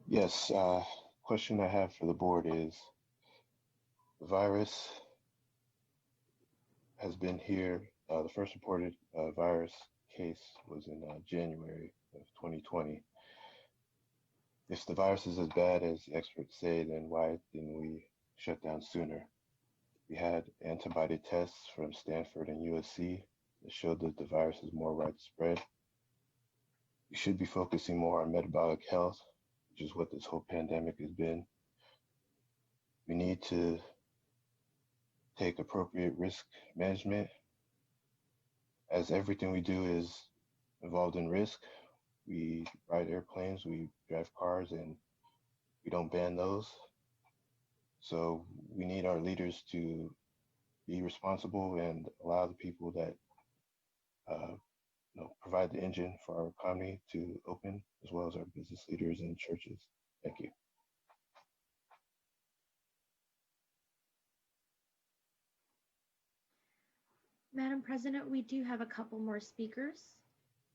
Yes, question I have for the board is, the virus has been here. The first reported virus case was in January of 2020. If the virus is as bad as experts say, then why didn't we shut down sooner? We had antibody tests from Stanford and USC that showed that the virus is more widespread. We should be focusing more on metabolic health, which is what this whole pandemic has been. We need to take appropriate risk management. As everything we do is involved in risk, we ride airplanes, we drive cars, and we don't ban those. So we need our leaders to be responsible and allow the people that provide the engine for our economy to open, as well as our business leaders and churches. Thank you. Madam President, we do have a couple more speakers.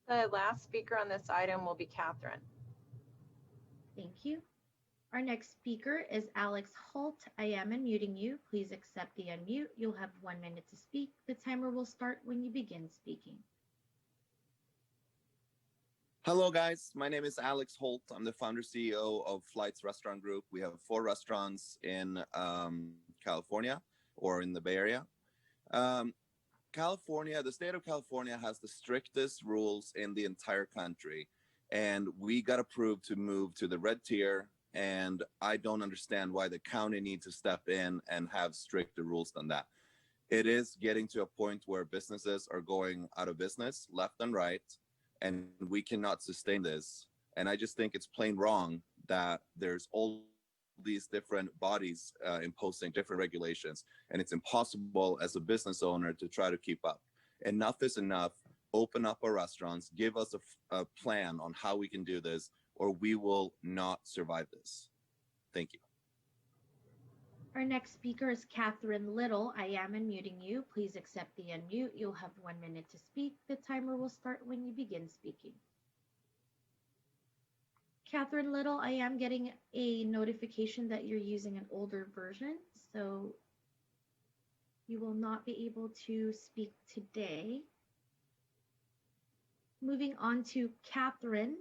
The last speaker on this item will be Catherine. Thank you. Our next speaker is Alex Holt. I am unmuting you. Please accept the unmute. You'll have 1 minute to speak. The timer will start when you begin speaking. Hello, guys. My name is Alex Holt. I'm the founder CEO of Flights Restaurant Group. We have 4 restaurants in California or in the Bay Area. California, the state of California has the strictest rules in the entire country. And we got approved to move to the red tier. And I don't understand why the county needs to step in and have stricter rules than that. It is getting to a point where businesses are going out of business left and right, and we cannot sustain this. And I just think it's plain wrong that there's all these different bodies imposing different regulations, and it's impossible as a business owner to try to keep up. Enough is enough. Open up our restaurants, give us a plan on how we can do this, or we will not survive this. Thank you. Our next speaker is Catherine Little. I am unmuting you. Please accept the unmute. You'll have 1 minute to speak. The timer will start when you begin speaking. Catherine Little, I am getting a notification that you're using an older version, so you will not be able to speak today. Moving on to Catherine.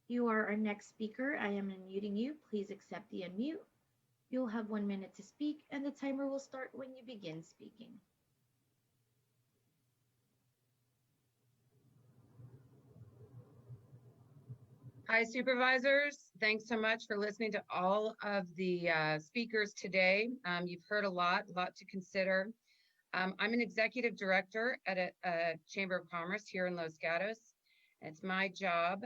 You are our next speaker. I am unmuting you. Please accept the unmute. You'll have 1 minute to speak, and the timer will start when you begin speaking. Hi, supervisors. Thanks so much for listening to all of the speakers today. You've heard a lot to consider. I'm an executive director at a Chamber of Commerce here in Los Gatos. It's my job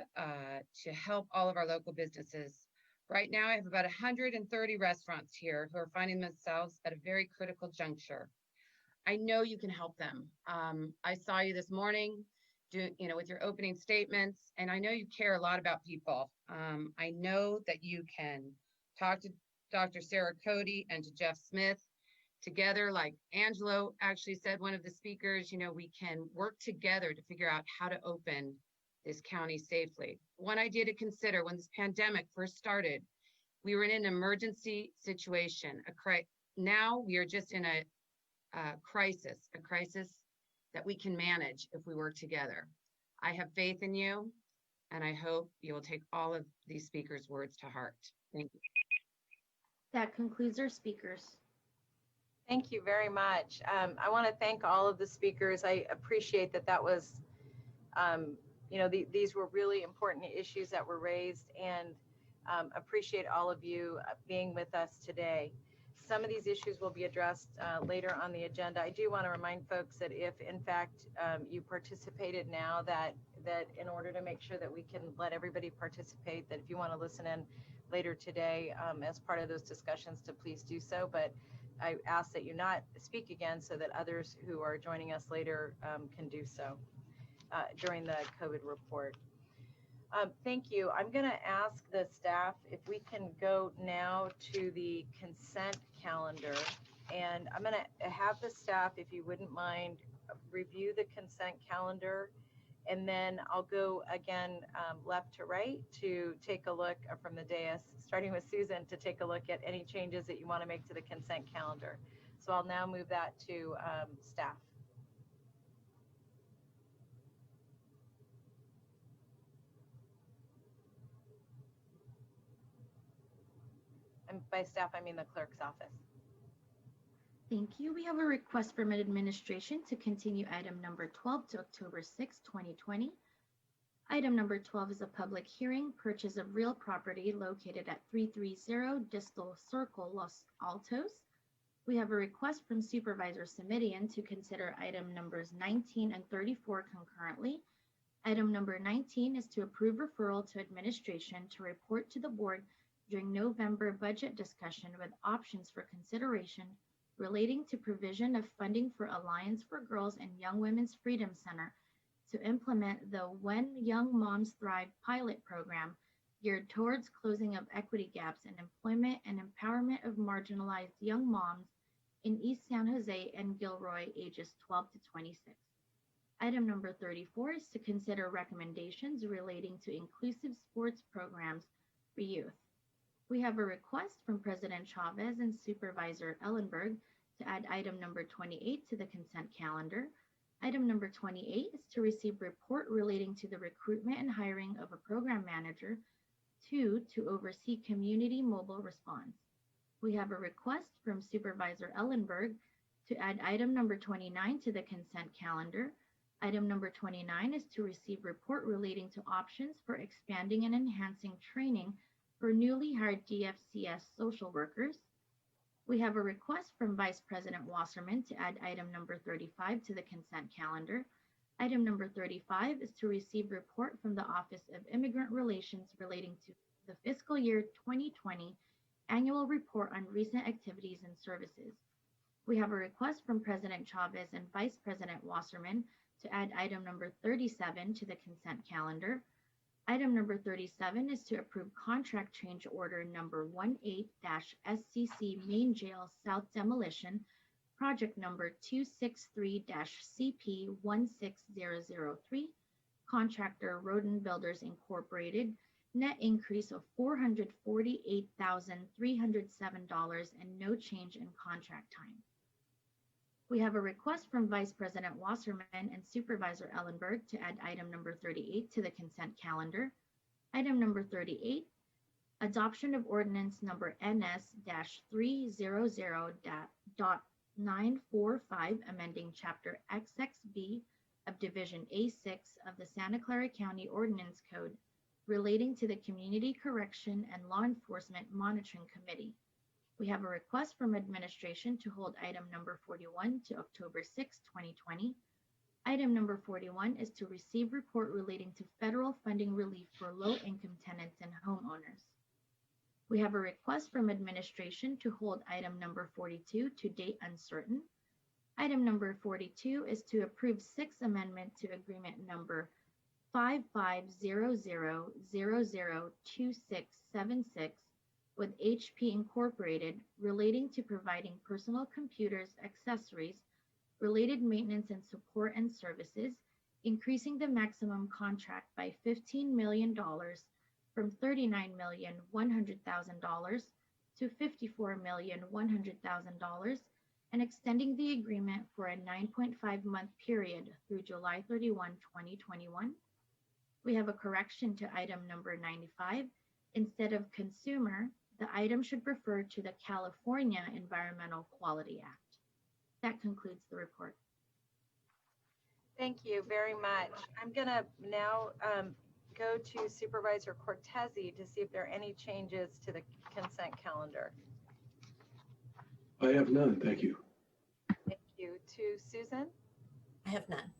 to help all of our local businesses. Right now, I have about 130 restaurants here who are finding themselves at a very critical juncture. I know you can help them. I saw you this morning. with your opening statements. And I know you care a lot about people. I know that you can talk to Dr. Sarah Cody and to Jeff Smith together. Like Angelo actually said, one of the speakers, we can work together to figure out how to open this county safely. One idea to consider: when this pandemic first started, we were in an emergency situation. Now we are just in a crisis that we can manage if we work together. I have faith in you, and I hope you will take all of these speakers' words to heart. Thank you. That concludes our speakers. Thank you very much. I want to thank all of the speakers. I appreciate that was, these were really important issues that were raised, and appreciate all of you being with us today. Some of these issues will be addressed later on the agenda. I do want to remind folks that if, in fact, you participated now, that in order to make sure that we can let everybody participate, that if you want to listen in later today as part of those discussions, to please do so. But I ask that you not speak again so that others who are joining us later can do so during the COVID report. Thank you. I'm going to ask the staff if we can go now to the consent calendar. And I'm going to have the staff, if you wouldn't mind, review the consent calendar. And then I'll go again left to right to take a look from the dais, starting with Susan, to take a look at any changes that you want to make to the consent calendar. So I'll now move that to staff. And by staff, I mean the clerk's office. Thank you. We have a request from administration to continue item number 12 to October 6, 2020. Item number 12 is a public hearing, purchase of real property located at 330 Distal Circle, Los Altos. We have a request from Supervisor Semidian to consider item numbers 19 and 34 concurrently. Item number 19 is to approve referral to administration to report to the board during November budget discussion with options for consideration relating to provision of funding for Alliance for Girls and Young Women's Freedom Center to implement the When Young Moms Thrive pilot program geared towards closing of equity gaps in employment and empowerment of marginalized young moms in East San Jose and Gilroy, ages 12 to 26. Item number 34 is to consider recommendations relating to inclusive sports programs for youth. We have a request from President Chavez and Supervisor Ellenberg to add item number 28 to the consent calendar. Item number 28 is to receive report relating to the recruitment and hiring of a program manager. 2, to oversee community mobile response. We have a request from Supervisor Ellenberg to add item number 29 to the consent calendar. Item number 29 is to receive report relating to options for expanding and enhancing training for newly hired DFCS social workers. We have a request from Vice President Wasserman to add item number 35 to the consent calendar. Item number 35 is to receive report from the Office of Immigrant Relations relating to the fiscal year 2020 annual report on recent activities and services. We have a request from President Chavez and Vice President Wasserman to add item number 37 to the consent calendar. Item number 37 is to approve contract change order number 18-SCC Main Jail South Demolition, project number 263-CP16003, contractor Roden Builders Incorporated, net increase of $448,307 and no change in contract time. We have a request from Vice President Wasserman and Supervisor Ellenberg to add item number 38 to the consent calendar. Item number 38, adoption of ordinance number NS-300.945, amending Chapter XXB of Division A6 of the Santa Clara County Ordinance Code relating to the Community Correction and Law Enforcement Monitoring Committee. We have a request from administration to hold item number 41 to October 6, 2020. Item number 41 is to receive report relating to federal funding relief for low-income tenants and homeowners. We have a request from administration to hold item number 42 to date uncertain. Item number 42 is to approve Sixth Amendment to Agreement number 5500002676 with HP Incorporated relating to providing personal computers, accessories, related maintenance and support and services, increasing the maximum contract by $15 million from $39,100,000 to $54,100,000 and extending the agreement for a 9.5-month period through July 31, 2021. We have a correction to item number 95. Instead of consumer, the item should refer to the California Environmental Quality Act. That concludes the report. Thank you very much. I'm going to now go to Supervisor Cortese to see if there are any changes to the consent calendar. I have none, thank you. Thank you. To Susan? I have none.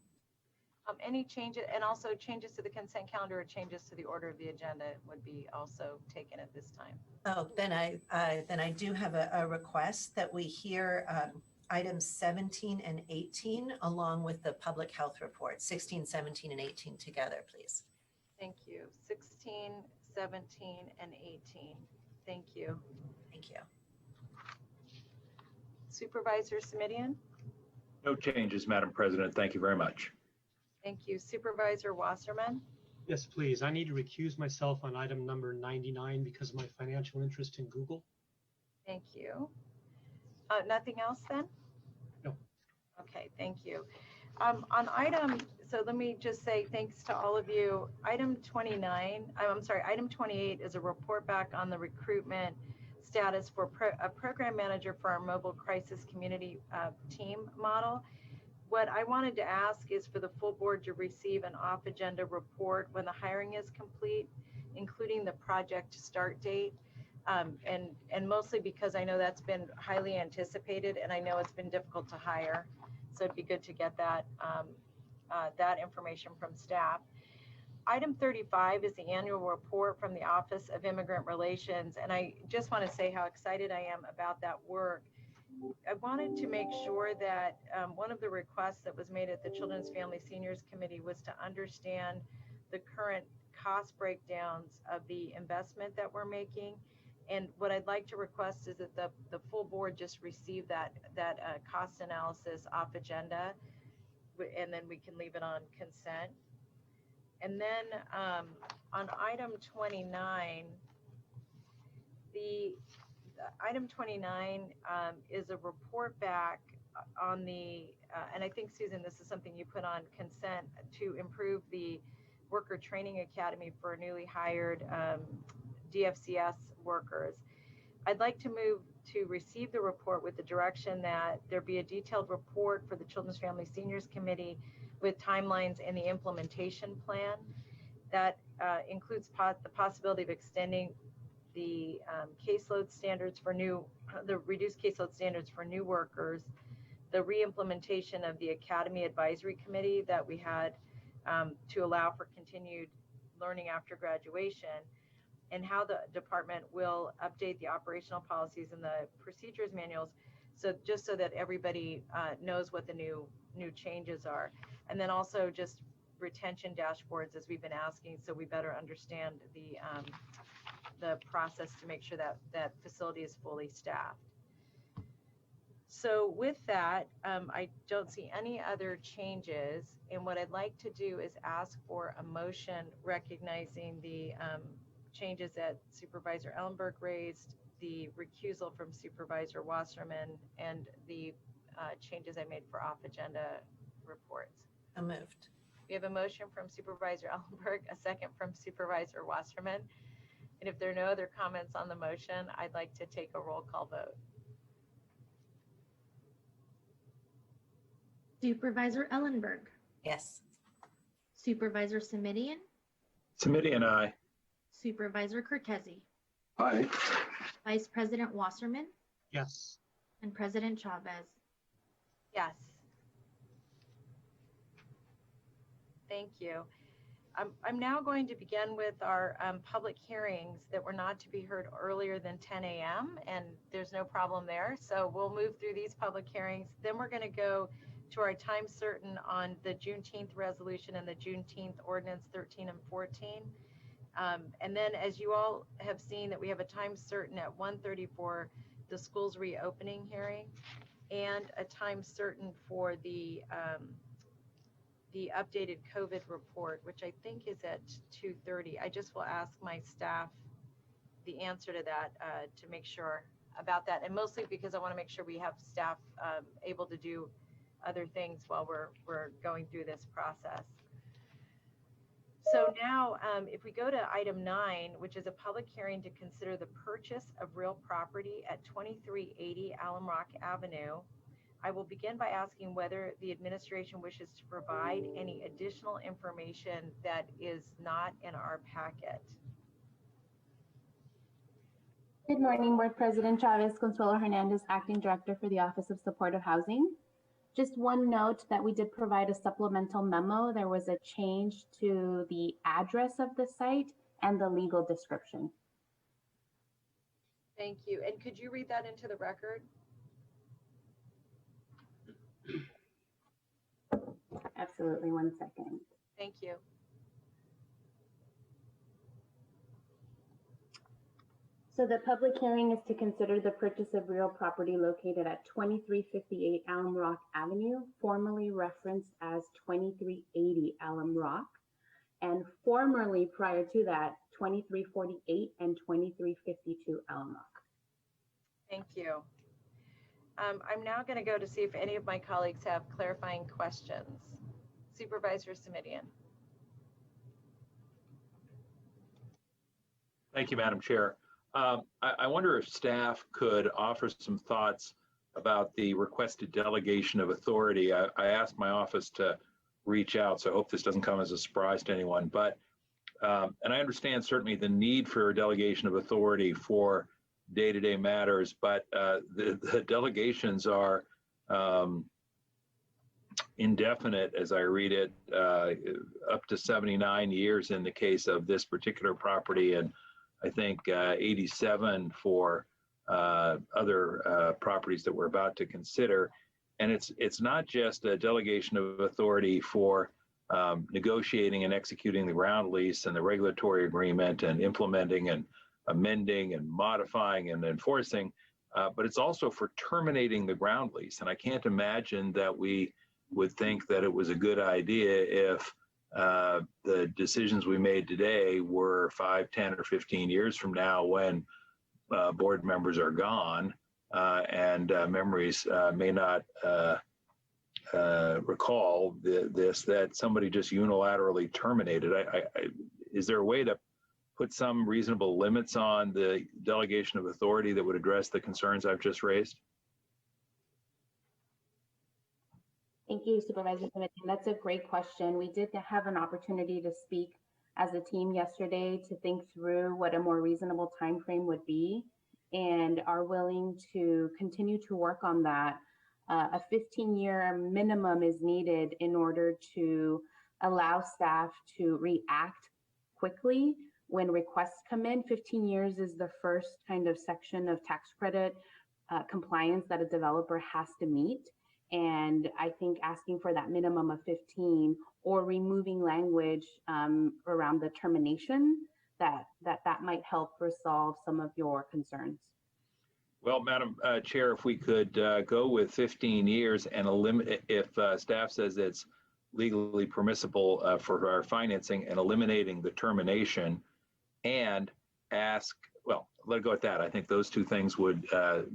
Any changes, and also changes to the consent calendar or changes to the order of the agenda would be also taken at this time. Oh, then I do have a request that we hear items 17 and 18 along with the public health report, 16, 17, and 18 together, please. Thank you. 16, 17, and 18. Thank you. Thank you. Supervisor Simidian? No changes, Madam President. Thank you very much. Thank you. Supervisor Wasserman? Yes, please. I need to recuse myself on item number 99 because of my financial interest in Google. Thank you. Nothing else then? No. Okay, thank you. On item, so let me just say thanks to all of you. Item 28 is a report back on the recruitment status for a program manager for our mobile crisis community team model. What I wanted to ask is for the full board to receive an off-agenda report when the hiring is complete, including the project start date. And mostly because I know that's been highly anticipated and I know it's been difficult to hire. So it'd be good to get that, that information from staff. Item 35 is the annual report from the Office of Immigrant Relations. And I just want to say how excited I am about that work. I wanted to make sure that one of the requests that was made at the Children's Family Seniors Committee was to understand the current cost breakdowns of the investment that we're making. And what I'd like to request is that the full board just receive that cost analysis off agenda, and then we can leave it on consent. And then on item 29, item 29 is a report back on the, and I think, Susan, this is something you put on consent to improve the Worker Training Academy for newly hired DFCS workers. I'd like to move to receive the report with the direction that there be a detailed report for the Children's Family Seniors Committee with timelines and the implementation plan that includes the possibility of extending the caseload standards for the reduced caseload standards for new workers, the re-implementation of the Academy Advisory Committee that we had to allow for continued learning after graduation, and how the department will update the operational policies and the procedures manuals, so just so that everybody knows what the new changes are. And then also just retention dashboards, as we've been asking, so we better understand the process to make sure that that facility is fully staffed. So with that, I don't see any other changes. And what I'd like to do is ask for a motion recognizing the changes that Supervisor Ellenberg raised, the recusal from Supervisor Wasserman, and the changes I made for off-agenda reports. So moved. We have a motion from Supervisor Ellenberg, a second from Supervisor Wasserman. And if there are no other comments on the motion, I'd like to take a roll call vote. Supervisor Ellenberg. Yes. Supervisor Simidian. Simidian, aye. Supervisor Cortese. Aye. Vice President Wasserman. Yes. And President Chavez. Yes. Thank you. I'm now going to begin with our public hearings that were not to be heard earlier than 10 a.m. and there's no problem there. So we'll move through these public hearings. Then we're going to go to our time certain on the Juneteenth resolution and the Juneteenth ordinance 13 and 14. And then as you all have seen that we have a time certain at 1:30 for the schools reopening hearing and a time certain for the updated COVID report, which I think is at 2:30. I just will ask my staff the answer to that to make sure about that. And mostly because I want to make sure we have staff able to do other things while we're going through this process. So now if we go to item 9, which is a public hearing to consider the purchase of real property at 2380 Alum Rock Avenue, I will begin by asking whether the administration wishes to provide any additional information that is not in our packet. Good morning, Board President Chavez, Consuelo Hernandez, Acting Director for the Office of Supportive Housing. Just one note that we did provide a supplemental memo. There was a change to the address of the site and the legal description. Thank you. And could you read that into the record? Absolutely, one second. Thank you. So the public hearing is to consider the purchase of real property located at 2358 Alum Rock Avenue, formerly referenced as 2380 Alum Rock, and formerly prior to that, 2348 and 2352 Alum Rock. Thank you. I'm now going to go to see if any of my colleagues have clarifying questions. Supervisor Simidian. Thank you, Madam Chair. I wonder if staff could offer some thoughts about the requested delegation of authority. I asked my office to reach out, so I hope this doesn't come as a surprise to anyone. But and I understand certainly the need for a delegation of authority for day-to-day matters, but the delegations are indefinite, as I read it, up to 79 years in the case of this particular property, and I think 87 for other properties that we're about to consider. And it's not just a delegation of authority for negotiating and executing the ground lease and the regulatory agreement and implementing and amending and modifying and enforcing, but it's also for terminating the ground lease. And I can't imagine that we would think that it was a good idea if the decisions we made today were 5, 10, or 15 years from now when board members are gone and memories may not recall that somebody just unilaterally terminated. Is there a way to put some reasonable limits on the delegation of authority that would address the concerns I've just raised? Thank you, Supervisor Smith. That's a great question. We did have an opportunity to speak as a team yesterday to think through what a more reasonable time frame would be, and are willing to continue to work on that. A 15-year minimum is needed in order to allow staff to react quickly when requests come in. 15 years is the first kind of section of tax credit compliance that a developer has to meet. And I think asking for that minimum of 15 or removing language around the termination, that might help resolve some of your concerns. Well, Madam Chair, if we could go with 15 years and eliminate, if staff says it's legally permissible for our financing, and eliminating the termination, and ask, well, let it go at that. I think those two things would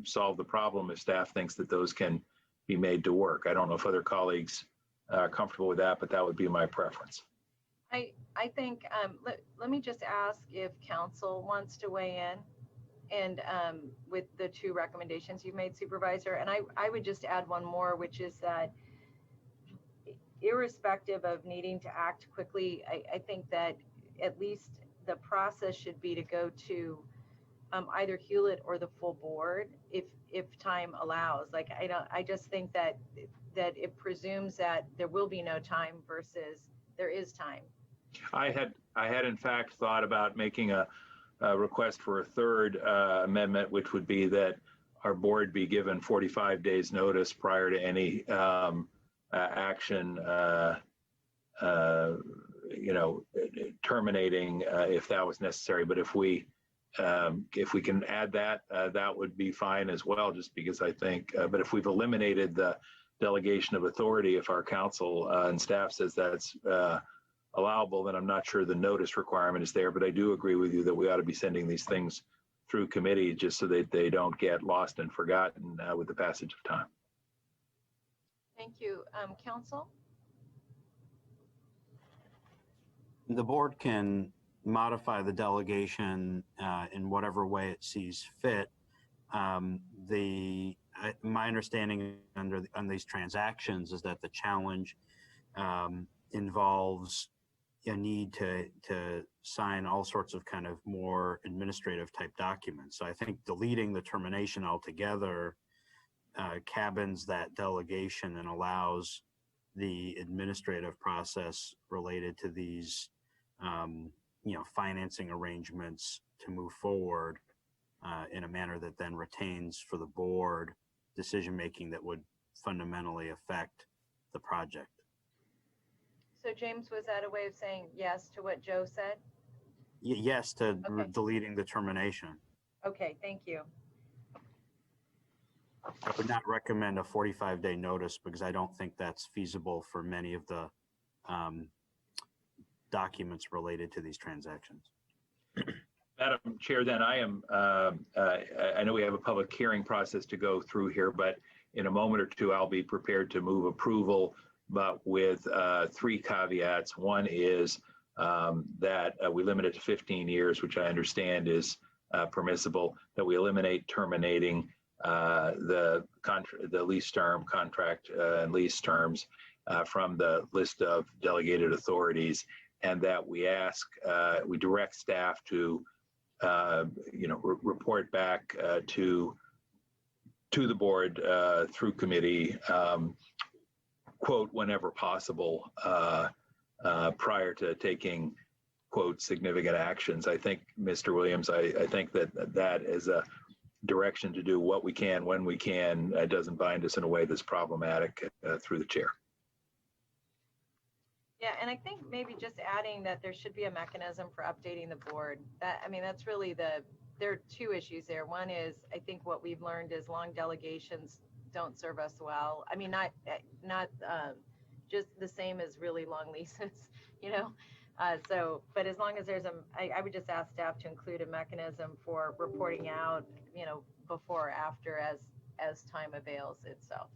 solve the problem if staff thinks that those can be made to work. I don't know if other colleagues are comfortable with that, but that would be my preference. I think, let me just ask if council wants to weigh in and with the two recommendations you've made, Supervisor. And I would just add one more, which is that irrespective of needing to act quickly, I think that at least the process should be to go to either Hewlett or the full board if time allows. Like, I just think that it presumes that there will be no time versus there is time. I had in fact thought about making a request for a third amendment, which would be that our board be given 45 days notice prior to any action, terminating if that was necessary. But if we can add that, that would be fine as well, just because I think, but if we've eliminated the delegation of authority, if our council and staff says that's allowable, then I'm not sure the notice requirement is there. But I do agree with you that we ought to be sending these things through committee just so that they don't get lost and forgotten with the passage of time. Thank you. Council? The board can modify the delegation in whatever way it sees fit. My understanding on these transactions is that the challenge involves a need to sign all sorts of kind of more administrative type documents. So I think deleting the termination altogether cabins that delegation and allows the administrative process related to these financing arrangements to move forward in a manner that then retains for the board decision making that would fundamentally affect the project. So James, was that a way of saying yes to what Joe said? Yes to Okay. deleting the termination. Okay, thank you. I would not recommend a 45-day notice because I don't think that's feasible for many of the documents related to these transactions. Madam Chair, then I know we have a public hearing process to go through here, but in a moment or two, I'll be prepared to move approval, but with three caveats. One is that we limit it to 15 years, which I understand is permissible, that we eliminate terminating the lease term, contract and lease terms from the list of delegated authorities, and that we direct staff to report back to the board through committee, quote, whenever possible, prior to taking, quote, significant actions. I think, Mr. Williams, I think that is a direction to do what we can when we can. Doesn't bind us in a way that's problematic through the chair. Yeah, and I think maybe just adding that there should be a mechanism for updating the board. That's really there are two issues there. One is, I think what we've learned is long delegations don't serve us well. I mean, not just the same as really long leases, but as long as I would just ask staff to include a mechanism for reporting out, before or after as time avails itself.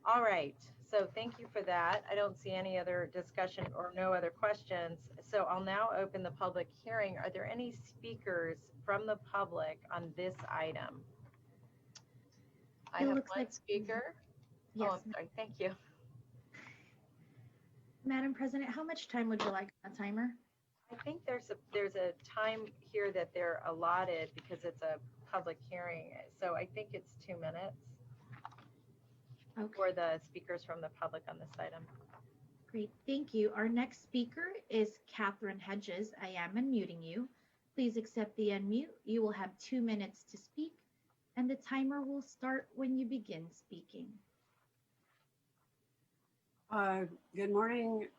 All right. So thank you for that. I don't see any other discussion or no other questions. So I'll now open the public hearing. Are there any speakers from the public on this item? I have one speaker. Yes. Oh, I'm sorry. Thank you. Madam President, how much time would you like on the timer? I think there's a time here that they're allotted because it's a public hearing. So I think it's 2 minutes. Okay. For the speakers from the public on this item. Great, thank you. Our next speaker is Catherine Hedges. I am unmuting you. Please accept the unmute. You will have 2 minutes to speak, and the timer will start when you begin speaking. Good morning,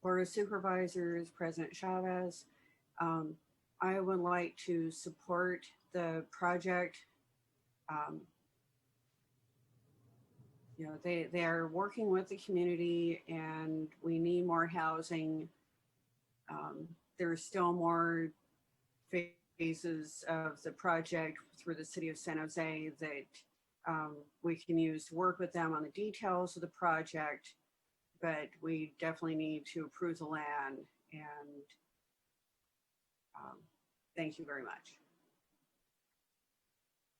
Board of Supervisors, President Chavez. I would like to support the project. They are working with the community, and we need more housing. There's still more phases of the project through the city of San Jose that we can use to work with them on the details of the project, but we definitely need to approve the land, and thank you very much.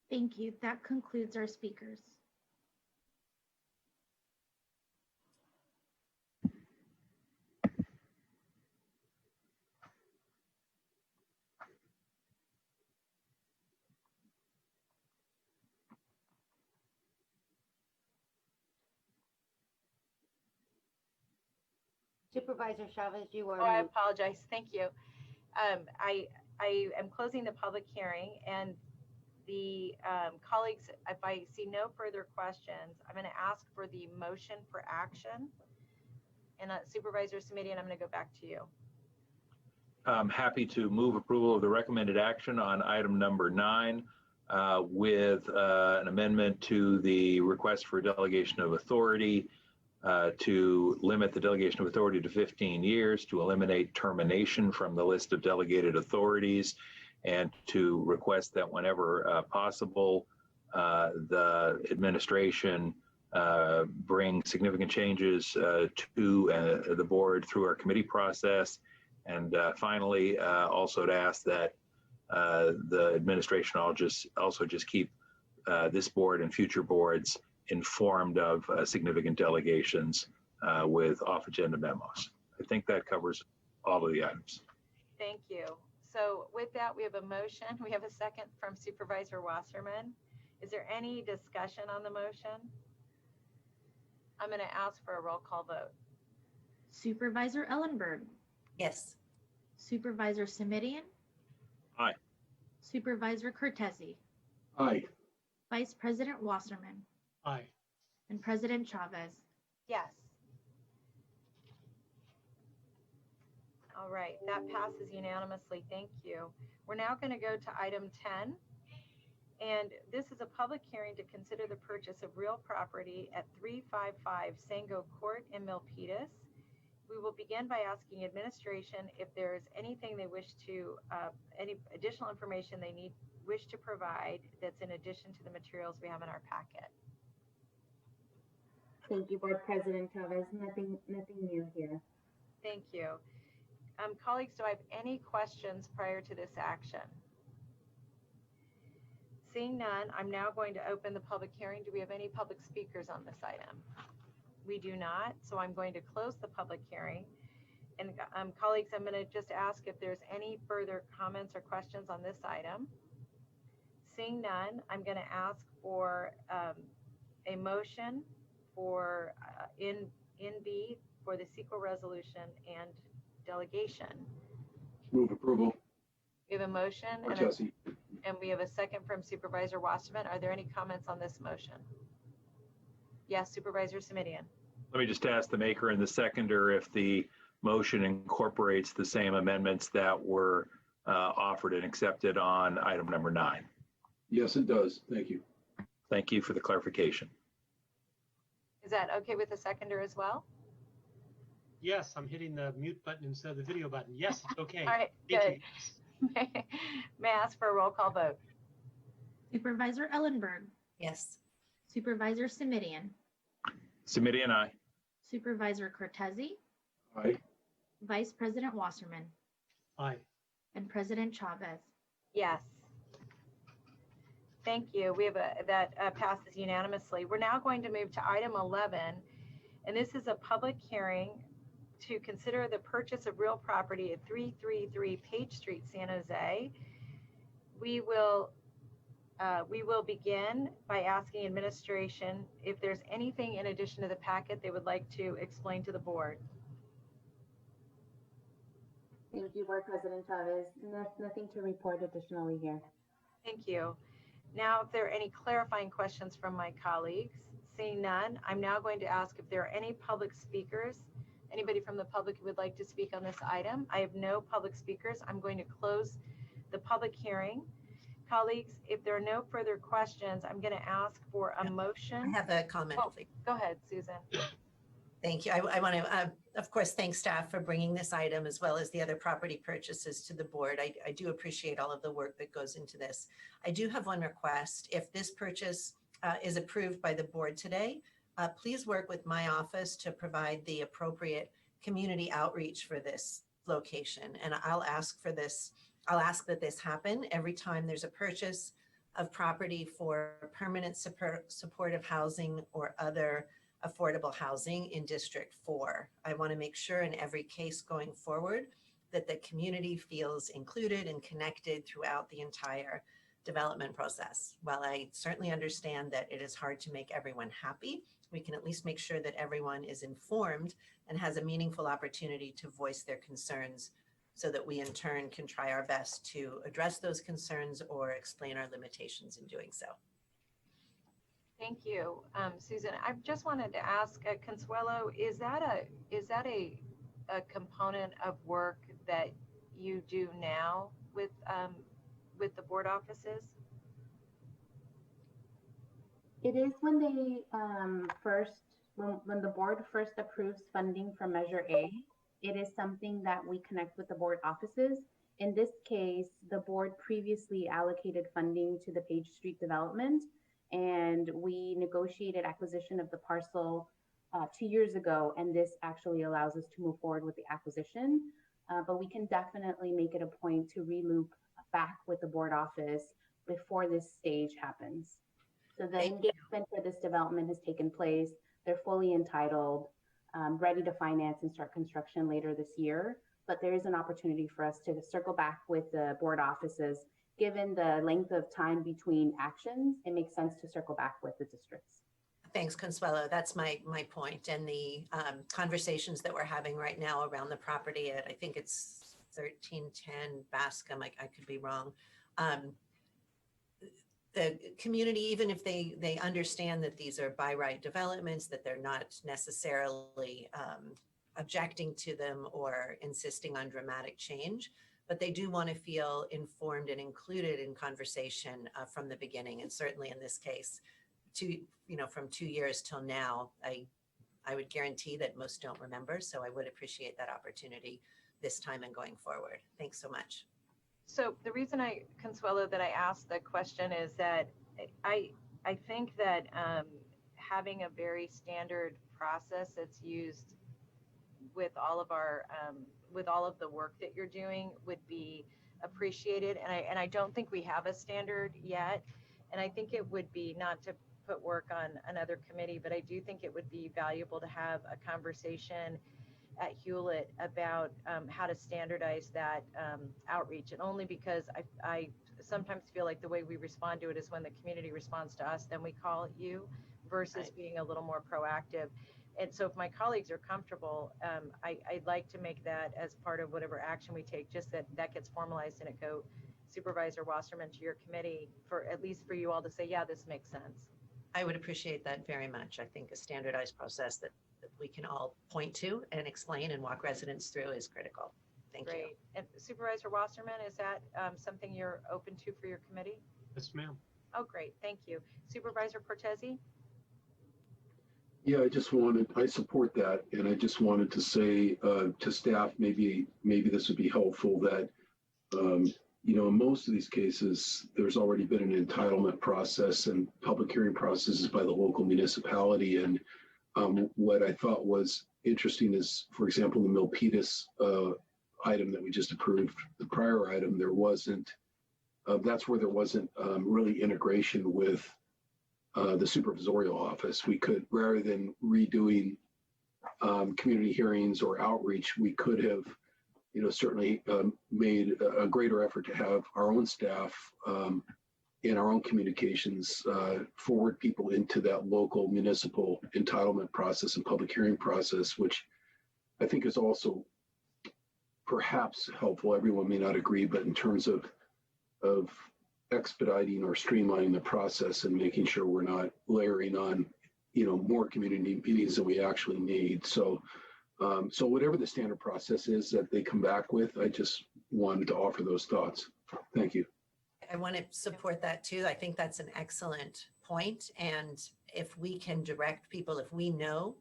Thank you. That concludes our speakers. Supervisor Chavez, you are Oh, I mute. apologize. Thank you. I am closing the public hearing, and the colleagues, if I see no further questions, I'm going to ask for the motion for action. And Supervisor Simitian, I'm going to go back to you. I'm happy to move approval of the recommended action on item number 9 with an amendment to the request for delegation of authority to limit the delegation of authority to 15 years, to eliminate termination from the list of delegated authorities, and to request that whenever possible, the administration bring significant changes to the board through our committee process. And finally, also to ask that the administration also just keep this board and future boards informed of significant delegations with off-agenda memos. I think that covers all of the items. Thank you. So with that, we have a motion. We have a second from Supervisor Wasserman. Is there any discussion on the motion? I'm going to ask for a roll call vote. Supervisor Ellenberg. Yes. Supervisor Simitian. Aye. Supervisor Cortese. Aye. Vice President Wasserman. Aye. And President Chavez. Yes. All right, that passes unanimously. Thank you. We're now going to go to item 10. And this is a public hearing to consider the purchase of real property at 355 Sango Court in Milpitas. We will begin by asking administration if there's anything they wish to, any additional information they wish to provide that's in addition to the materials we have in our packet. Thank you, Board President Chavez. Nothing new here. Thank you. Colleagues, do I have any questions prior to this action? Seeing none, I'm now going to open the public hearing. Do we have any public speakers on this item? We do not, so I'm going to close the public hearing. And colleagues, I'm going to just ask if there's any further comments or questions on this item. Seeing none, I'm going to ask for a motion for in B for the CEQA resolution and delegation. Move approval. We have a motion and we have a second from Supervisor Wasserman. Are there any comments on this motion? Yes, Supervisor Simitian. Let me just ask the maker and the seconder if the motion incorporates the same amendments that were offered and accepted on item number 9. Yes, it does. Thank you. Thank you for the clarification. Is that okay with the seconder as well? Yes, I'm hitting the mute button instead of the video button. Yes, it's okay. All right, Thank good. you. May I ask for a roll call vote? Supervisor Ellenberg. Yes. Supervisor Simitian. Simitian, aye. Supervisor Cortese. Aye. Vice President Wasserman. Aye. And President Chavez. Yes. Thank you. We have that passes unanimously. We're now going to move to item 11, and this is a public hearing to consider the purchase of real property at 333 Page Street, San Jose. We will begin by asking administration if there's anything in addition to the packet they would like to explain to the board. Thank you, Board President Chavez. Nothing to report additionally here. Thank you. Now, if there are any clarifying questions from my colleagues, seeing none, I'm now going to ask if there are any public speakers, anybody from the public who would like to speak on this item. I have no public speakers. I'm going to close the public hearing. Colleagues, if there are no further questions, I'm going to ask for a motion. I have a comment, please. Go ahead, Susan. Thank you. I want to, of course, thank staff for bringing this item as well as the other property purchases to the board. I do appreciate all of the work that goes into this. I do have one request. If this purchase is approved by the board today, please work with my office to provide the appropriate community outreach for this location. And I'll ask for this. I'll ask that this happen every time there's a purchase of property for permanent supportive housing or other affordable housing in District 4. I want to make sure in every case going forward that the community feels included and connected throughout the entire development process. While I certainly understand that it is hard to make everyone happy, we can at least make sure that everyone is informed and has a meaningful opportunity to voice their concerns so that we in turn can try our best to address those concerns or explain our limitations in doing so. Thank you, Susan. I just wanted to ask, Consuelo, is that a component of work that you do now with the board offices? It is when they when the board first approves funding for Measure A, it is something that we connect with the board offices. In this case, the board previously allocated funding to the Page Street development, and we negotiated acquisition of the parcel 2 years ago, and this actually allows us to move forward with the acquisition. But we can definitely make it a point to reloop back with the board office before this stage happens. So the engagement for this development has taken place. They're fully entitled, ready to finance and start construction later this year. But there is an opportunity for us to circle back with the board offices. Given the length of time between actions, it makes sense to circle back with the districts. Thanks, Consuelo. That's my point. And the conversations that we're having right now around the property at, I think it's 1310 Bascom, I could be wrong. The community, even if they understand that these are by right developments, that they're not necessarily objecting to them or insisting on dramatic change, but they do want to feel informed and included in conversation from the beginning. And certainly in this case, from 2 years till now, I would guarantee that most don't remember. So I would appreciate that opportunity this time and going forward. Thanks so much. So the reason Consuelo, that I asked the question is that I think that having a very standard process that's used with all of our with all of the work that you're doing would be appreciated. And I don't think we have a standard yet. And I think it would be, not to put work on another committee, but I do think it would be valuable to have a conversation at Hewlett about how to standardize that outreach. And only because I sometimes feel like the way we respond to it is when the community responds to us, then we call you, versus being a little more proactive. And so if my colleagues are comfortable, I'd like to make that as part of whatever action we take, just that gets formalized and it go Supervisor Wasserman to your committee, for at least for you all to say, yeah, this makes sense. I would appreciate that very much. I think a standardized process that we can all point to and explain and walk residents through is critical. Thank you. Great. And Supervisor Wasserman, is that something you're open to for your committee? Yes, ma'am. Oh, great. Thank you. Supervisor Cortese? Yeah, I support that. And I just wanted to say to staff, maybe this would be helpful that, in most of these cases, there's already been an entitlement process and public hearing processes by the local municipality. And what I thought was interesting is, for example, the Milpitas item that we just approved, the prior item, that's where there wasn't really integration with the supervisorial office. We could, rather than redoing community hearings or outreach, we could have, certainly made a greater effort to have our own staff in our own communications forward people into that local municipal entitlement process and public hearing process, which I think is also perhaps helpful. Everyone may not agree, but in terms of expediting or streamlining the process and making sure we're not layering on, more community meetings than we actually need. So whatever the standard process is that they come back with, I just wanted to offer those thoughts. Thank you. I want to support that too. I think that's an excellent point. And if we can direct people, if we know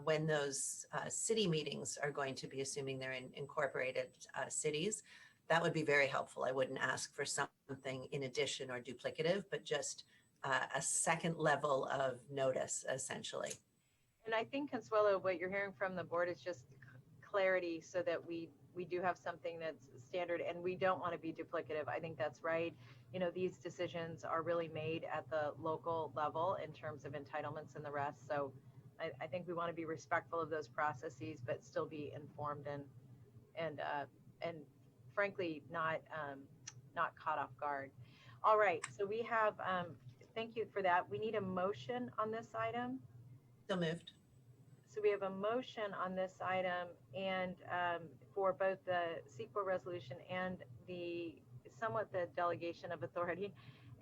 when those city meetings are going to be, assuming they're in incorporated cities, that would be very helpful. I wouldn't ask for something in addition or duplicative, but just a second level of notice, essentially. And I think, Consuelo, what you're hearing from the board is just clarity, so that we do have something that's standard and we don't want to be duplicative. I think that's right. These decisions are really made at the local level in terms of entitlements and the rest. So I think we want to be respectful of those processes, but still be informed and frankly not caught off guard. All right. So we have, thank you for that. We need a motion on this item. So moved. So we have a motion on this item and for both the CEQA resolution and the delegation of authority.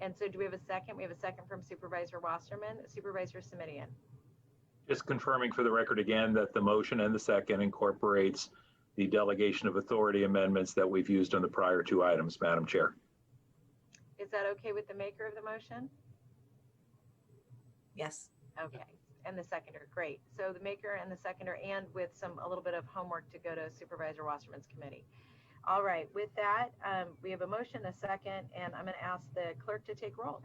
And so do we have a second? We have a second from Supervisor Wasserman. Supervisor Semidian. Just confirming for the record again that the motion and the second incorporates the delegation of authority amendments that we've used on the prior two items, Madam Chair. Is that okay with the maker of the motion? Yes. Okay. And the seconder, great. So the maker and the seconder, and with a little bit of homework to go to Supervisor Wasserman's committee. All right, with that, we have a motion, a second, and I'm going to ask the clerk to take roll.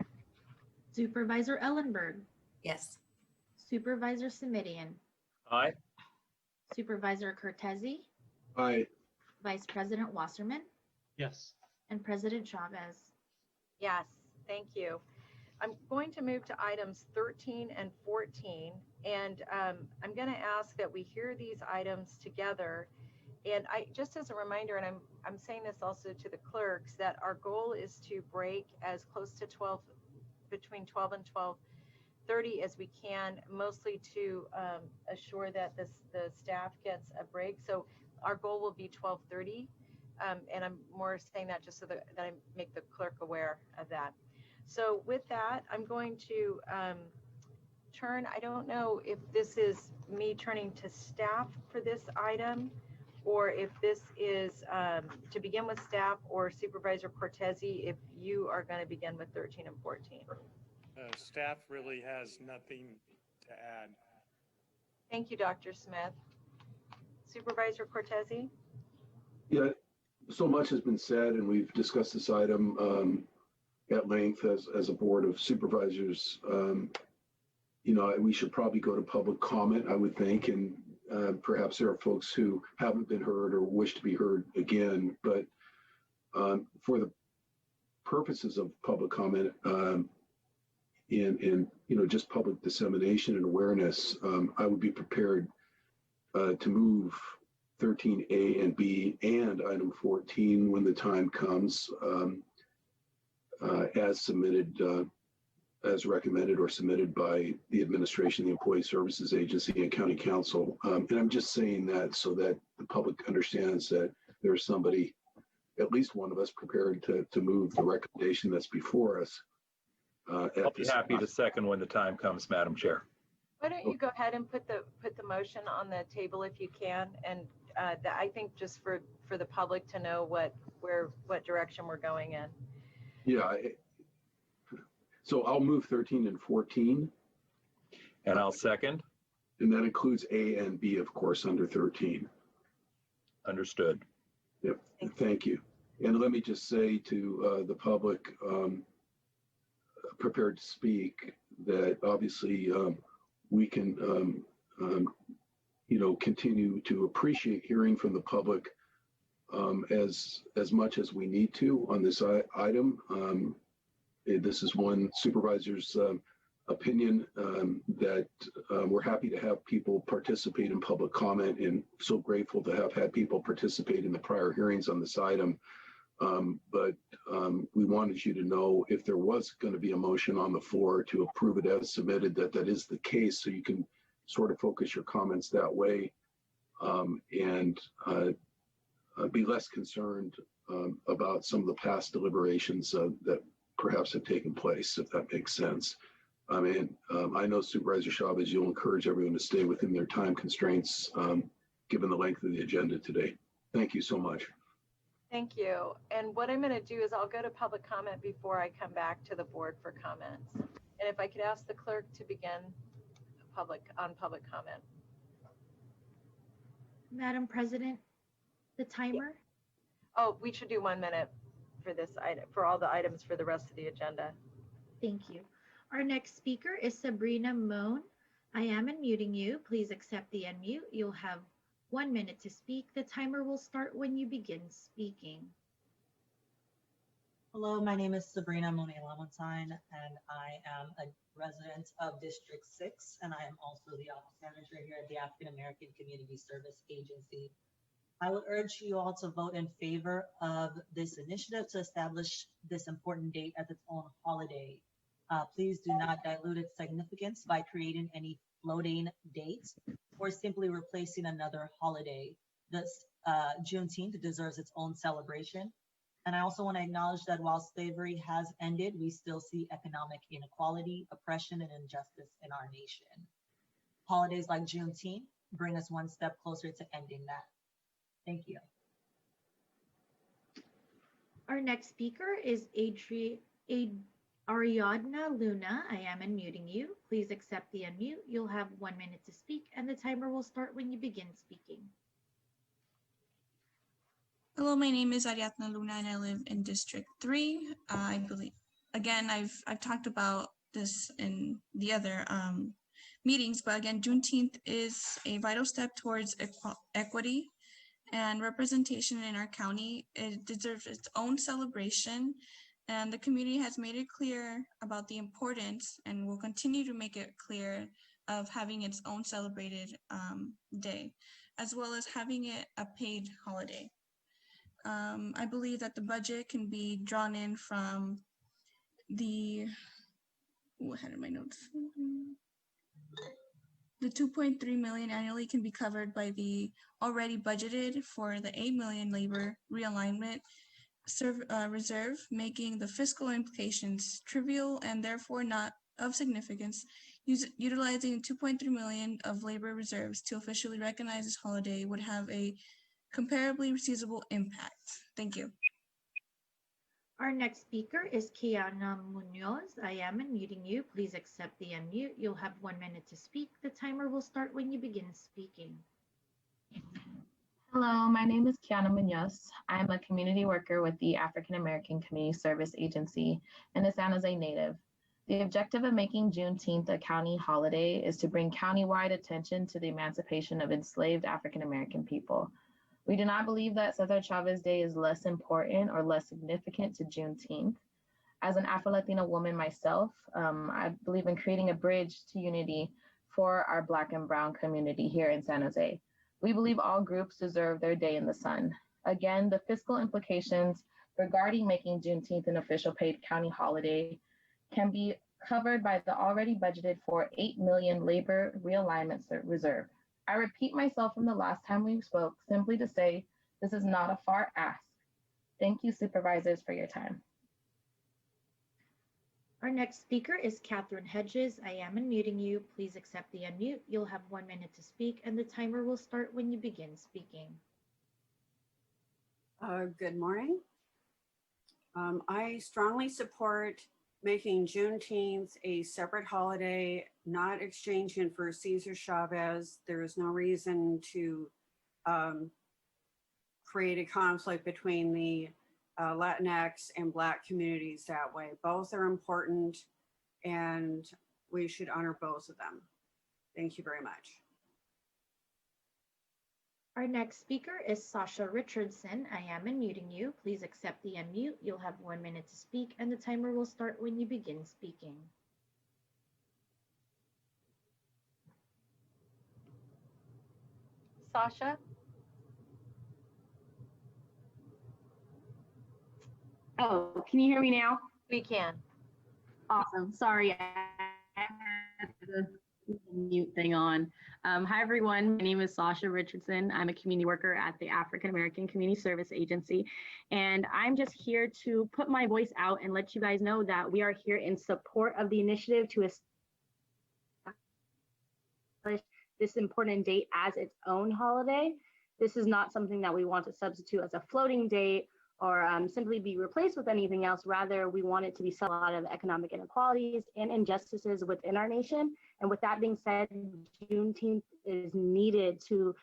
Supervisor Ellenberg. Yes. Supervisor Semidian. Aye. Supervisor Cortese. Aye. Vice President Wasserman. Yes. And President Chavez. Yes, thank you. I'm going to move to items 13 and 14, and I'm going to ask that we hear these items together. And just as a reminder, and I'm saying this also to the clerks, that our goal is to break as close to between 12 and 12:30 as we can, mostly to assure that the staff gets a break. So our goal will be 12:30, and I'm more saying that just so that I make the clerk aware of that. So with that, I'm going to turn, I don't know if this is me turning to staff for this item, or if this is to begin with staff, or Supervisor Cortese, if you are going to begin with 13 and 14. Staff really has nothing to add. Thank you, Dr. Smith. Supervisor Cortese? Yeah, so much has been said, and we've discussed this item at length as a board of supervisors. We should probably go to public comment, I would think, and perhaps there are folks who haven't been heard or wish to be heard again. But for the purposes of public comment and just public dissemination and awareness, I would be prepared to move 13A and B and item 14 when the time comes, as submitted, as recommended or submitted by the administration, the Employee Services Agency, and County Council. And I'm just saying that so that the public understands that there's somebody, at least one of us, prepared to move the recommendation that's before us. I'll be happy to second when the time comes, Madam Chair. Why don't you go ahead and put the motion on the table if you can, and I think just for the public to know what direction we're going in. Yeah. So I'll move 13 and 14. And I'll second. And that includes A and B, of course, under 13. Understood. Yep. Thank you. And let me just say to the public prepared to speak that obviously we can, continue to appreciate hearing from the public as much as we need to on this item. This is one supervisor's opinion that we're happy to have people participate in public comment, and so grateful to have had people participate in the prior hearings on this item. But we wanted you to know if there was going to be a motion on the floor to approve it as submitted, that is the case, so you can sort of focus your comments that way and be less concerned about some of the past deliberations that perhaps have taken place, if that makes sense. I mean, I know Supervisor Chavez, you'll encourage everyone to stay within their time constraints, given the length of the agenda today. Thank you so much. Thank you. And what I'm going to do is I'll go to public comment before I come back to the board for comments. And if I could ask the clerk to begin public comment. Madam President, the timer. Oh, we should do 1 minute for this item, for all the items for the rest of the agenda. Thank you. Our next speaker is Sabrina Moan. I am unmuting you. Please accept the unmute. You'll have 1 minute to speak. The timer will start when you begin speaking. Hello, my name is Sabrina Monet Lamontagne, and I am a resident of District 6, and I am also the office manager here at the African American Community Service Agency. I would urge you all to vote in favor of this initiative to establish this important date as its own holiday. Please do not dilute its significance by creating any floating date or simply replacing another holiday. This Juneteenth deserves its own celebration. And I also want to acknowledge that while slavery has ended, we still see economic inequality, oppression, and injustice in our nation. Holidays like Juneteenth bring us one step closer to ending that. Thank you. Our next speaker is Ariadna Luna. I am unmuting you. Please accept the unmute. You'll have 1 minute to speak, and the timer will start when you begin speaking. Hello, my name is Ariadna Luna and I live in District 3. I believe, again, I've talked about this in the other meetings, but again, Juneteenth is a vital step towards equity and representation in our county. It deserves its own celebration, and the community has made it clear about the importance and will continue to make it clear of having its own celebrated day, as well as having it a paid holiday. I believe that the budget can be drawn in from the, what had in my notes? The 2.3 million annually can be covered by the already budgeted for the 8 million labor realignment reserve, making the fiscal implications trivial and therefore not of significance. Utilizing 2.3 million of labor reserves to officially recognize this holiday would have a comparably feasible impact. Thank you. Our next speaker is Kiana Munoz. I am unmuting you. Please accept the unmute. You'll have 1 minute to speak. The timer will start when you begin speaking. Hello, my name is Kiana Munoz. I'm a community worker with the African American Community Service Agency and a San Jose native. The objective of making Juneteenth a county holiday is to bring countywide attention to the emancipation of enslaved African American people. We do not believe that Cesar Chavez Day is less important or less significant to Juneteenth. As an Afro-Latina woman myself, I believe in creating a bridge to unity for our Black and Brown community here in San Jose. We believe all groups deserve their day in the sun. Again, the fiscal implications regarding making Juneteenth an official paid county holiday can be covered by the already budgeted for 8 million labor realignment reserve. I repeat myself from the last time we spoke simply to say this is not a far ask. Thank you, supervisors, for your time. Our next speaker is Catherine Hedges. I am unmuting you. Please accept the unmute. You'll have 1 minute to speak, and the timer will start when you begin speaking. Good morning. I strongly support making Juneteenth a separate holiday, not exchanging for Cesar Chavez. There is no reason to create a conflict between the Latinx and Black communities that way. Both are important and we should honor both of them. Thank you very much. Our next speaker is Sasha Richardson. I am unmuting you. Please accept the unmute. You'll have 1 minute to speak, and the timer will start when you begin speaking. Sasha? Oh, can you hear me now? We can. Awesome. Sorry, I had the mute thing on. Hi, everyone. My name is Sasha Richardson. I'm a community worker at the African American Community Service Agency, and I'm just here to put my voice out and let you guys know that we are here in support of the initiative to establish this important date as its own holiday. This is not something that we want to substitute as a floating date or simply be replaced with anything else. Rather, we want it to be a lot of economic inequalities and injustices within our nation. And with that being said, Juneteenth is needed to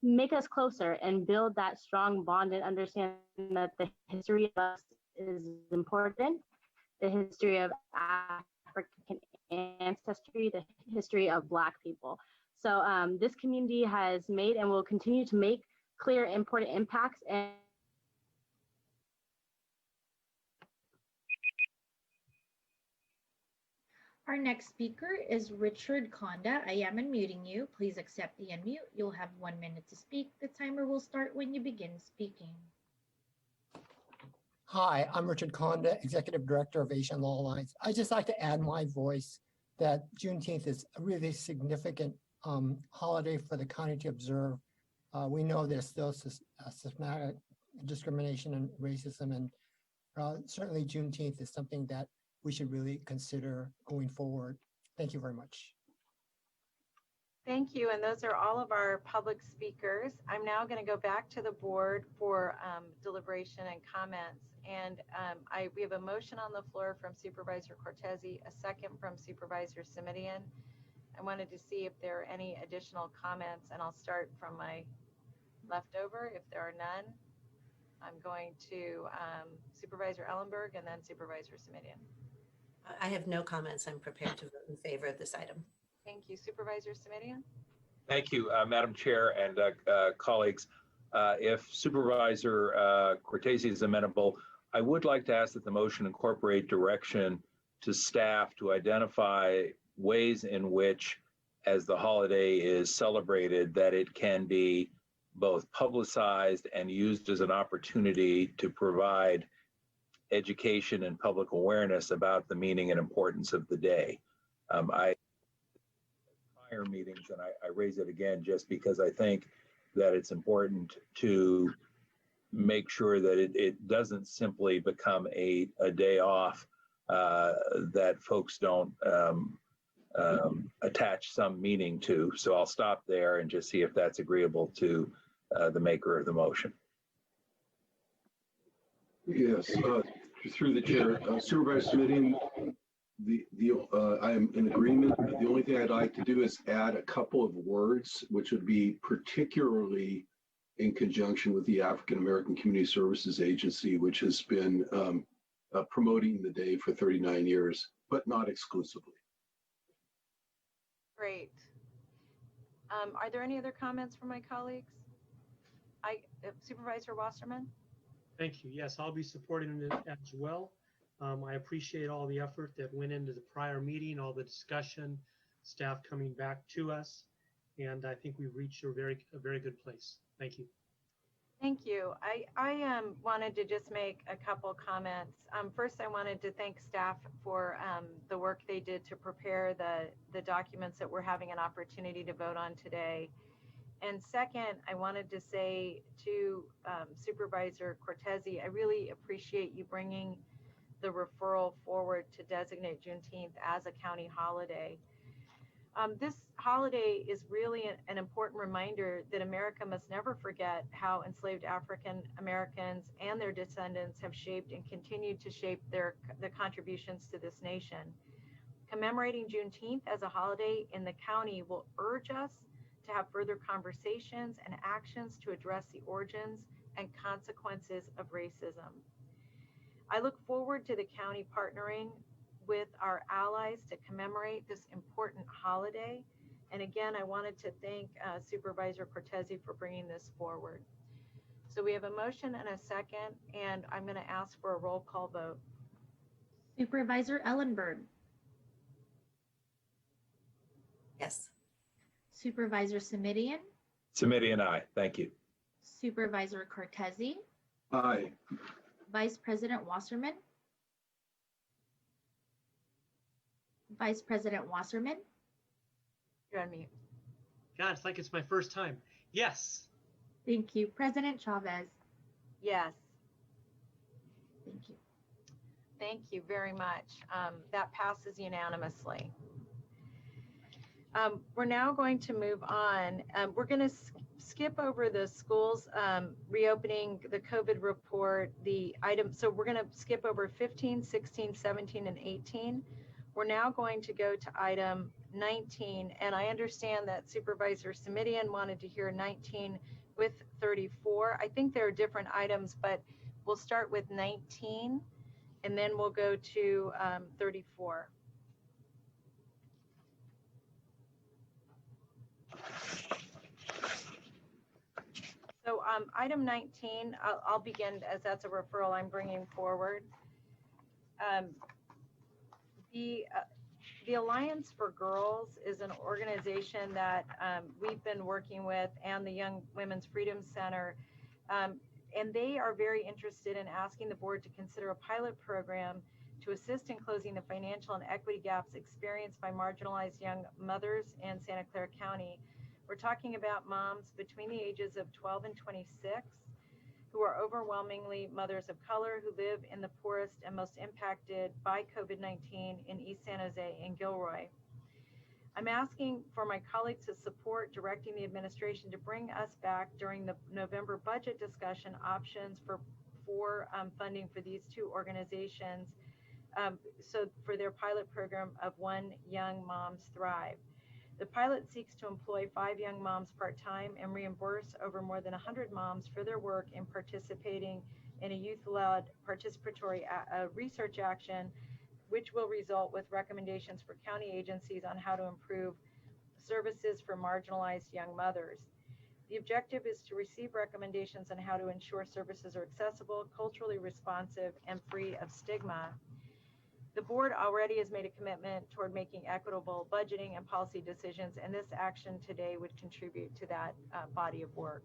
make us closer and build that strong bond and understand that the history of us is important, the history of African ancestry, the history of Black people. So this community has made and will continue to make clear, important impacts. And our next speaker is Richard Conda. I am unmuting you. Please accept the unmute. You'll have 1 minute to speak. The timer will start when you begin speaking. Hi, I'm Richard Conda, Executive Director of Asian Law Alliance. I'd just like to add my voice that Juneteenth is a really significant holiday for the county to observe. We know there's still systematic discrimination and racism, and certainly Juneteenth is something that we should really consider going forward. Thank you very much. Thank you. And those are all of our public speakers. I'm now going to go back to the board for deliberation and comments. And we have a motion on the floor from Supervisor Cortese, a second from Supervisor Simidian. I wanted to see if there are any additional comments, and I'll start from my left over. If there are none, I'm going to Supervisor Ellenberg and then Supervisor Simidian. I have no comments. I'm prepared to vote in favor of this item. Thank you. Supervisor Simidian? Thank you, Madam Chair and colleagues. If Supervisor Cortese is amenable, I would like to ask that the motion incorporate direction to staff to identify ways in which, as the holiday is celebrated, that it can be both publicized and used as an opportunity to provide education and public awareness about the meaning and importance of the day. Prior meetings, and I raise it again just because I think that it's important to make sure that it doesn't simply become a day off that folks don't attach some meaning to. So I'll stop there and just see if that's agreeable to the maker of the motion. Yes, through the chair, Supervisor Smitty, I am in agreement. The only thing I'd like to do is add a couple of words, which would be particularly in conjunction with the African American Community Services Agency, which has been promoting the day for 39 years, but not exclusively. Great. Are there any other comments from my colleagues? Supervisor Wasserman? Thank you. Yes, I'll be supporting it as well. I appreciate all the effort that went into the prior meeting, all the discussion, staff coming back to us, and I think we've reached a very good place. Thank you. Thank you. I wanted to just make a couple comments. First, I wanted to thank staff for the work they did to prepare the documents that we're having an opportunity to vote on today. And second, I wanted to say to Supervisor Cortese, I really appreciate you bringing the referral forward to designate Juneteenth as a county holiday. This holiday is really an important reminder that America must never forget how enslaved African Americans and their descendants have shaped and continue to shape the contributions to this nation. Commemorating Juneteenth as a holiday in the county will urge us to have further conversations and actions to address the origins and consequences of racism. I look forward to the county partnering with our allies to commemorate this important holiday. And again, I wanted to thank Supervisor Cortese for bringing this forward. So we have a motion and a second, and I'm going to ask for a roll call vote. Supervisor Ellenberg. Yes. Supervisor Simidian. Simidian, aye. Thank you. Supervisor Cortese. Aye. Vice President Wasserman. Vice President Wasserman. You're on mute. God, it's like it's my first time. Yes. Thank you. President Chavez. Yes. Thank you. Thank you very much. That passes unanimously. We're now going to move on. We're going to skip over the schools reopening, the COVID report, the item. So we're going to skip over 15, 16, 17, and 18. We're now going to go to item 19. And I understand that Supervisor Simidian wanted to hear 19 with 34. I think there are different items, but we'll start with 19 and then we'll go to 34. So item 19, I'll begin as that's a referral I'm bringing forward. The Alliance for Girls is an organization that we've been working with, and the Young Women's Freedom Center, and they are very interested in asking the board to consider a pilot program to assist in closing the financial and equity gaps experienced by marginalized young mothers in Santa Clara County. We're talking about moms between the ages of 12 and 26 who are overwhelmingly mothers of color who live in the poorest and most impacted by COVID-19 in East San Jose and Gilroy. I'm asking for my colleagues to support directing the administration to bring us back during the November budget discussion options for funding for these two organizations, so for their pilot program of One Young Moms Thrive. The pilot seeks to employ 5 young moms part-time and reimburse over more than 100 moms for their work in participating in a youth-led participatory research action, which will result with recommendations for county agencies on how to improve services for marginalized young mothers. The objective is to receive recommendations on how to ensure services are accessible, culturally responsive, and free of stigma. The board already has made a commitment toward making equitable budgeting and policy decisions, and this action today would contribute to that body of work.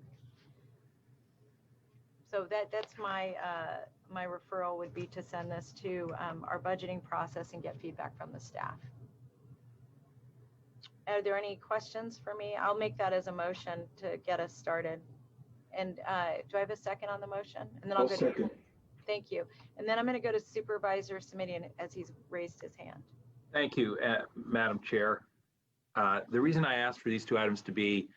So that's my my referral would be to send this to our budgeting process and get feedback from the staff. Are there any questions for me? I'll make that as a motion to get us started. And do I have a second on the motion? And then I'll go second. Thank you. And then I'm going to go to Supervisors Submitting as he's raised his hand. Thank you, Madam Chair. The reason I asked for these two items to be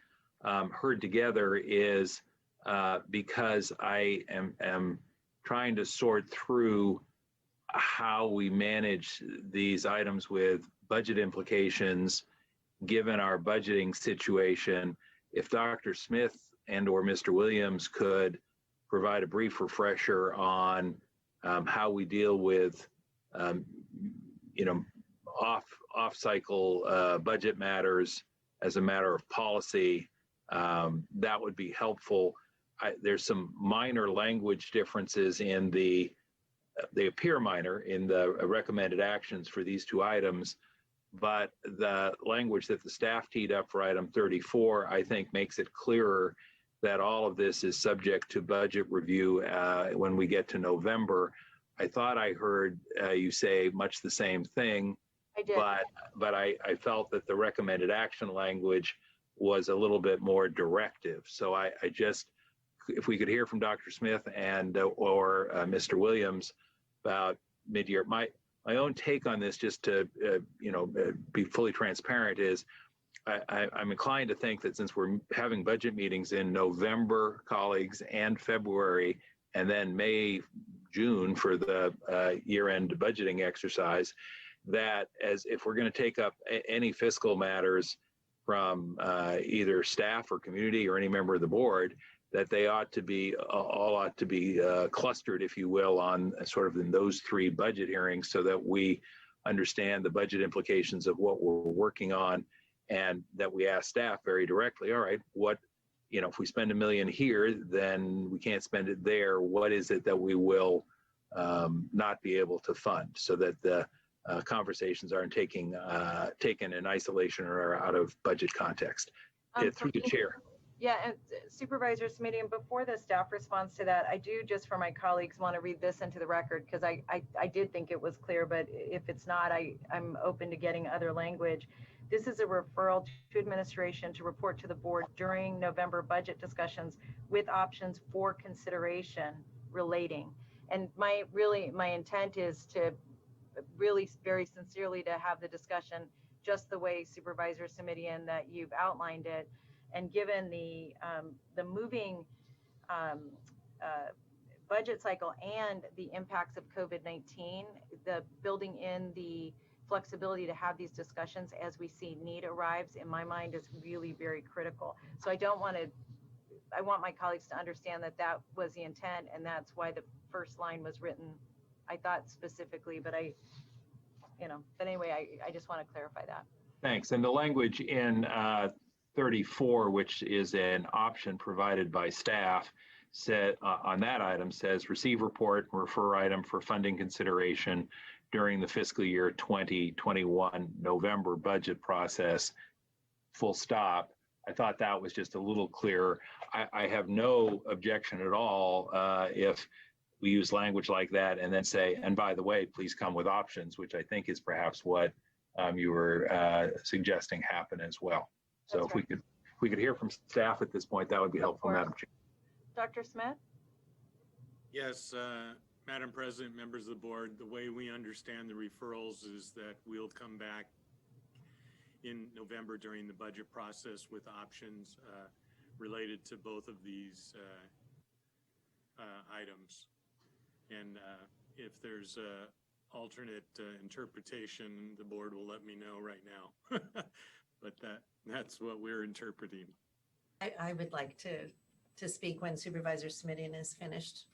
heard together is because I am trying to sort through how we manage these items with budget implications given our budgeting situation. If Dr. Smith and or Mr. Williams could provide a brief refresher on how we deal with off-cycle budget matters as a matter of policy, that would be helpful. There's some minor language differences in they appear minor in the recommended actions for these two items, but the language that the staff teed up for item 34, I think, makes it clearer that all of this is subject to budget review when we get to November. I thought I heard you say much the same thing. I did. But I felt that the recommended action language was a little bit more directive. So I just, if we could hear from Dr. Smith and or Mr. Williams about mid-year. My own take on this, just to be fully transparent, is I'm inclined to think that since we're having budget meetings in November, colleagues, and February, and then May, June for the year-end budgeting exercise, that as if we're going to take up any fiscal matters from either staff or community or any member of the board, that they ought to be clustered, if you will, on sort of in those 3 budget hearings, so that we understand the budget implications of what we're working on, and that we ask staff very directly, all right, what, if we spend $1 million here, then we can't spend it there. What is it that we will not be able to fund, so that the conversations aren't taken in isolation or out of budget context? Through the chair. Yeah, and Supervisors Committee, and before the staff responds to that, I do, just for my colleagues, want to read this into the record, because I did think it was clear, but if it's not, I'm open to getting other language. This is a referral to administration to report to the board during November budget discussions with options for consideration relating. And my intent is to really very sincerely to have the discussion just the way Supervisors Committee and that you've outlined it. And given the moving budget cycle and the impacts of COVID-19, the building in the flexibility to have these discussions as we see need arrives, in my mind, is really very critical. So I want my colleagues to understand that that was the intent, and that's why the first line was written, I thought specifically, but but anyway, I just want to clarify that. Thanks. And the language in 34, which is an option provided by staff, said on that item says receive report and refer item for funding consideration during the fiscal year 2021 November budget process, full stop. I thought that was just a little clearer. I have no objection at all if we use language like that and then say, and by the way, please come with options, which I think is perhaps what you were suggesting happen as well. So That's if we could hear from staff at this point, that would be helpful, Madam Chair. Dr. Smith? Yes, Madam President, members of the board, the way we understand the referrals is that we'll come back in November during the budget process with options related to both of these items. And if there's a alternate interpretation, the board will let me know right now. But that's what we're interpreting. I would like to speak when Supervisor Smitty is finished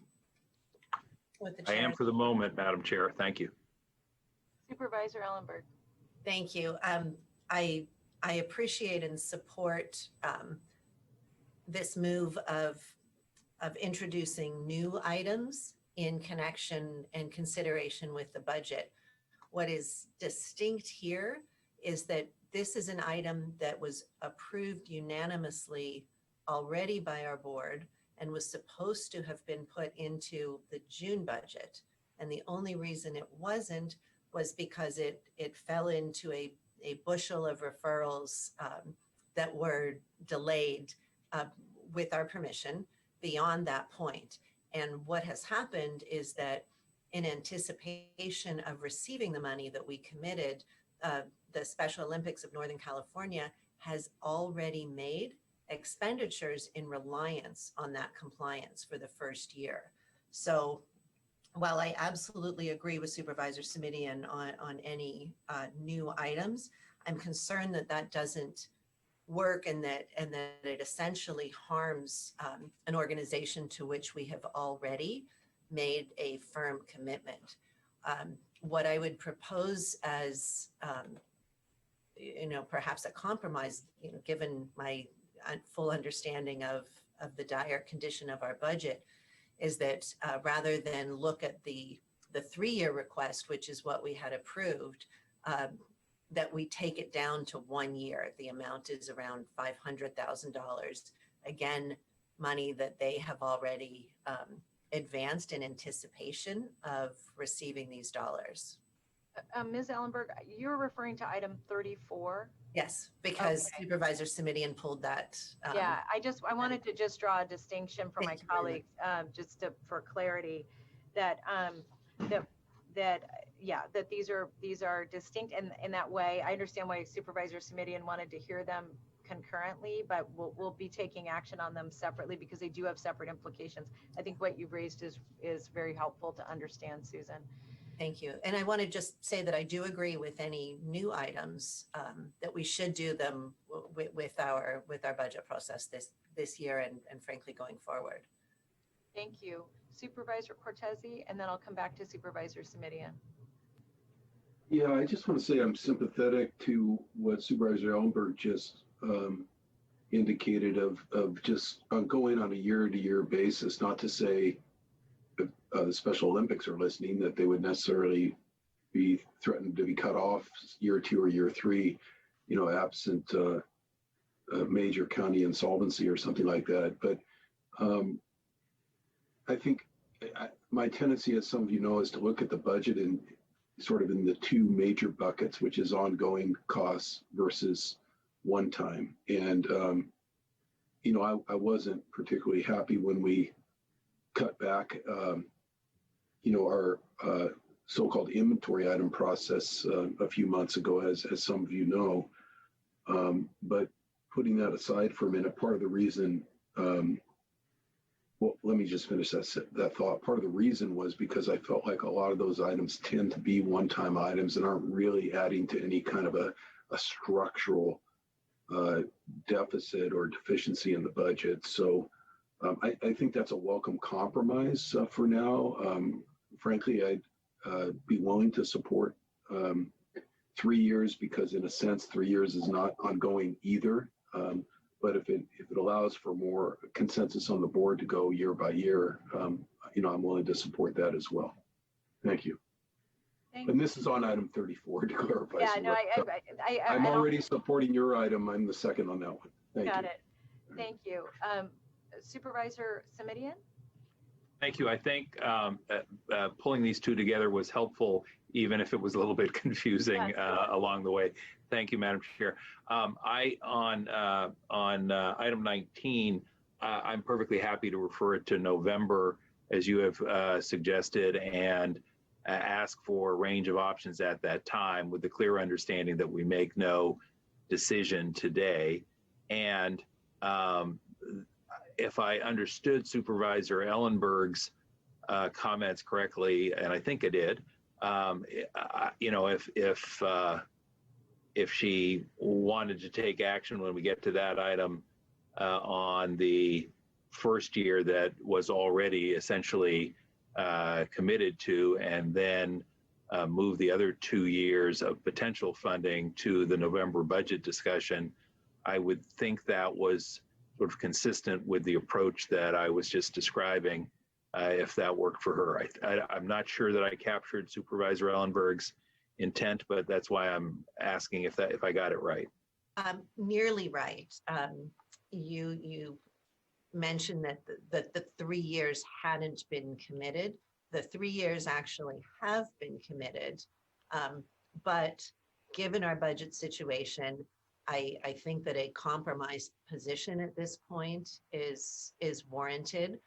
with the chair. I am for the moment, Madam Chair. Thank you. Supervisor Ellenberg. Thank you. I appreciate and support this move of introducing new items in connection and consideration with the budget. What is distinct here is that this is an item that was approved unanimously already by our board and was supposed to have been put into the June budget. And the only reason it wasn't was because it fell into a bushel of referrals that were delayed with our permission beyond that point. And what has happened is that in anticipation of receiving the money that we committed, the Special Olympics of Northern California has already made expenditures in reliance on that compliance for the first year. So while I absolutely agree with Supervisor Simidian on any new items, I'm concerned that that doesn't work and that it essentially harms an organization to which we have already made a firm commitment. What I would propose as perhaps a compromise, given my full understanding of the dire condition of our budget, is that rather than look at the 3-year request, which is what we had approved, that we take it down to 1 year. The amount is around $500,000. Again, money that they have already advanced in anticipation of receiving these dollars. Ms. Ellenberg, you're referring to item 34? Yes, because Okay. Supervisor Simidian pulled that. Yeah, I wanted to just draw a distinction from my colleagues, for clarity, that these are distinct in that way. I understand why Supervisor Simidian wanted to hear them concurrently, but we'll be taking action on them separately because they do have separate implications. I think what you've raised is very helpful to understand, Susan. Thank you. And I want to just say that I do agree with any new items that we should do them with our budget process this year and frankly going forward. Thank you. Supervisor Cortese, and then I'll come back to Supervisor Simidian. Yeah, I just want to say I'm sympathetic to what Supervisor Ellenberg just indicated of just going on a year-to-year basis, not to say the Special Olympics are listening, that they would necessarily be threatened to be cut off year 2 or year 3, absent a major county insolvency or something like that. But I think my tendency, as some of you know, is to look at the budget in sort of in the 2 major buckets, which is ongoing costs versus one time. And, I wasn't particularly happy when we cut back, our so-called inventory item process a few months ago, as some of you know. But putting that aside for a minute, part of the reason, well, let me just finish that thought. Part of the reason was because I felt like a lot of those items tend to be one-time items and aren't really adding to any kind of a structural deficit or deficiency in the budget. So I think that's a welcome compromise for now. Frankly, I'd be willing to support 3 years because in a sense, 3 years is not ongoing either. But if it allows for more consensus on the board to go year by year, I'm willing to support that as well. Thank you. And this is on item 34 to clarify. Yeah, so no, I'm already supporting your item. I'm the second on that one. Thank you. Got it. Thank you. Supervisor Simidian? Thank you. I think pulling these two together was helpful, even if it was a little bit confusing along the way. Thank you, Madam Chair. On item 19, I'm perfectly happy to refer it to November, as you have suggested, and ask for a range of options at that time, with the clear understanding that we make no decision today. And if I understood Supervisor Ellenberg's comments correctly, and I think I did, you know, if she wanted to take action when we get to that item on the first year that was already essentially committed to, and then move the other 2 years of potential funding to the November budget discussion, I would think that was sort of consistent with the approach that I was just describing, if that worked for her. I'm not sure that I captured Supervisor Ellenberg's intent, but that's why I'm asking if I got it right. Nearly right. You mentioned that the 3 years hadn't been committed. The 3 years actually have been committed, but given our budget situation, I think that a compromise position at this point is warranted.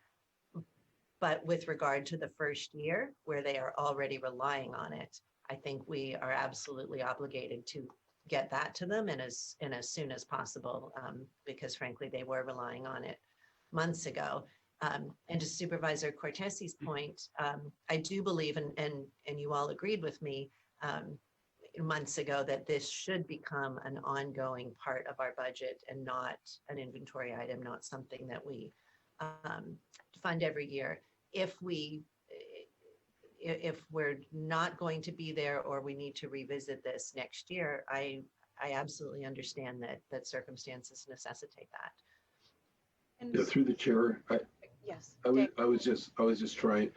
But with regard to the first year, where they are already relying on it, I think we are absolutely obligated to get that to them and as soon as possible, because frankly, they were relying on it months ago. And to Supervisor Cortesi's point, I do believe, and you all agreed with me months ago, that this should become an ongoing part of our budget and not an inventory item, not something that we fund every year. If we're not going to be there, or we need to revisit this next year, I absolutely understand that circumstances necessitate that. And Yeah, through the chair, yes, I was just trying.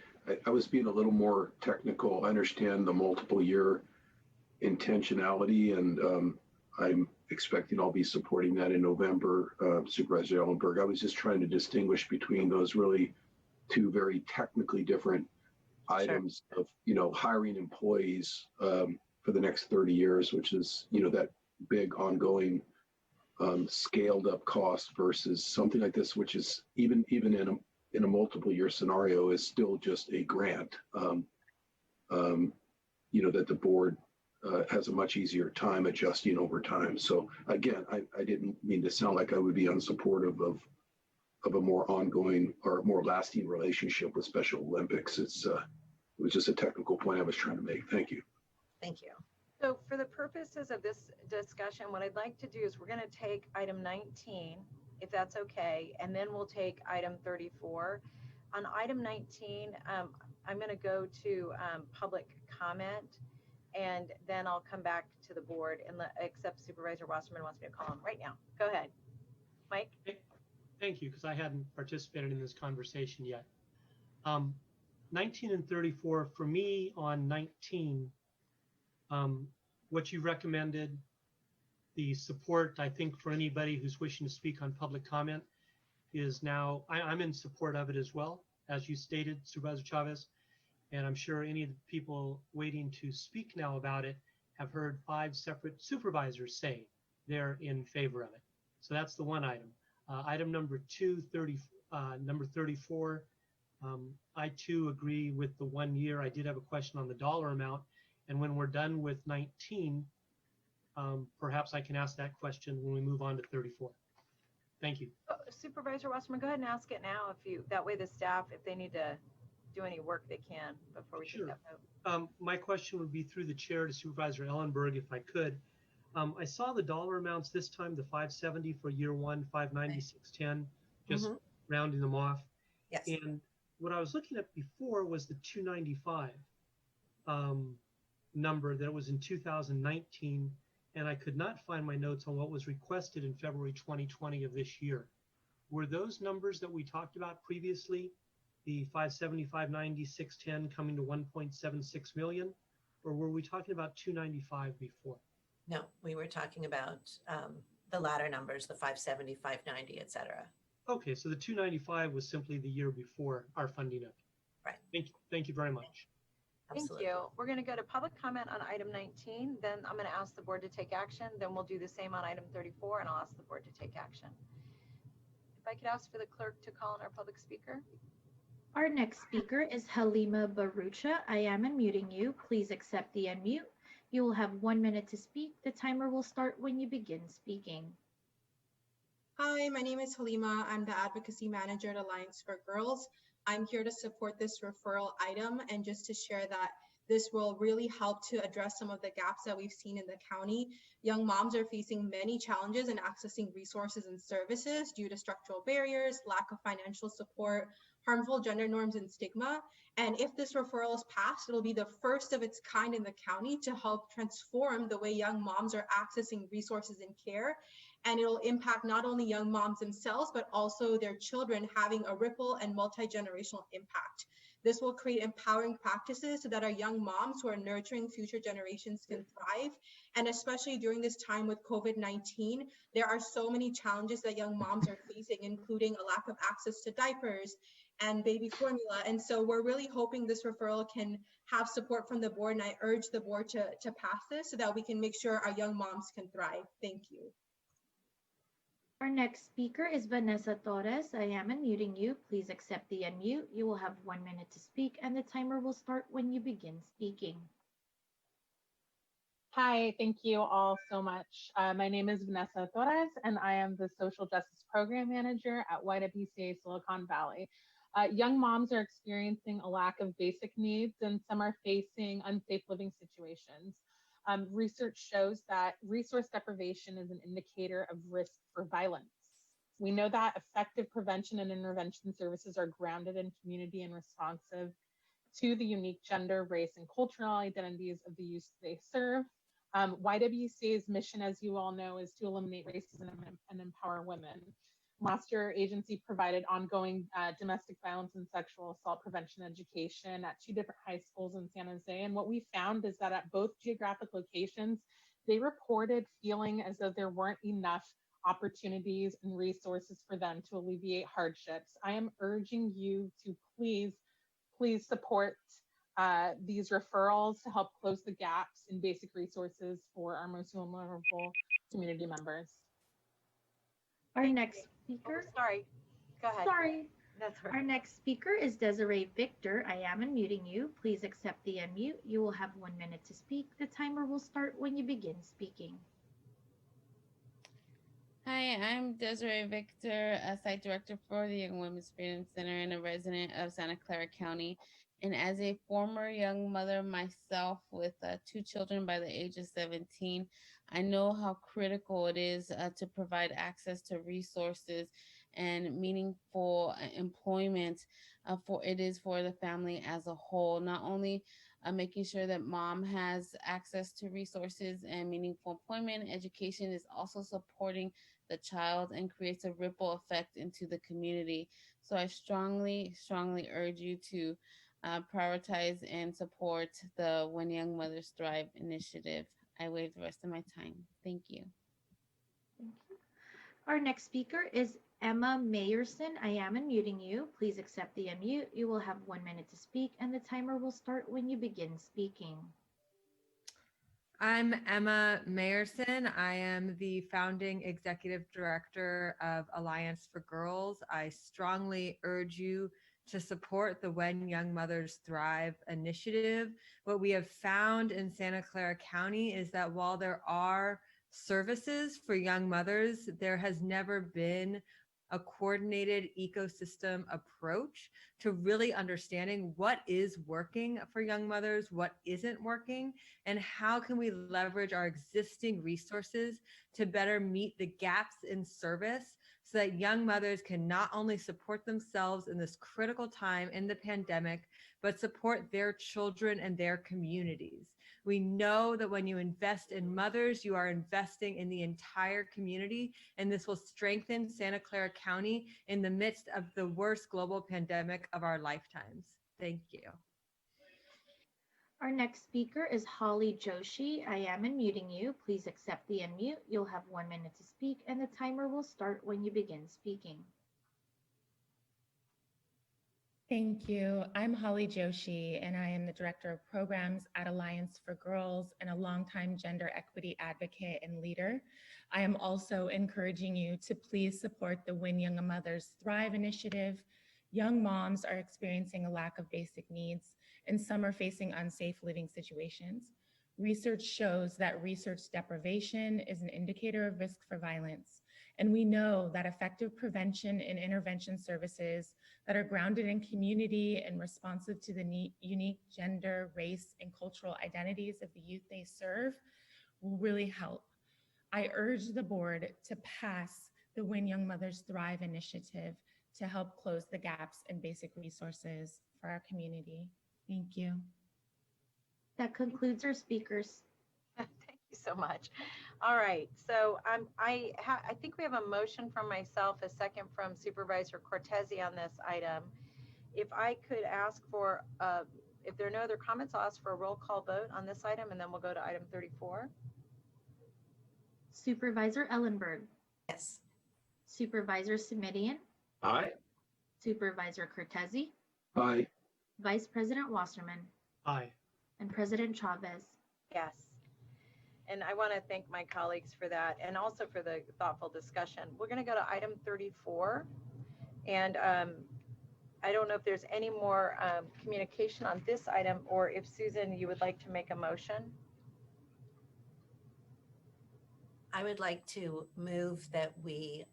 I was being a little more technical. I understand the multiple year intentionality, and I'm expecting I'll be supporting that in November, Supervisor Ellenberg. I was just trying to distinguish between those really two very technically different items of, you know, hiring employees for the next 30 years, which is, you know, that big ongoing scaled up cost, versus something like this, which is even in a multiple year scenario is still just a grant, you know, that the board has a much easier time adjusting over time. So again, I didn't mean to sound like I would be unsupportive of a more ongoing or more lasting relationship with Special Olympics. It was just a technical point I was trying to make. Thank you. Thank you. So for the purposes of this discussion, what I'd like to do is we're going to take item 19, if that's okay, and then we'll take item 34. On item 19, I'm going to go to public comment, and then I'll come back to the board, and except Supervisor Wasserman wants me to call him right now. Go ahead, Mike. Thank you, because I hadn't participated in this conversation yet. 19 and 34, for me on 19, what you recommended, the support, I think, for anybody who's wishing to speak on public comment is now, I'm in support of it as well, as you stated, Supervisor Chavez. And I'm sure any of the people waiting to speak now about it have heard 5 separate supervisors say they're in favor of it. So that's the one item. Item number 34, I too agree with the 1 year. I did have a question on the dollar amount. And when we're done with 19, perhaps I can ask that question when we move on to 34. Thank you. Supervisor Wasserman, go ahead and ask it now. That way the staff, if they need to do any work, they can before we take that vote. My question would be through the chair to Supervisor Ellenberg, if I could. I saw the dollar amounts this time, the 570 for year 1, 590, 610, just rounding them off. Yes. And what I was looking at before was the 295 number that was in 2019, and I could not find my notes on what was requested in February 2020 of this year. Were those numbers that we talked about previously, the 570, 590, 610 coming to 1.76 million, or were we talking about 295 before? No, we were talking about the latter numbers, the 570, 590, et cetera. Okay, so the 295 was simply the year before our funding of it. Right. Thank you very much. Absolutely. Thank you. We're going to go to public comment on item 19. Then I'm going to ask the board to take action. Then we'll do the same on item 34, and I'll ask the board to take action. If I could ask for the clerk to call on our public speaker. Our next speaker is Halima Barucha. I am unmuting you. Please accept the unmute. You will have 1 minute to speak. The timer will start when you begin speaking. Hi, my name is Halima. I'm the Advocacy Manager at Alliance for Girls. I'm here to support this referral item and just to share that this will really help to address some of the gaps that we've seen in the county. Young moms are facing many challenges in accessing resources and services due to structural barriers, lack of financial support, harmful gender norms, and stigma. And if this referral is passed, it'll be the first of its kind in the county to help transform the way young moms are accessing resources and care. And it'll impact not only young moms themselves, but also their children, having a ripple and multi-generational impact. This will create empowering practices so that our young moms who are nurturing future generations can thrive. And especially during this time with COVID-19, there are so many challenges that young moms are facing, including a lack of access to diapers and baby formula. And so we're really hoping this referral can have support from the board. And I urge the board to pass this so that we can make sure our young moms can thrive. Thank you. Our next speaker is Vanessa Torres. I am unmuting you. Please accept the unmute. You will have 1 minute to speak, and the timer will start when you begin speaking. Hi, thank you all so much. My name is Vanessa Torres, and I am the Social Justice Program Manager at YWCA Silicon Valley. Young moms are experiencing a lack of basic needs, and some are facing unsafe living situations. Research shows that resource deprivation is an indicator of risk for violence. We know that effective prevention and intervention services are grounded in community and responsive to the unique gender, race, and cultural identities of the youth they serve. YWCA's mission, as you all know, is to eliminate racism and empower women. Last year, our agency provided ongoing domestic violence and sexual assault prevention education at 2 different high schools in San Jose. And what we found is that at both geographic locations, they reported feeling as though there weren't enough opportunities and resources for them to alleviate hardships. I am urging you to please support these referrals to help close the gaps in basic resources for our most vulnerable community members. Our next speaker. Sorry, go ahead. Sorry. That's right. Our next speaker is Desiree Victor. I am unmuting you. Please accept the unmute. You will have 1 minute to speak. The timer will start when you begin speaking. Hi, I'm Desiree Victor, a site director for the Young Women's Freedom Center and a resident of Santa Clara County. And as a former young mother myself with 2 children by the age of 17, I know how critical it is to provide access to resources and meaningful employment for the family as a whole. Not only making sure that mom has access to resources and meaningful employment, education is also supporting the child and creates a ripple effect into the community. So I strongly urge you to prioritize and support the When Young Mothers Thrive initiative. I waive the rest of my time. Thank you. Thank you. Our next speaker is Emma Mayerson. I am unmuting you. Please accept the unmute. You will have 1 minute to speak, and the timer will start when you begin speaking. I'm Emma Mayerson. I am the founding executive director of Alliance for Girls. I strongly urge you to support the When Young Mothers Thrive initiative. What we have found in Santa Clara County is that while there are services for young mothers, there has never been a coordinated ecosystem approach to really understanding what is working for young mothers, what isn't working, and how can we leverage our existing resources to better meet the gaps in service so that young mothers can not only support themselves in this critical time in the pandemic, but support their children and their communities. We know that when you invest in mothers, you are investing in the entire community, and this will strengthen Santa Clara County in the midst of the worst global pandemic of our lifetimes. Thank you. Our next speaker is Holly Joshi. I am unmuting you. Please accept the unmute. You'll have 1 minute to speak, and the timer will start when you begin speaking. Thank you. I'm Holly Joshi, and I am the Director of Programs at Alliance for Girls and a longtime gender equity advocate and leader. I am also encouraging you to please support the When Young Mothers Thrive initiative. Young moms are experiencing a lack of basic needs, and some are facing unsafe living situations. Research shows that research deprivation is an indicator of risk for violence. And we know that effective prevention and intervention services that are grounded in community and responsive to the unique gender, race, and cultural identities of the youth they serve will really help. I urge the board to pass the When Young Mothers Thrive initiative to help close the gaps in basic resources for our community. Thank you. That concludes our speakers. Thank you so much. All right, so I think we have a motion from myself, a second from Supervisor Cortese on this item. If I could ask for, if there are no other comments, I'll ask for a roll call vote on this item, and then we'll go to item 34. Supervisor Ellenberg. Yes. Supervisor Simidian. Aye. Supervisor Cortese. Aye. Vice President Wasserman. Aye. And President Chavez. Yes. And I want to thank my colleagues for that and also for the thoughtful discussion. We're going to go to item 34. And I don't know if there's any more communication on this item, or if Susan, you would like to make a motion. I would like to move that we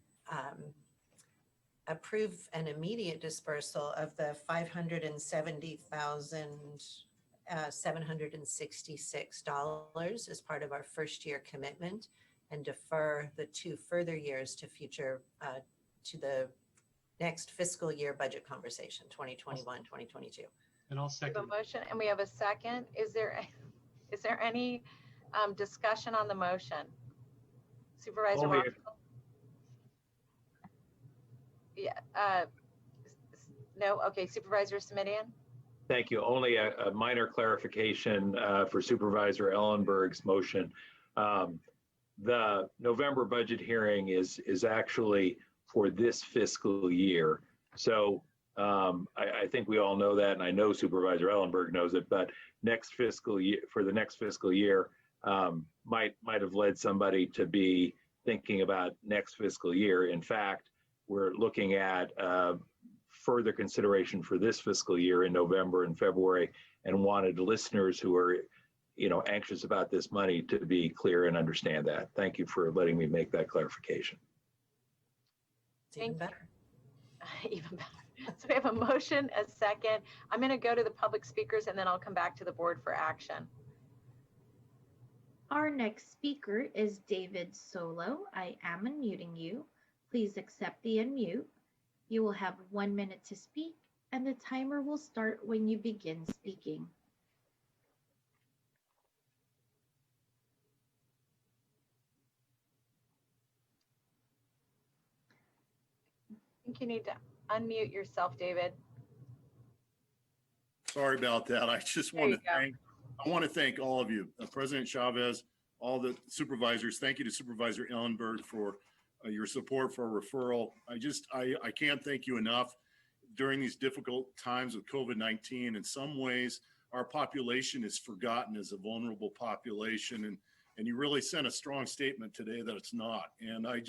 approve an immediate dispersal of the $570,766 as part of our first year commitment, and defer the 2 further years to future to the next fiscal year budget conversation, 2021, 2022. And I'll second. We have a motion and we have a second. Is there any discussion on the motion? Supervisor Rothfeld? Yeah. No. Okay. Supervisor Simidian? Thank you. Only a minor clarification for Supervisor Ellenberg's motion. The November budget hearing is actually for this fiscal year. So I think we all know that, and I know Supervisor Ellenberg knows it, but next fiscal year, for the next fiscal year, might have led somebody to be thinking about next fiscal year. In fact, we're looking at further consideration for this fiscal year in November and February, and wanted listeners who are, anxious about this money to be clear and understand that. Thank you for letting me make that clarification. It's even better. Even better. So we have a motion, a second. I'm going to go to the public speakers, and then I'll come back to the board for action. Our next speaker is David Solo. I am unmuting you. Please accept the unmute. You will have 1 minute to speak, and the timer will start when you begin speaking. I think you need to unmute yourself, David. Sorry about that. I just want to thank all of you, President Chavez, all the supervisors. Thank you to Supervisor Ellenberg for your support for a referral. I can't thank you enough. During these difficult times with COVID-19, in some ways, our population is forgotten as a vulnerable population. And you really sent a strong statement today that it's not. And I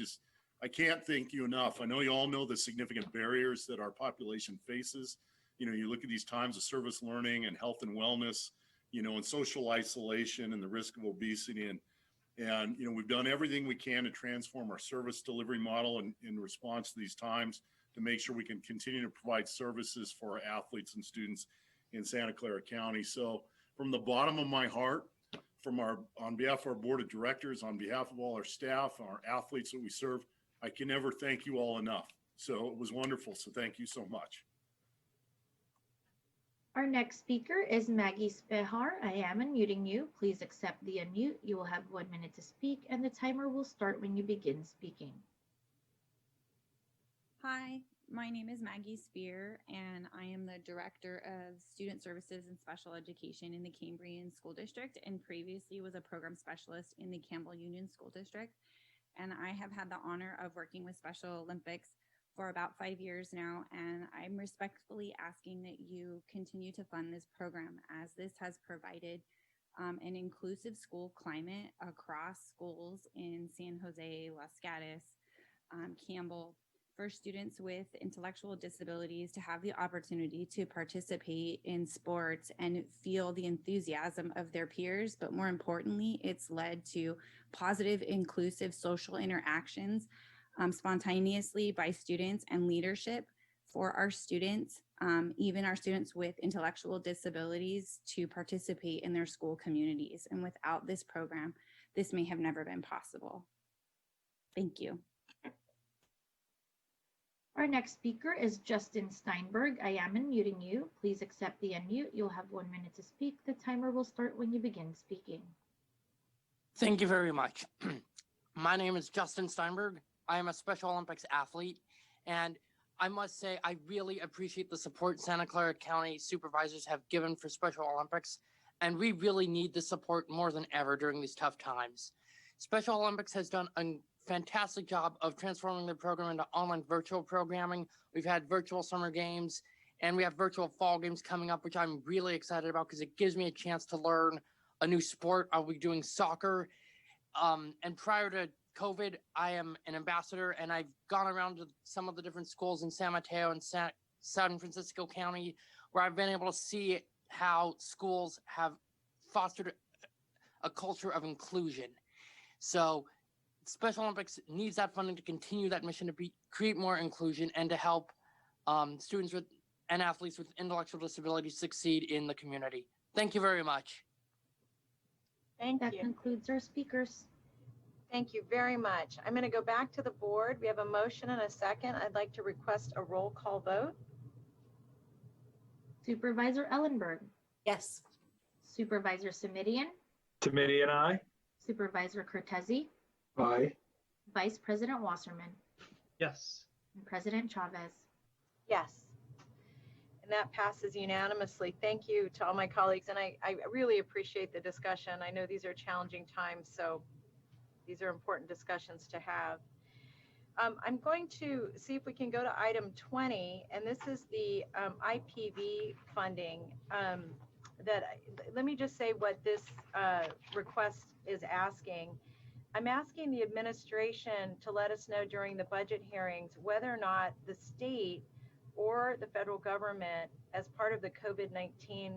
can't thank you enough. I know you all know the significant barriers that our population faces. You look at these times of service learning and health and wellness, and social isolation and the risk of obesity. And we've done everything we can to transform our service delivery model in response to these times to make sure we can continue to provide services for our athletes and students in Santa Clara County. So from the bottom of my heart, on behalf of our board of directors, on behalf of all our staff, our athletes that we serve, I can never thank you all enough. So it was wonderful. So thank you so much. Our next speaker is Maggie Spehar. I am unmuting you. Please accept the unmute. You will have 1 minute to speak, and the timer will start when you begin speaking. Hi, my name is Maggie Spear, and I am the Director of Student Services and Special Education in the Cambrian School District, and previously was a program specialist in the Campbell Union School District. And I have had the honor of working with Special Olympics for about 5 years now, and I'm respectfully asking that you continue to fund this program, as this has provided an inclusive school climate across schools in San Jose, Los Gatos, Campbell, for students with intellectual disabilities to have the opportunity to participate in sports and feel the enthusiasm of their peers. But more importantly, it's led to positive, inclusive social interactions spontaneously by students and leadership for our students, even our students with intellectual disabilities, to participate in their school communities. And without this program, this may have never been possible. Thank you. Our next speaker is Justin Steinberg. I am unmuting you. Please accept the unmute. You'll have 1 minute to speak. The timer will start when you begin speaking. Thank you very much. My name is Justin Steinberg. I am a Special Olympics athlete, and I must say I really appreciate the support Santa Clara County supervisors have given for Special Olympics, and we really need the support more than ever during these tough times. Special Olympics has done a fantastic job of transforming the program into online virtual programming. We've had virtual summer games, and we have virtual fall games coming up, which I'm really excited about because it gives me a chance to learn a new sport. I'll be doing soccer. And prior to COVID, I am an ambassador, and I've gone around to some of the different schools in San Mateo and San Francisco County, where I've been able to see how schools have fostered a culture of inclusion. So Special Olympics needs that funding to continue that mission, to create more inclusion and to help students with and athletes with intellectual disabilities succeed in the community. Thank you very much. That concludes our speakers. Thank you very much. I'm going to go back to the board. We have a motion and a second. I'd like to request a roll call vote. Supervisor Ellenberg. Yes. Supervisor Simidian. Simidian, aye. Supervisor Cortezi. Aye. Vice President Wasserman. Yes. And President Chavez. Yes. And that passes unanimously. Thank you to all my colleagues. And I really appreciate the discussion. I know these are challenging times, so these are important discussions to have. I'm going to see if we can go to item 20, and this is the IPV funding. Let me just say what this request is asking. I'm asking the administration to let us know during the budget hearings whether or not the state or the federal government, as part of the COVID-19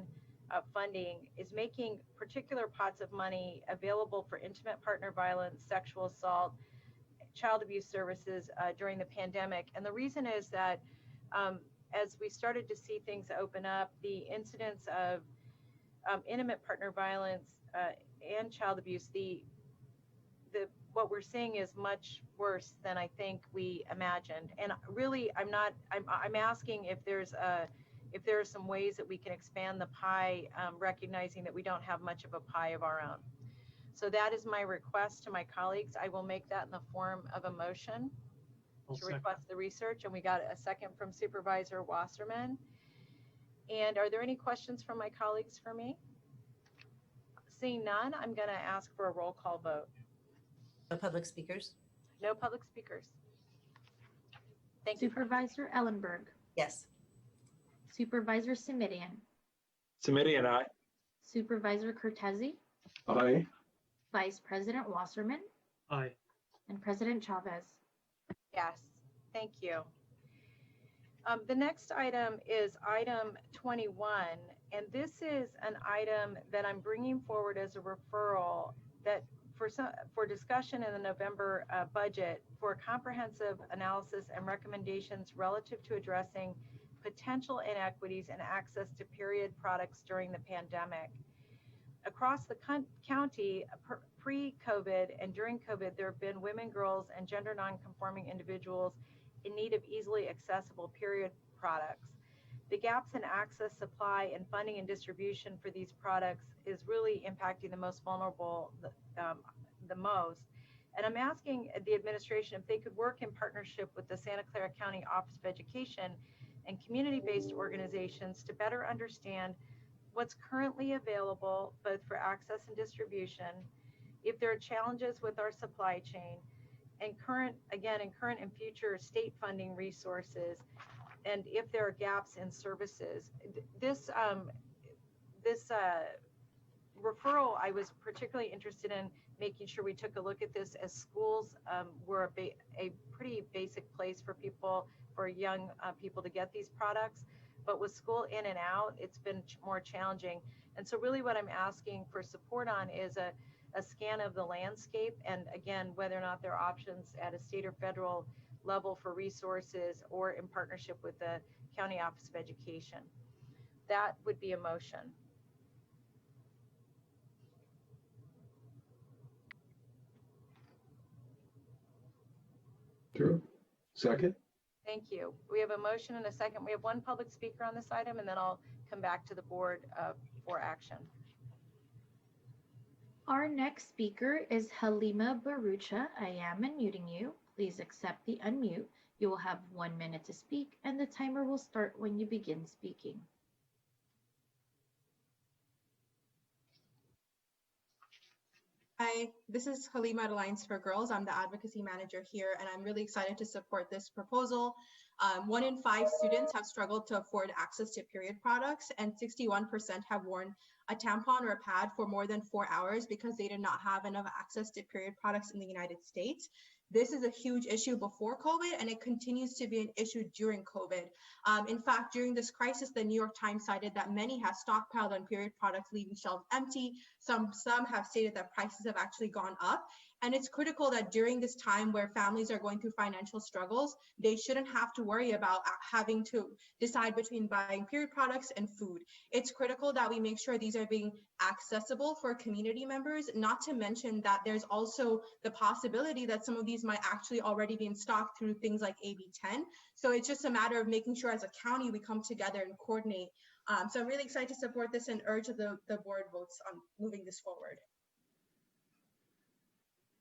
funding, is making particular pots of money available for intimate partner violence, sexual assault, child abuse services during the pandemic. And the reason is that as we started to see things open up, the incidence of intimate partner violence and child abuse, what we're seeing is much worse than I think we imagined. And really, I'm asking if there are some ways that we can expand the pie, recognizing that we don't have much of a pie of our own. So that is my request to my colleagues. I will make that in the form of a motion to request the research. And we got a second from Supervisor Wasserman. And are there any questions from my colleagues for me? Seeing none, I'm going to ask for a roll call vote. No public speakers? No public speakers. Thank you. Supervisor Ellenberg. Yes. Supervisor Simidian. Simidian, aye. Supervisor Cortezi. Aye. Vice President Wasserman. Aye. And President Chavez. Yes, thank you. The next item is item 21, and this is an item that I'm bringing forward as a referral that for discussion in the November budget for a comprehensive analysis and recommendations relative to addressing potential inequities in access to period products during the pandemic. Across the county, pre-COVID and during COVID, there have been women, girls, and gender non-conforming individuals in need of easily accessible period products. The gaps in access, supply, and funding and distribution for these products is really impacting the most vulnerable the most. And I'm asking the administration if they could work in partnership with the Santa Clara County Office of Education and community-based organizations to better understand what's currently available, both for access and distribution, if there are challenges with our supply chain, and current and future state funding resources, and if there are gaps in services. This referral, I was particularly interested in making sure we took a look at this, as schools were a pretty basic place for young people to get these products. But with school in and out, it's been more challenging. And so really what I'm asking for support on is a scan of the landscape, and again, whether or not there are options at a state or federal level for resources or in partnership with the County Office of Education. That would be a motion. Sure. Second? Thank you. We have a motion and a second. We have one public speaker on this item, and then I'll come back to the board for action. Our next speaker is Halima Barucha. I am unmuting you. Please accept the unmute. You will have 1 minute to speak, and the timer will start when you begin speaking. Hi, this is Halima at Alliance for Girls. I'm the advocacy manager here, and I'm really excited to support this proposal. 1 in 5 students have struggled to afford access to period products, and 61% have worn a tampon or a pad for more than 4 hours because they did not have enough access to period products in the United States. This is a huge issue before COVID, and it continues to be an issue during COVID. In fact, during this crisis, the New York Times cited that many have stockpiled on period products, leaving shelves empty. Some have stated that prices have actually gone up. And it's critical that during this time where families are going through financial struggles, they shouldn't have to worry about having to decide between buying period products and food. It's critical that we make sure these are being accessible for community members, not to mention that there's also the possibility that some of these might actually already be in stock through things like AB 10. So it's just a matter of making sure as a county we come together and coordinate. So I'm really excited to support this and urge the board votes on moving this forward.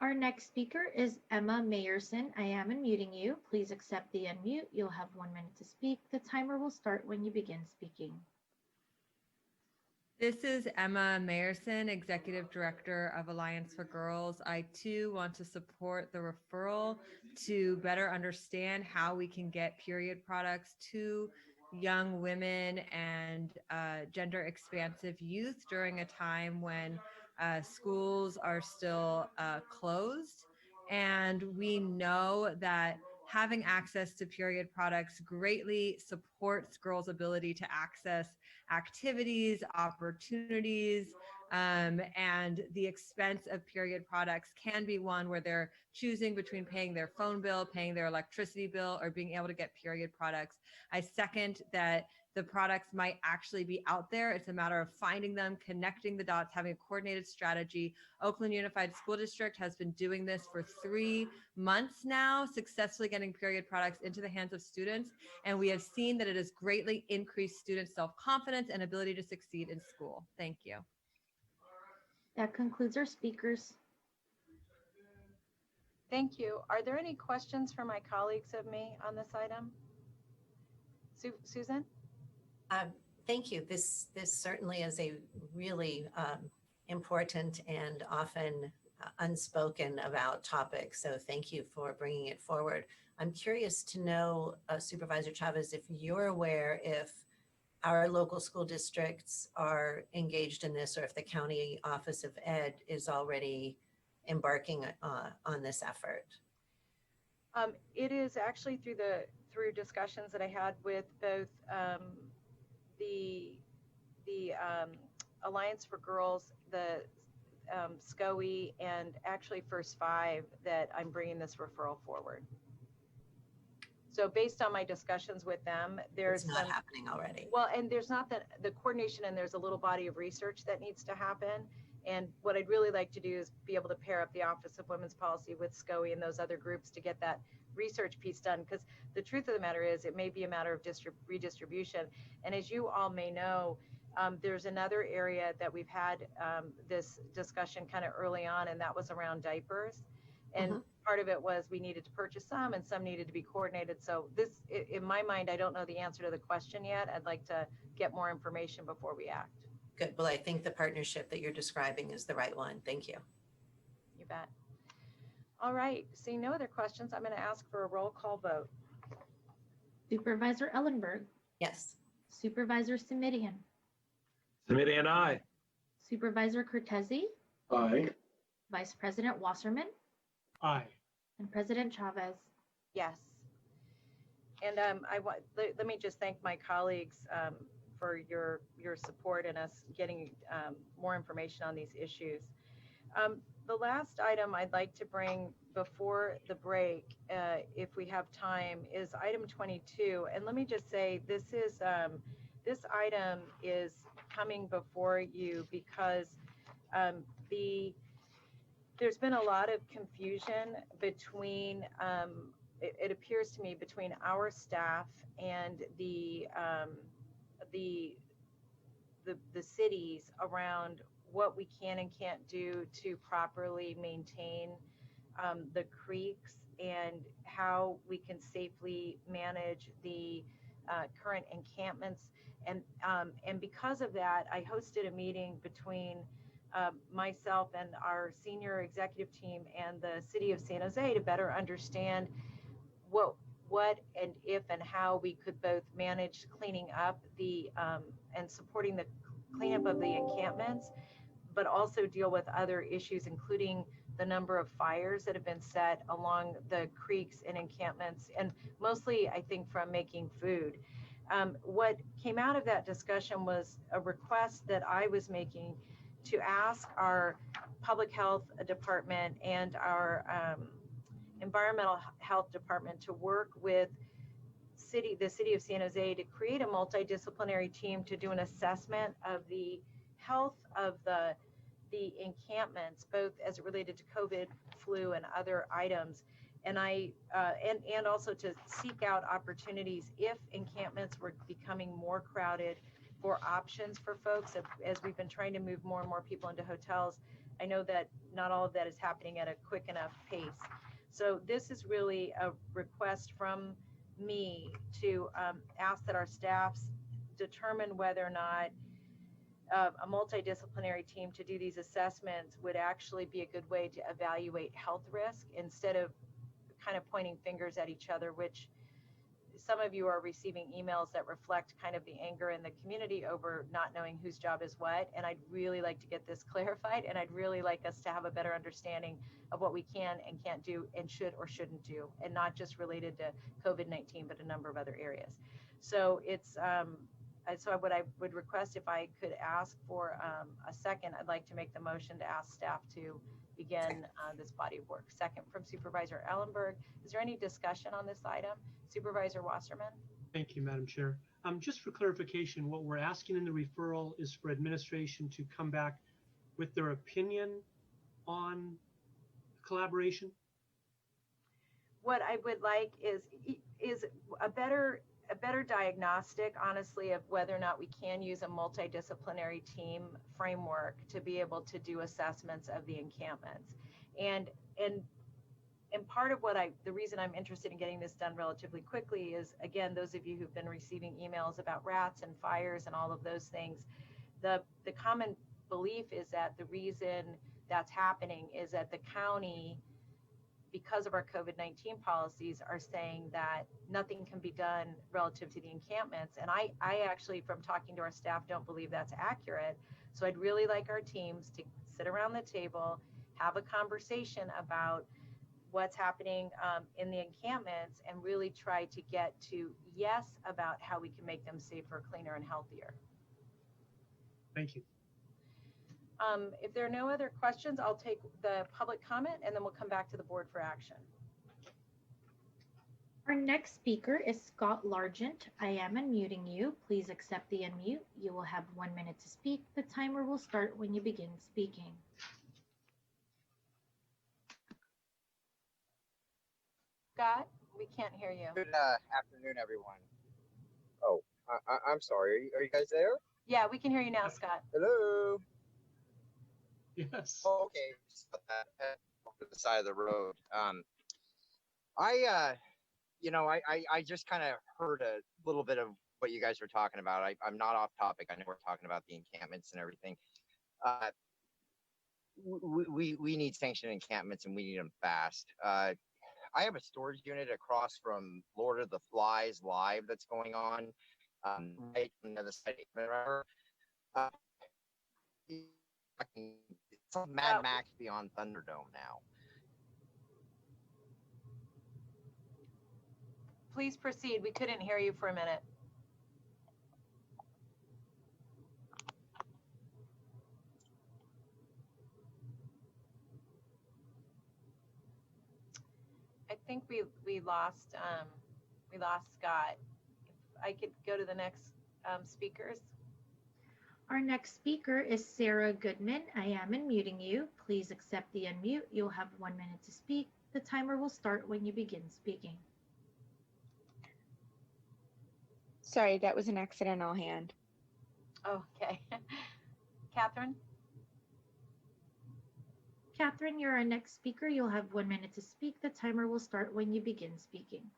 Our next speaker is Emma Mayerson. I am unmuting you. Please accept the unmute. You'll have 1 minute to speak. The timer will start when you begin speaking. This is Emma Mayerson, Executive Director of Alliance for Girls. I too want to support the referral to better understand how we can get period products to young women and gender expansive youth during a time when schools are still closed. And we know that having access to period products greatly supports girls' ability to access activities, opportunities, and the expense of period products can be one where they're choosing between paying their phone bill, paying their electricity bill, or being able to get period products. I second that the products might actually be out there. It's a matter of finding them, connecting the dots, having a coordinated strategy. Oakland Unified School District has been doing this for 3 months now, successfully getting period products into the hands of students. And we have seen that it has greatly increased students' self-confidence and ability to succeed in school. Thank you. That concludes our speakers. Thank you. Are there any questions for my colleagues of me on this item? Susan? Thank you. This certainly is a really important and often unspoken about topic. So thank you for bringing it forward. I'm curious to know, Supervisor Chavez, if you're aware if our local school districts are engaged in this, or if the County Office of Ed is already embarking on this effort. It is actually through discussions that I had with both the Alliance for Girls, the SCOE, and actually First Five that I'm bringing this referral forward. So based on my discussions with them, there's not happening already. Well, and there's not the coordination, and there's a little body of research that needs to happen. And what I'd really like to do is be able to pair up the Office of Women's Policy with SCOE and those other groups to get that research piece done. Because the truth of the matter is, it may be a matter of redistribution. And as you all may know, there's another area that we've had this discussion kind of early on, and that was around diapers. And part of it was we needed to purchase some, and some needed to be coordinated. So this, in my mind, I don't know the answer to the question yet. I'd like to get more information before we act. Good. Well, I think the partnership that you're describing is the right one. Thank you. You bet. All right, seeing no other questions, I'm going to ask for a roll call vote. Supervisor Ellenberg, Yes. Supervisor Simidian, Simidian, aye. Supervisor Cortezi, Aye. Vice President Wasserman, Aye. and President Chavez. Yes. And let me just thank my colleagues for your support and us getting more information on these issues. The last item I'd like to bring before the break, if we have time, is item 22. And let me just say, this item is coming before you because there's been a lot of confusion between, it appears to me, between our staff and the cities around what we can and can't do to properly maintain the creeks and how we can safely manage the current encampments. And because of that, I hosted a meeting between myself and our senior executive team and the city of San Jose to better understand what and if and how we could both manage cleaning up the and supporting the cleanup of the encampments, but also deal with other issues, including the number of fires that have been set along the creeks and encampments, and mostly, I think, from making food. What came out of that discussion was a request that I was making to ask our public health department and our environmental health department to work with the city of San Jose to create a multidisciplinary team to do an assessment of the health of the encampments, both as it related to COVID, flu, and other items. And and also to seek out opportunities if encampments were becoming more crowded, for options for folks as we've been trying to move more and more people into hotels. I know that not all of that is happening at a quick enough pace. So this is really a request from me to ask that our staffs determine whether or not a multidisciplinary team to do these assessments would actually be a good way to evaluate health risk instead of kind of pointing fingers at each other, which some of you are receiving emails that reflect kind of the anger in the community over not knowing whose job is what. And I'd really like to get this clarified, and I'd really like us to have a better understanding of what we can and can't do and should or shouldn't do, and not just related to COVID-19, but a number of other areas. So it's, so what I would request, if I could ask for a second, I'd like to make the motion to ask staff to begin this body of work. Second from Supervisor Ellenberg. Is there any discussion on this item? Supervisor Wasserman? Thank you, Madam Chair. Just for clarification, what we're asking in the referral is for administration to come back with their opinion on collaboration. What I would like is a better diagnostic, honestly, of whether or not we can use a multidisciplinary team framework to be able to do assessments of the encampments. And part of the reason I'm interested in getting this done relatively quickly is, again, those of you who've been receiving emails about rats and fires and all of those things, the common belief is that the reason that's happening is that the county, because of our COVID-19 policies, are saying that nothing can be done relative to the encampments. And I actually, from talking to our staff, don't believe that's accurate. So I'd really like our teams to sit around the table, have a conversation about what's happening in the encampments, and really try to get to yes about how we can make them safer, cleaner, and healthier. Thank you. If there are no other questions, I'll take the public comment and then we'll come back to the board for action. Our next speaker is Scott Largent. I am unmuting you. Please accept the unmute. You will have 1 minute to speak. The timer will start when you begin speaking. Scott, we can't hear you. Good afternoon, everyone. Oh, I'm sorry. Are you guys there? Yeah, we can hear you now, Scott. Hello. Yes. Oh, okay. Off to the side of the road. I just kind of heard a little bit of what you guys were talking about. I'm not off topic. I know we're talking about the encampments and everything. we need sanctioned encampments and we need them fast. I have a storage unit across from Lord of the Flies Live that's going on, right on the other side of the river. It's like Mad Max beyond Thunderdome now. Please proceed. We couldn't hear you for a minute. I think we lost Scott. If I could go to the next speakers. Our next speaker is Sarah Goodman. I am unmuting you. Please accept the unmute. You'll have 1 minute to speak. The timer will start when you begin speaking. Sorry, that was an accidental hand. Okay. Catherine? Catherine, you're our next speaker. You'll have 1 minute to speak. The timer will start when you begin speaking.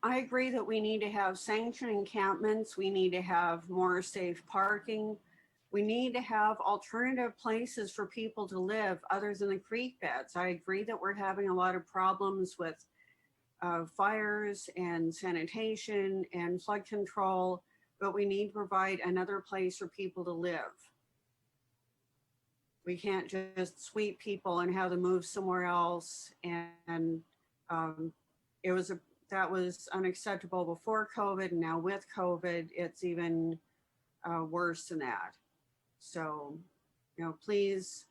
I agree that we need to have sanctioned encampments. We need to have more safe parking. We need to have alternative places for people to live other than the creek beds. I agree that we're having a lot of problems with fires and sanitation and flood control, but we need to provide another place for people to live. We can't just sweep people and have them move somewhere else. And that was unacceptable before COVID, and now with COVID, it's even worse than that. So, please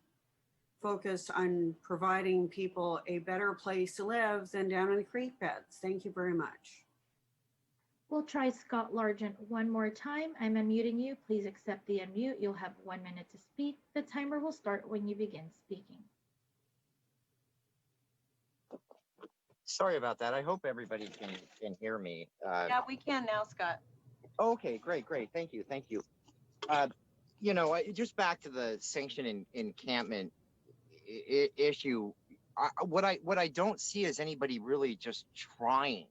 focus on providing people a better place to live than down in the creek beds. Thank you very much. We'll try Scott Largent one more time. I'm unmuting you. Please accept the unmute. You'll have 1 minute to speak. The timer will start when you begin speaking. Sorry about that. I hope everybody can hear me. Yeah, we can now, Scott. Okay, great. Thank you. Just back to the sanction encampment issue. What I don't see is anybody really just trying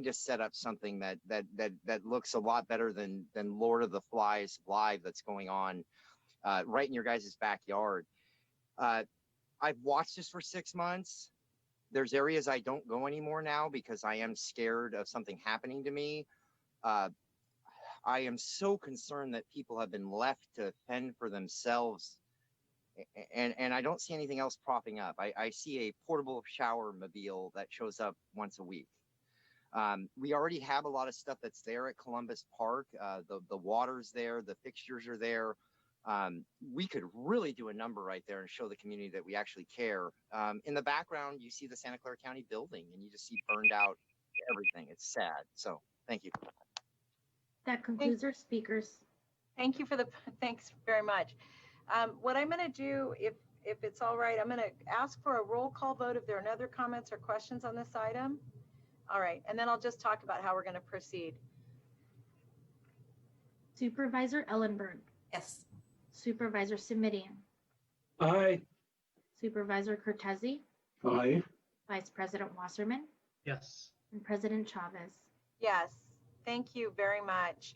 to set up something that looks a lot better than Lord of the Flies Live that's going on right in your guys' backyard. I've watched this for 6 months. There's areas I don't go anymore now because I am scared of something happening to me. I am so concerned that people have been left to fend for themselves, and I don't see anything else propping up. I see a portable shower mobile that shows up once a week. We already have a lot of stuff that's there at Columbus Park. The water's there, the fixtures are there. We could really do a number right there and show the community that we actually care. In the background, you see the Santa Clara County building, and you just see burned out everything. It's sad. So thank you. That concludes our speakers. Thanks very much. What I'm going to do, if it's all right, I'm going to ask for a roll call vote if there are no other comments or questions on this item. All right, and then I'll just talk about how we're going to proceed. Supervisor Ellenberg. Yes. Supervisor Simidian. Aye. Supervisor Cortese. Aye. Vice President Wasserman. Yes. And President Chavez. Yes, thank you very much.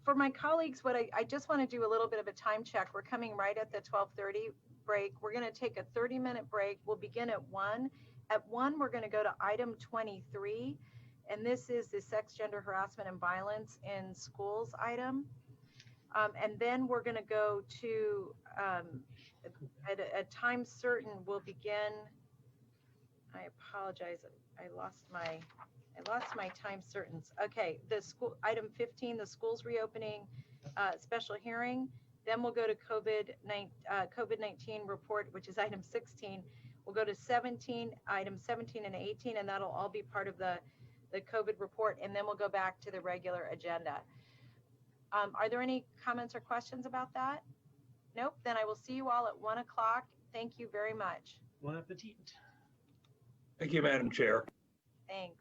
For my colleagues, what I just want to do a little bit of a time check. We're coming right at the 12:30 break. We're going to take a 30-minute break. We'll begin at 1. At 1, we're going to go to item 23, and this is the sex, gender harassment, and violence in schools item. And then we're going to go to, at a time certain, we'll begin. I apologize. I lost my time certains. Okay, the school item 15, the schools reopening special hearing. Then we'll go to COVID-19 report, which is item 16. We'll go to 17, item 17 and 18, and that'll all be part of the COVID report. And then we'll go back to the regular agenda. Are there any comments or questions about that? Nope. Then I will see you all at 1 o'clock. Thank you very much. Bon appetit. Thank you, Madam Chair. Thanks.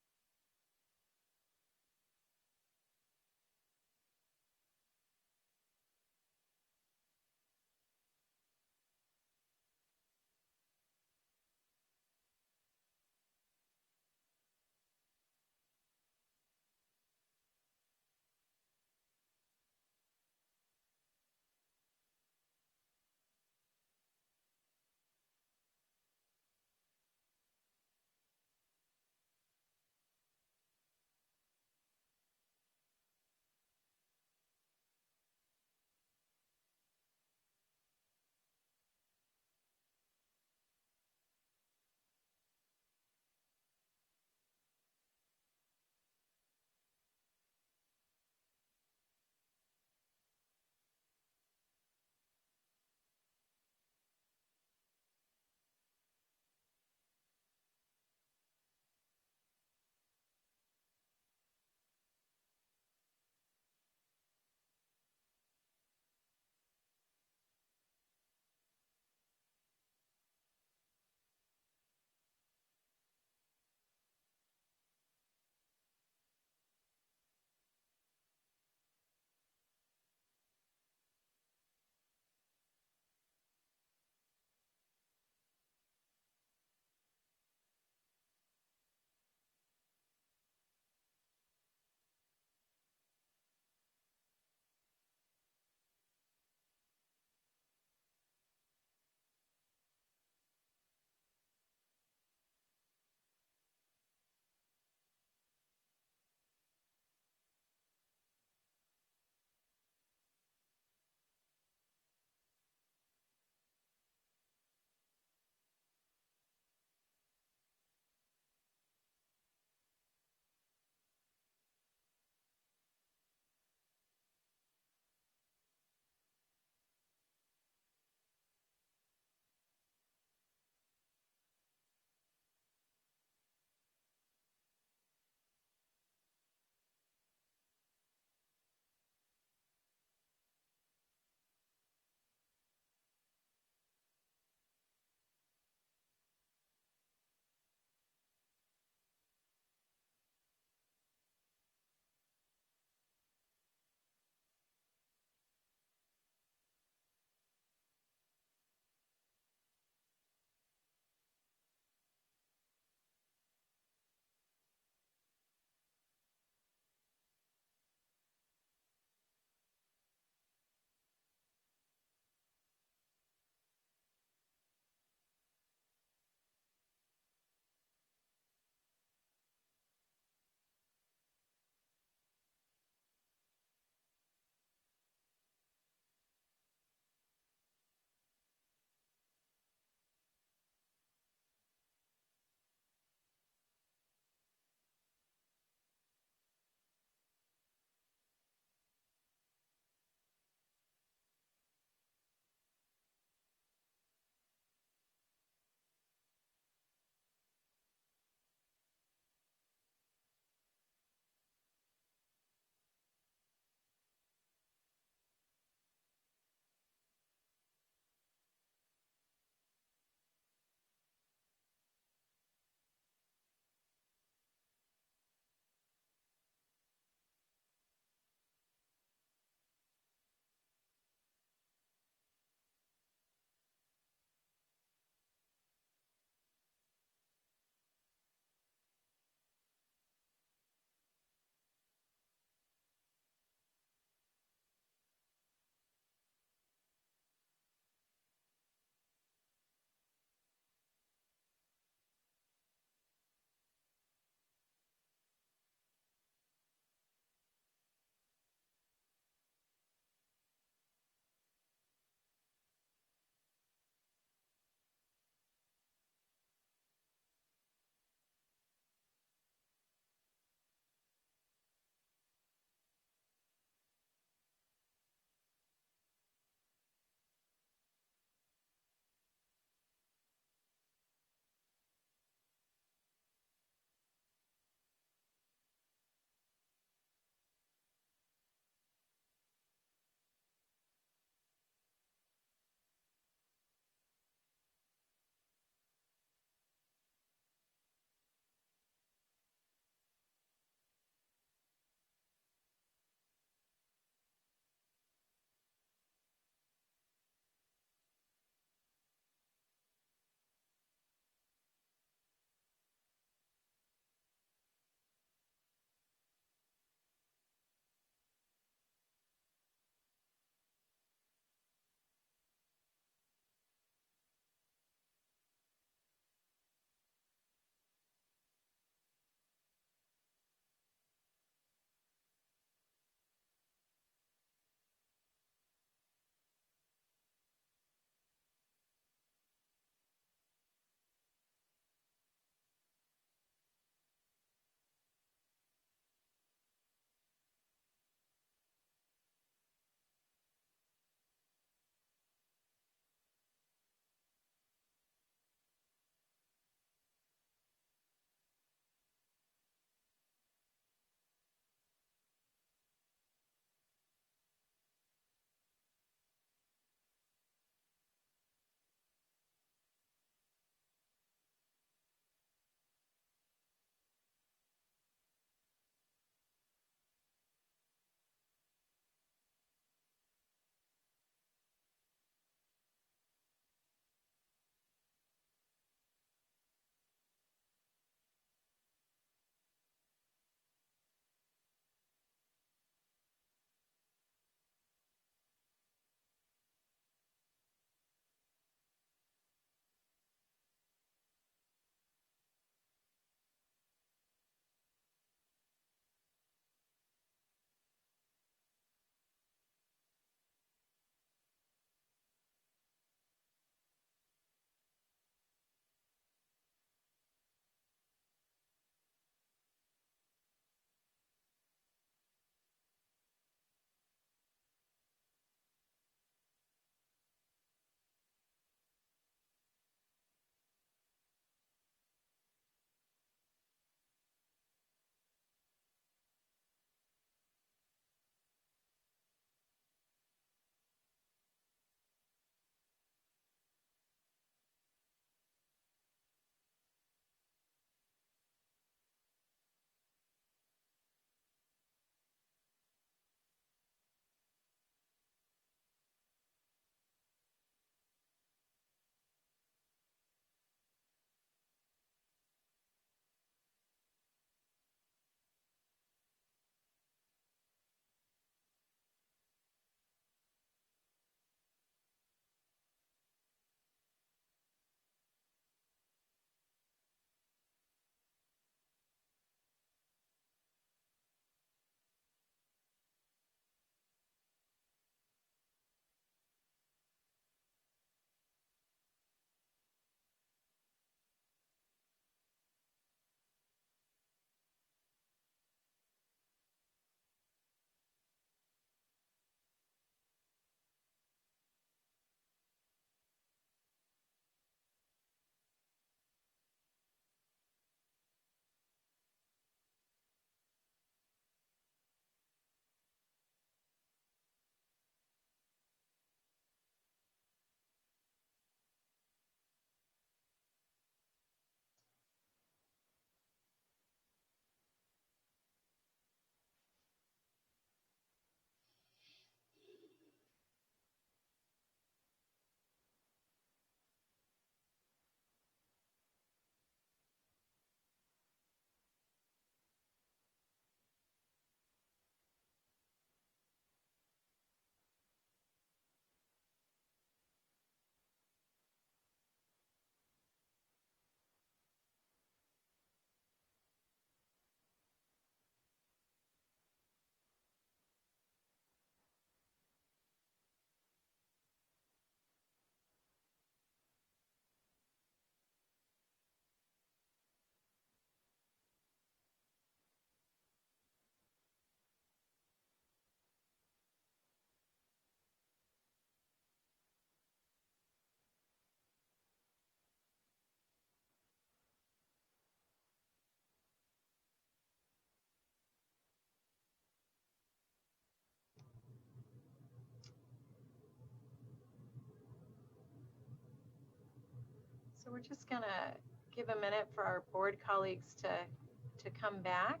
So we're just gonna give a minute for our board colleagues to come back.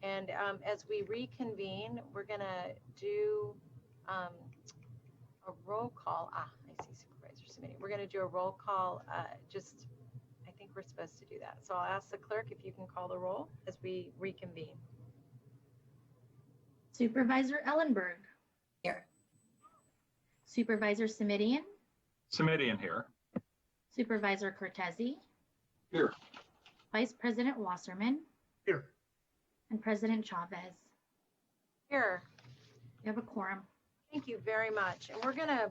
And as we reconvene, we're gonna do a roll call. I see Supervisor Submitting. We're gonna do a roll call, I think we're supposed to do that. So I'll ask the clerk if you can call the roll as we reconvene. Supervisor Ellenberg. Here. Supervisor Simidian. Simidian here. Supervisor Cortezi. Here. Vice President Wasserman. Here. And President Chavez. Here. We have a quorum. Thank you very much. And we're gonna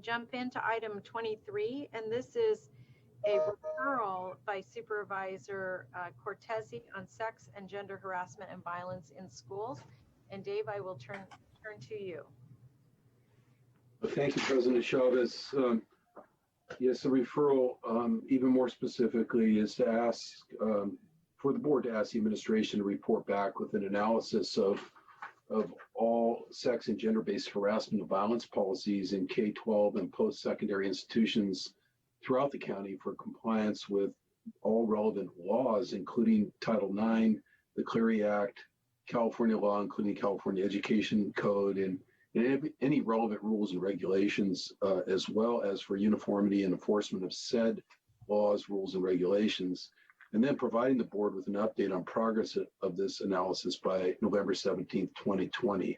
jump into item 23, and this is a referral by Supervisor Cortezi on sex and gender harassment and violence in schools. And Dave, I will turn to you. Thank you, President Chavez. Yes, the referral, even more specifically, is to ask for the board to ask the administration to report back with an analysis of all sex and gender-based harassment and violence policies in K-12 and post-secondary institutions throughout the county for compliance with all relevant laws, including Title IX, the Clery Act, California law, including California Education Code, and any relevant rules and regulations, as well as for uniformity and enforcement of said laws, rules, and regulations, and then providing the board with an update on progress of this analysis by November 17th, 2020.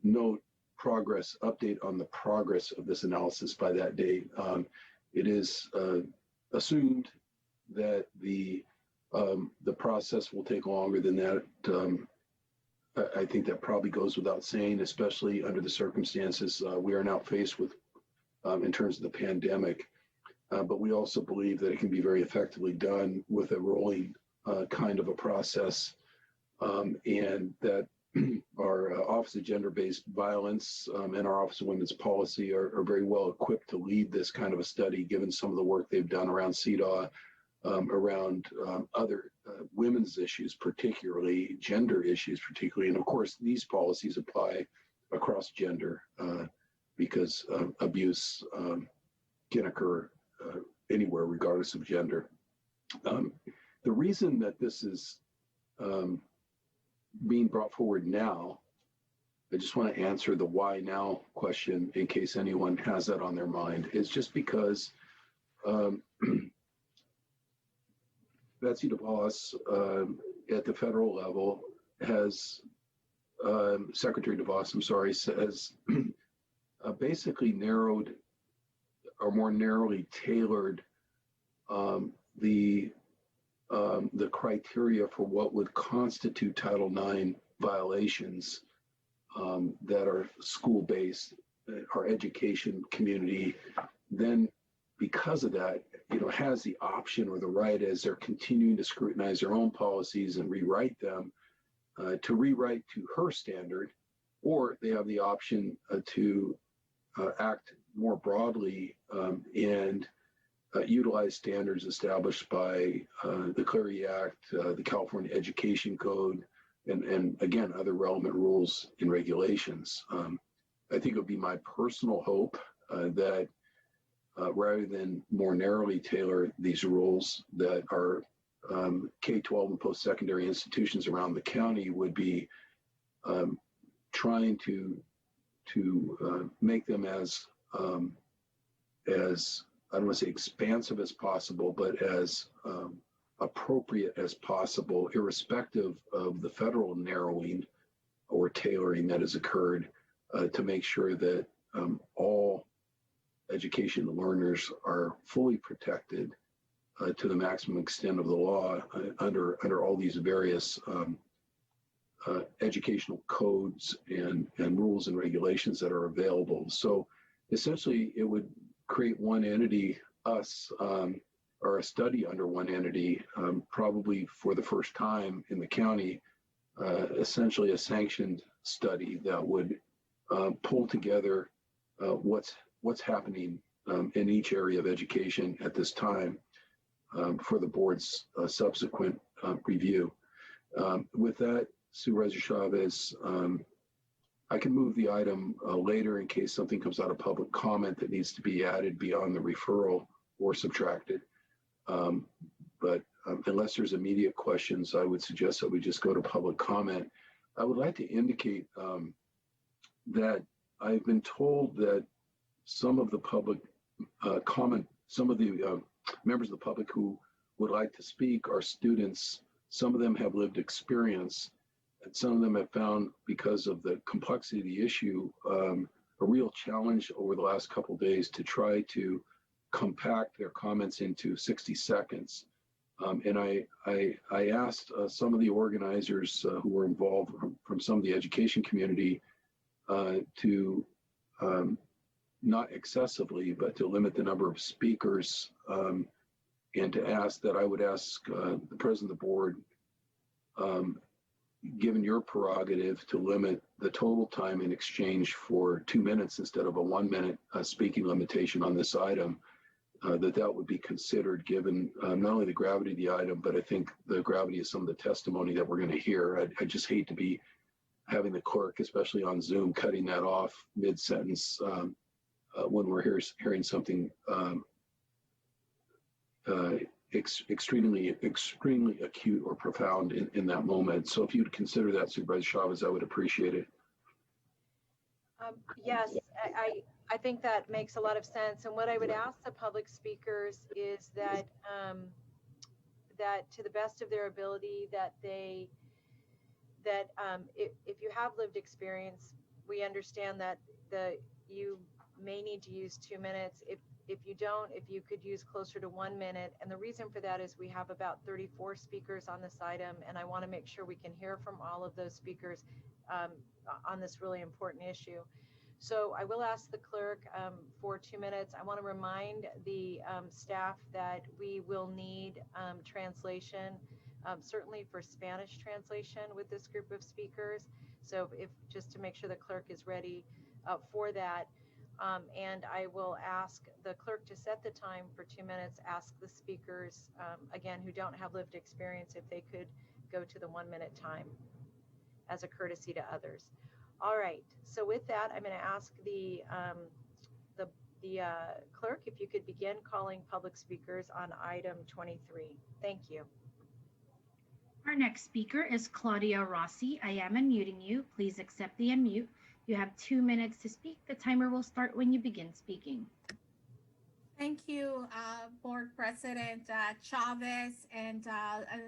Note progress, update on the progress of this analysis by that date. It is assumed that the process will take longer than that. I think that probably goes without saying, especially under the circumstances we are now faced with in terms of the pandemic. But we also believe that it can be very effectively done with a rolling kind of a process, and that our Office of Gender-Based Violence and our Office of Women's Policy are very well equipped to lead this kind of a study, given some of the work they've done around CEDAW, around other women's issues, particularly gender issues, particularly. And of course, these policies apply across gender because abuse can occur anywhere, regardless of gender. The reason that this is being brought forward now, I just want to answer the why now question in case anyone has that on their mind, is just because Betsy DeVos at the federal level has, Secretary DeVos, I'm sorry, has basically narrowed or more narrowly tailored the criteria for what would constitute Title IX violations that are school-based, our education community. Then, because of that, has the option or the right, as they're continuing to scrutinize their own policies and rewrite them, to rewrite to her standard, or they have the option to act more broadly and utilize standards established by the Clery Act, the California Education Code, and again, other relevant rules and regulations. I think it would be my personal hope that rather than more narrowly tailor these rules, that our K-12 and post-secondary institutions around the county would be trying to make them as I don't want to say expansive as possible, but as appropriate as possible, irrespective of the federal narrowing or tailoring that has occurred, to make sure that all education learners are fully protected to the maximum extent of the law under all these various educational codes and rules and regulations that are available. So essentially, it would create one entity, us, or a study under one entity, probably for the first time in the county, essentially a sanctioned study that would pull together what's happening in each area of education at this time for the board's subsequent review. With that, Supervisor Chavez, I can move the item later in case something comes out of public comment that needs to be added beyond the referral or subtracted. But unless there's immediate questions, I would suggest that we just go to public comment. I would like to indicate that I've been told that some of the public some of the members of the public who would like to speak are students. Some of them have lived experience, and some of them have found, because of the complexity of the issue, a real challenge over the last couple of days to try to compact their comments into 60 seconds. And I asked some of the organizers who were involved from some of the education community to not excessively, but to limit the number of speakers, and to ask that I would ask the president of the board, given your prerogative, to limit the total time in exchange for 2 minutes instead of a 1 minute speaking limitation on this item, that would be considered, given not only the gravity of the item, but I think the gravity of some of the testimony that we're going to hear. I just hate to be having the clerk, especially on Zoom, cutting that off mid-sentence when we're hearing something extremely acute or profound in that moment. So if you'd consider that, Supervisor Chavez, I would appreciate it. Yes, I think that makes a lot of sense. And what I would ask the public speakers is that that to the best of their ability, that if you have lived experience, we understand that you may need to use 2 minutes. If you don't, if you could use closer to 1 minute. And the reason for that is we have about 34 speakers on this item, and I want to make sure we can hear from all of those speakers on this really important issue. So I will ask the clerk for 2 minutes. I want to remind the staff that we will need translation, certainly for Spanish translation with this group of speakers. So if just to make sure the clerk is ready for that. And I will ask the clerk to set the time for 2 minutes, ask the speakers, again, who don't have lived experience, if they could go to the 1 minute time as a courtesy to others. All right, so with that, I'm going to ask the clerk if you could begin calling public speakers on item 23. Thank you. Our next speaker is Claudia Rossi. I am unmuting you. Please accept the unmute. You have 2 minutes to speak. The timer will start when you begin speaking. Thank you, Board President Chavez and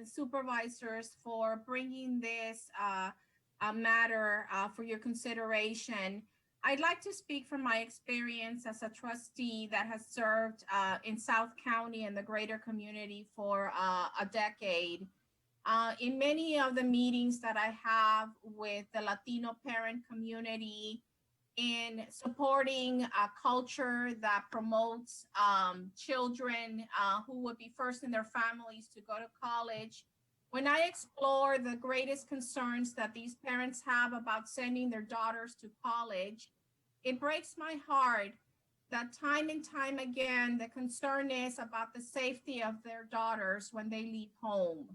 supervisors, for bringing this matter for your consideration. I'd like to speak from my experience as a trustee that has served in South County and the greater community for a decade. In many of the meetings that I have with the Latino parent community in supporting a culture that promotes children who would be first in their families to go to college, when I explore the greatest concerns that these parents have about sending their daughters to college, it breaks my heart that time and time again, the concern is about the safety of their daughters when they leave home.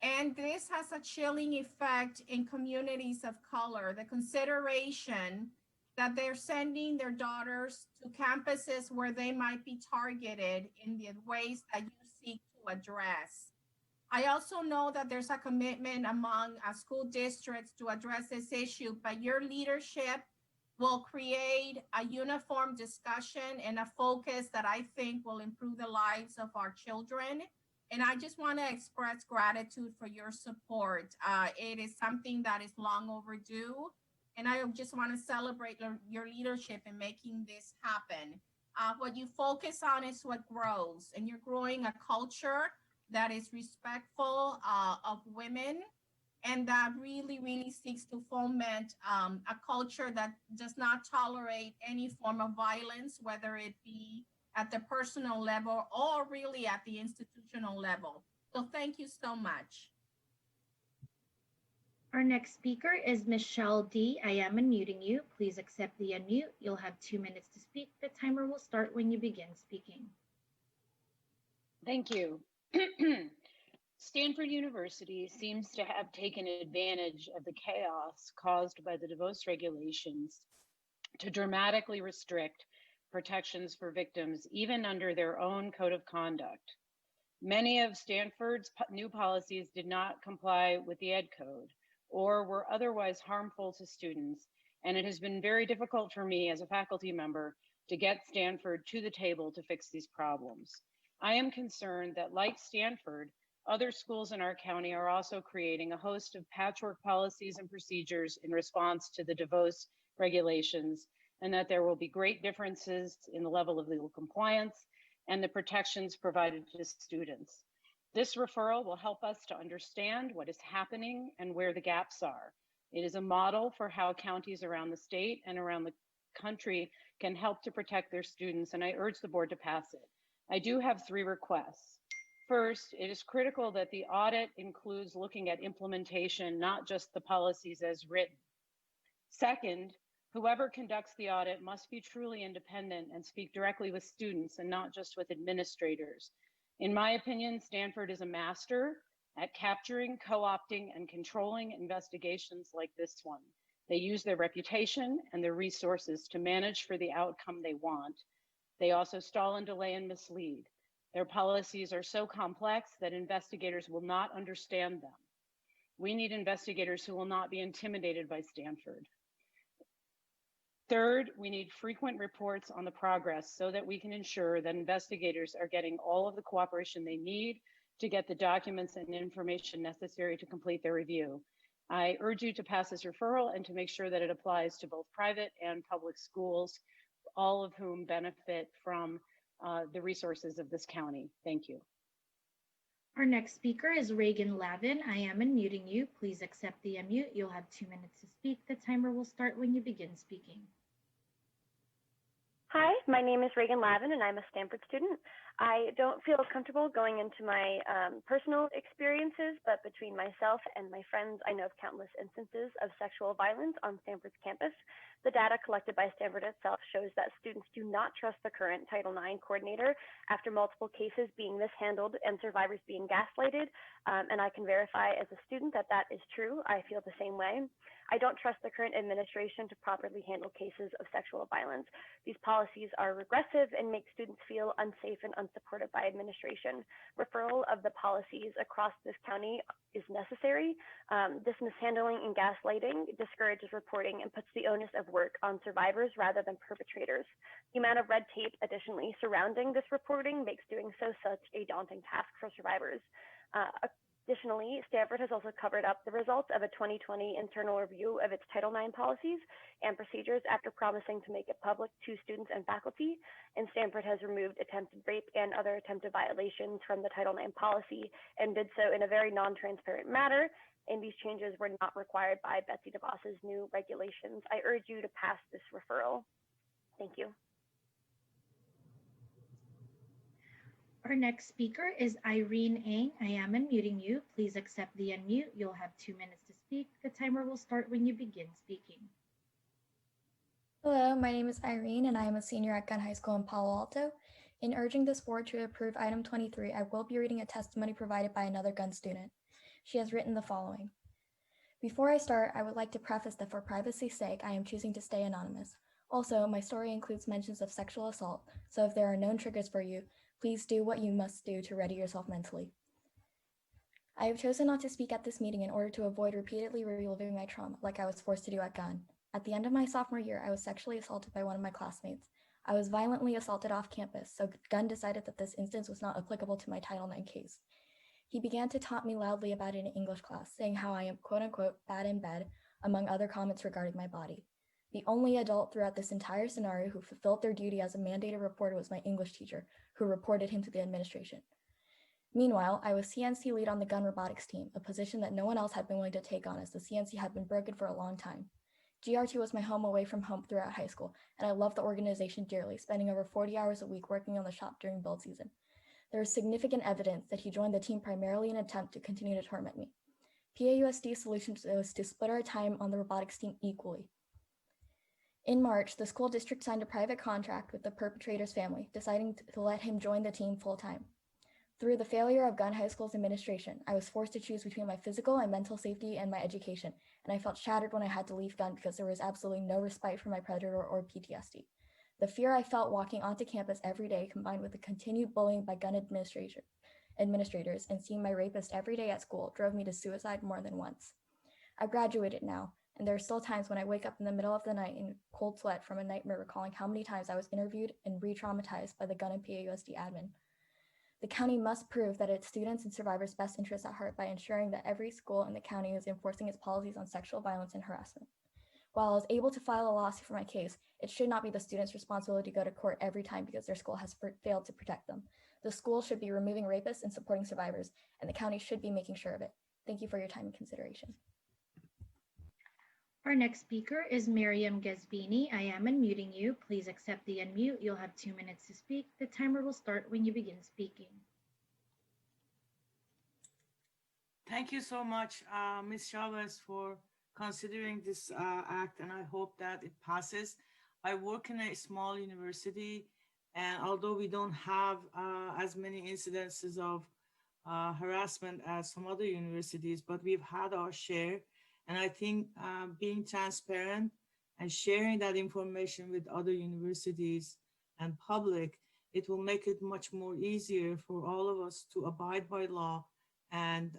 And this has a chilling effect in communities of color, the consideration that they're sending their daughters to campuses where they might be targeted in the ways that you seek to address. I also know that there's a commitment among school districts to address this issue, but your leadership will create a uniform discussion and a focus that I think will improve the lives of our children. And I just want to express gratitude for your support. It is something that is long overdue. And I just want to celebrate your leadership in making this happen. What you focus on is what grows. And you're growing a culture that is respectful of women and that really, really seeks to foment a culture that does not tolerate any form of violence, whether it be at the personal level or really at the institutional level. So thank you so much. Our next speaker is Michelle D. I am unmuting you. Please accept the unmute. You'll have 2 minutes to speak. The timer will start when you begin speaking. Thank you. Stanford University seems to have taken advantage of the chaos caused by the DeVos regulations to dramatically restrict protections for victims, even under their own code of conduct. Many of Stanford's new policies did not comply with the Ed Code or were otherwise harmful to students, and it has been very difficult for me as a faculty member to get Stanford to the table to fix these problems. I am concerned that, like Stanford, other schools in our county are also creating a host of patchwork policies and procedures in response to the DeVos regulations, and that there will be great differences in the level of legal compliance and the protections provided to students. This referral will help us to understand what is happening and where the gaps are. It is a model for how counties around the state and around the country can help to protect their students, and I urge the board to pass it. I do have 3 requests. First, it is critical that the audit includes looking at implementation, not just the policies as written. Second, whoever conducts the audit must be truly independent and speak directly with students and not just with administrators. In my opinion, Stanford is a master at capturing, co-opting, and controlling investigations like this one. They use their reputation and their resources to manage for the outcome they want. They also stall and delay and mislead. Their policies are so complex that investigators will not understand them. We need investigators who will not be intimidated by Stanford. Third, we need frequent reports on the progress so that we can ensure that investigators are getting all of the cooperation they need to get the documents and information necessary to complete their review. I urge you to pass this referral and to make sure that it applies to both private and public schools, all of whom benefit from the resources of this county. Thank you. Our next speaker is Reagan Lavin. I am unmuting you. Please accept the unmute. You'll have 2 minutes to speak. The timer will start when you begin speaking. Hi, my name is Reagan Lavin, and I'm a Stanford student. I don't feel comfortable going into my personal experiences, but between myself and my friends, I know of countless instances of sexual violence on Stanford's campus. The data collected by Stanford itself shows that students do not trust the current Title IX coordinator after multiple cases being mishandled and survivors being gaslighted. And I can verify as a student that that is true. I feel the same way. I don't trust the current administration to properly handle cases of sexual violence. These policies are regressive and make students feel unsafe and unsupported by administration. Referral of the policies across this county is necessary. This mishandling and gaslighting discourages reporting and puts the onus of work on survivors rather than perpetrators. The amount of red tape, additionally, surrounding this reporting makes doing so such a daunting task for survivors. Additionally, Stanford has also covered up the results of a 2020 internal review of its Title IX policies and procedures after promising to make it public to students and faculty. And Stanford has removed attempted rape and other attempted violations from the Title IX policy and did so in a very non-transparent manner. And these changes were not required by Betsy DeVos's new regulations. I urge you to pass this referral. Thank you. Our next speaker is Irene Ang. I am unmuting you. Please accept the unmute. You'll have 2 minutes to speak. The timer will start when you begin speaking. Hello, my name is Irene and I am a senior at Gunn High School in Palo Alto. In urging this board to approve item 23, I will be reading a testimony provided by another Gunn student. She has written the following. Before I start, I would like to preface that for privacy's sake, I am choosing to stay anonymous. Also, my story includes mentions of sexual assault, so if there are known triggers for you, please do what you must do to ready yourself mentally. I have chosen not to speak at this meeting in order to avoid repeatedly reliving my trauma like I was forced to do at Gunn. At the end of my sophomore year, I was sexually assaulted by one of my classmates. I was violently assaulted off campus, so Gunn decided that this instance was not applicable to my Title IX case. He began to taunt me loudly about it in English class, saying how I am quote-unquote bad in bed, among other comments regarding my body. The only adult throughout this entire scenario who fulfilled their duty as a mandated reporter was my English teacher, who reported him to the administration. Meanwhile, I was CNC lead on the gun robotics team, a position that no one else had been willing to take on as the CNC had been broken for a long time. GR2 was my home away from home throughout high school, and I loved the organization dearly, spending over 40 hours a week working on the shop during build season. There is significant evidence that he joined the team primarily in an attempt to continue to torment me. PAUSD's solution was to split our time on the robotics team equally. In March, the school district signed a private contract with the perpetrator's family, deciding to let him join the team full-time. Through the failure of Gunn High School's administration, I was forced to choose between my physical and mental safety and my education, and I felt shattered when I had to leave Gunn because there was absolutely no respite for my predator or PTSD. The fear I felt walking onto campus every day, combined with the continued bullying by gun administrators and seeing my rapist every day at school, drove me to suicide more than once. I've graduated now, and there are still times when I wake up in the middle of the night in cold sweat from a nightmare recalling how many times I was interviewed and re-traumatized by the gun and PAUSD admin. The county must prove that its students and survivors' best interests at heart by ensuring that every school in the county is enforcing its policies on sexual violence and harassment. While I was able to file a lawsuit for my case, it should not be the student's responsibility to go to court every time because their school has failed to protect them. The school should be removing rapists and supporting survivors, and the county should be making sure of it. Thank you for your time and consideration. Our next speaker is Miriam Gazbini. I am unmuting you. Please accept the unmute. You'll have 2 minutes to speak. The timer will start when you begin speaking. Thank you so much, Ms. Chavez, for considering this act, and I hope that it passes. I work in a small university, and although we don't have as many incidences of harassment as some other universities, but we've had our share. And I think being transparent and sharing that information with other universities and public, it will make it much more easier for all of us to abide by law and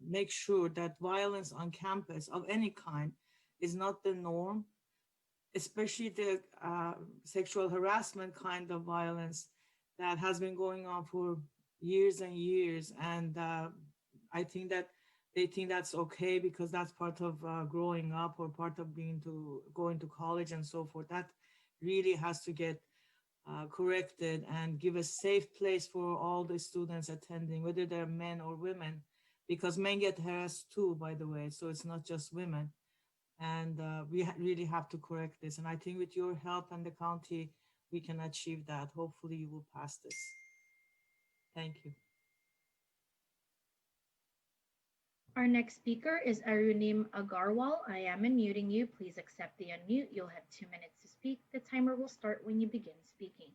make sure that violence on campus of any kind is not the norm, especially the sexual harassment kind of violence that has been going on for years and years. And I think that they think that's okay because that's part of growing up or part of going to college and so forth. That really has to get corrected and give a safe place for all the students attending, whether they're men or women, because men get harassed too, by the way. So it's not just women. And we really have to correct this. And I think with your help and the county, we can achieve that. Hopefully you will pass this. Thank you. Our next speaker is Arunim Agarwal. I am unmuting you. Please accept the unmute. You'll have 2 minutes to speak. The timer will start when you begin speaking.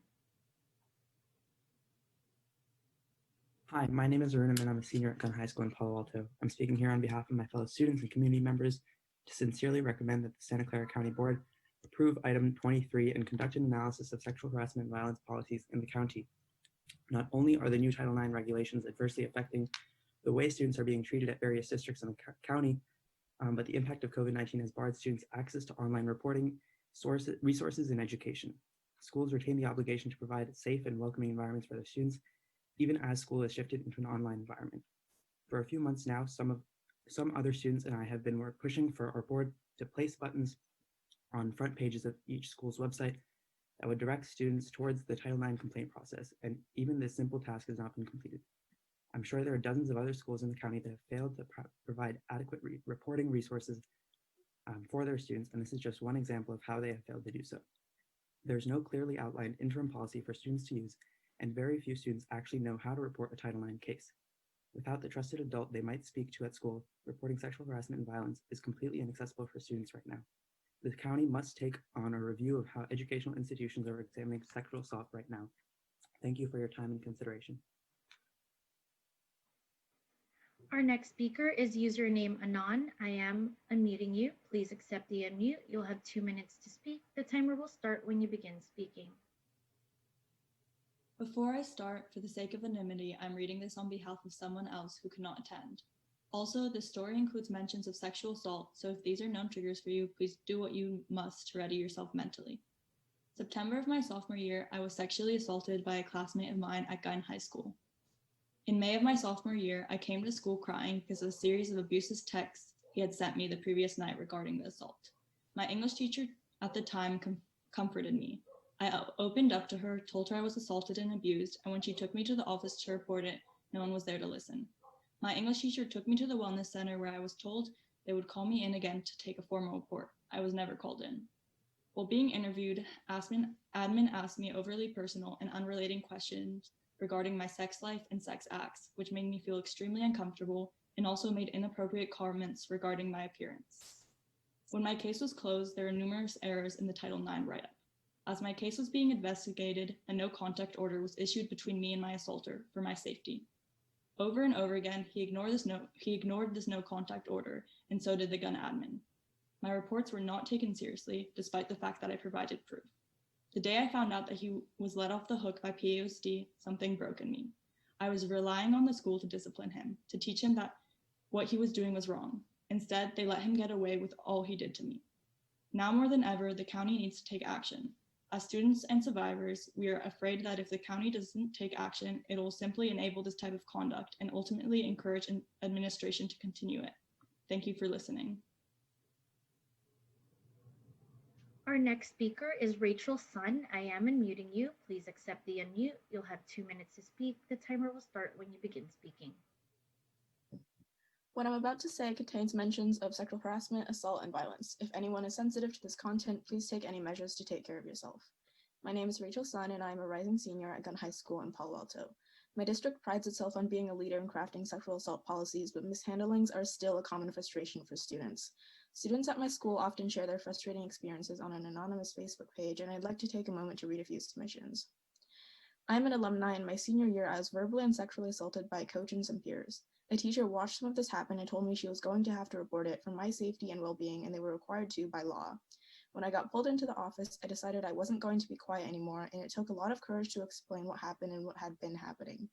Hi, my name is Arunim and I'm a senior at Gun High School in Palo Alto. I'm speaking here on behalf of my fellow students and community members to sincerely recommend that the Santa Clara County Board approve item 23 and conduct an analysis of sexual harassment and violence policies in the county. Not only are the new Title IX regulations adversely affecting the way students are being treated at various districts in the county, but the impact of COVID-19 has barred students access to online reporting, resources, and education. Schools retain the obligation to provide safe and welcoming environments for their students, even as school has shifted into an online environment. For a few months now, some other students and I have been pushing for our board to place buttons on front pages of each school's website that would direct students towards the Title IX complaint process, and even this simple task has not been completed. I'm sure there are dozens of other schools in the county that have failed to provide adequate reporting resources for their students, and this is just one example of how they have failed to do so. There's no clearly outlined interim policy for students to use, and very few students actually know how to report a Title IX case. Without the trusted adult they might speak to at school, reporting sexual harassment and violence is completely inaccessible for students right now. The county must take on a review of how educational institutions are examining sexual assault right now. Thank you for your time and consideration. Our next speaker is username Anon. I am unmuting you. Please accept the unmute. You'll have 2 minutes to speak. The timer will start when you begin speaking. Before I start, for the sake of anonymity, I'm reading this on behalf of someone else who could not attend. Also, this story includes mentions of sexual assault, so if these are known triggers for you, please do what you must to ready yourself mentally. September of my sophomore year, I was sexually assaulted by a classmate of mine at Gun High School. In May of my sophomore year, I came to school crying because of a series of abusive texts he had sent me the previous night regarding the assault. My English teacher at the time comforted me. I opened up to her, told her I was assaulted and abused, and when she took me to the office to report it, no one was there to listen. My English teacher took me to the wellness center where I was told they would call me in again to take a formal report. I was never called in. While being interviewed, admin asked me overly personal and unrelated questions regarding my sex life and sex acts, which made me feel extremely uncomfortable and also made inappropriate comments regarding my appearance. When my case was closed, there were numerous errors in the Title IX write-up. As my case was being investigated, a no contact order was issued between me and my assaulter for my safety. Over and over again, he ignored this no contact order, and so did the gun admin. My reports were not taken seriously, despite the fact that I provided proof. The day I found out that he was let off the hook by PAOSD, something broke in me. I was relying on the school to discipline him, to teach him that what he was doing was wrong. Instead, they let him get away with all he did to me. Now more than ever, the county needs to take action. As students and survivors, we are afraid that if the county doesn't take action, it will simply enable this type of conduct and ultimately encourage administration to continue it. Thank you for listening. Our next speaker is Rachel Sun. I am unmuting you. Please accept the unmute. You'll have 2 minutes to speak. The timer will start when you begin speaking. What I'm about to say contains mentions of sexual harassment, assault, and violence. If anyone is sensitive to this content, please take any measures to take care of yourself. My name is Rachel Sun, and I am a rising senior at Gunn High School in Palo Alto. My district prides itself on being a leader in crafting sexual assault policies, but mishandlings are still a common frustration for students. Students at my school often share their frustrating experiences on an anonymous Facebook page, and I'd like to take a moment to read a few submissions. I'm an alumni. In my senior year, I was verbally and sexually assaulted by a coach and some peers. A teacher watched some of this happen and told me she was going to have to report it for my safety and well-being, and they were required to by law. When I got pulled into the office, I decided I wasn't going to be quiet anymore, and it took a lot of courage to explain what happened and what had been happening.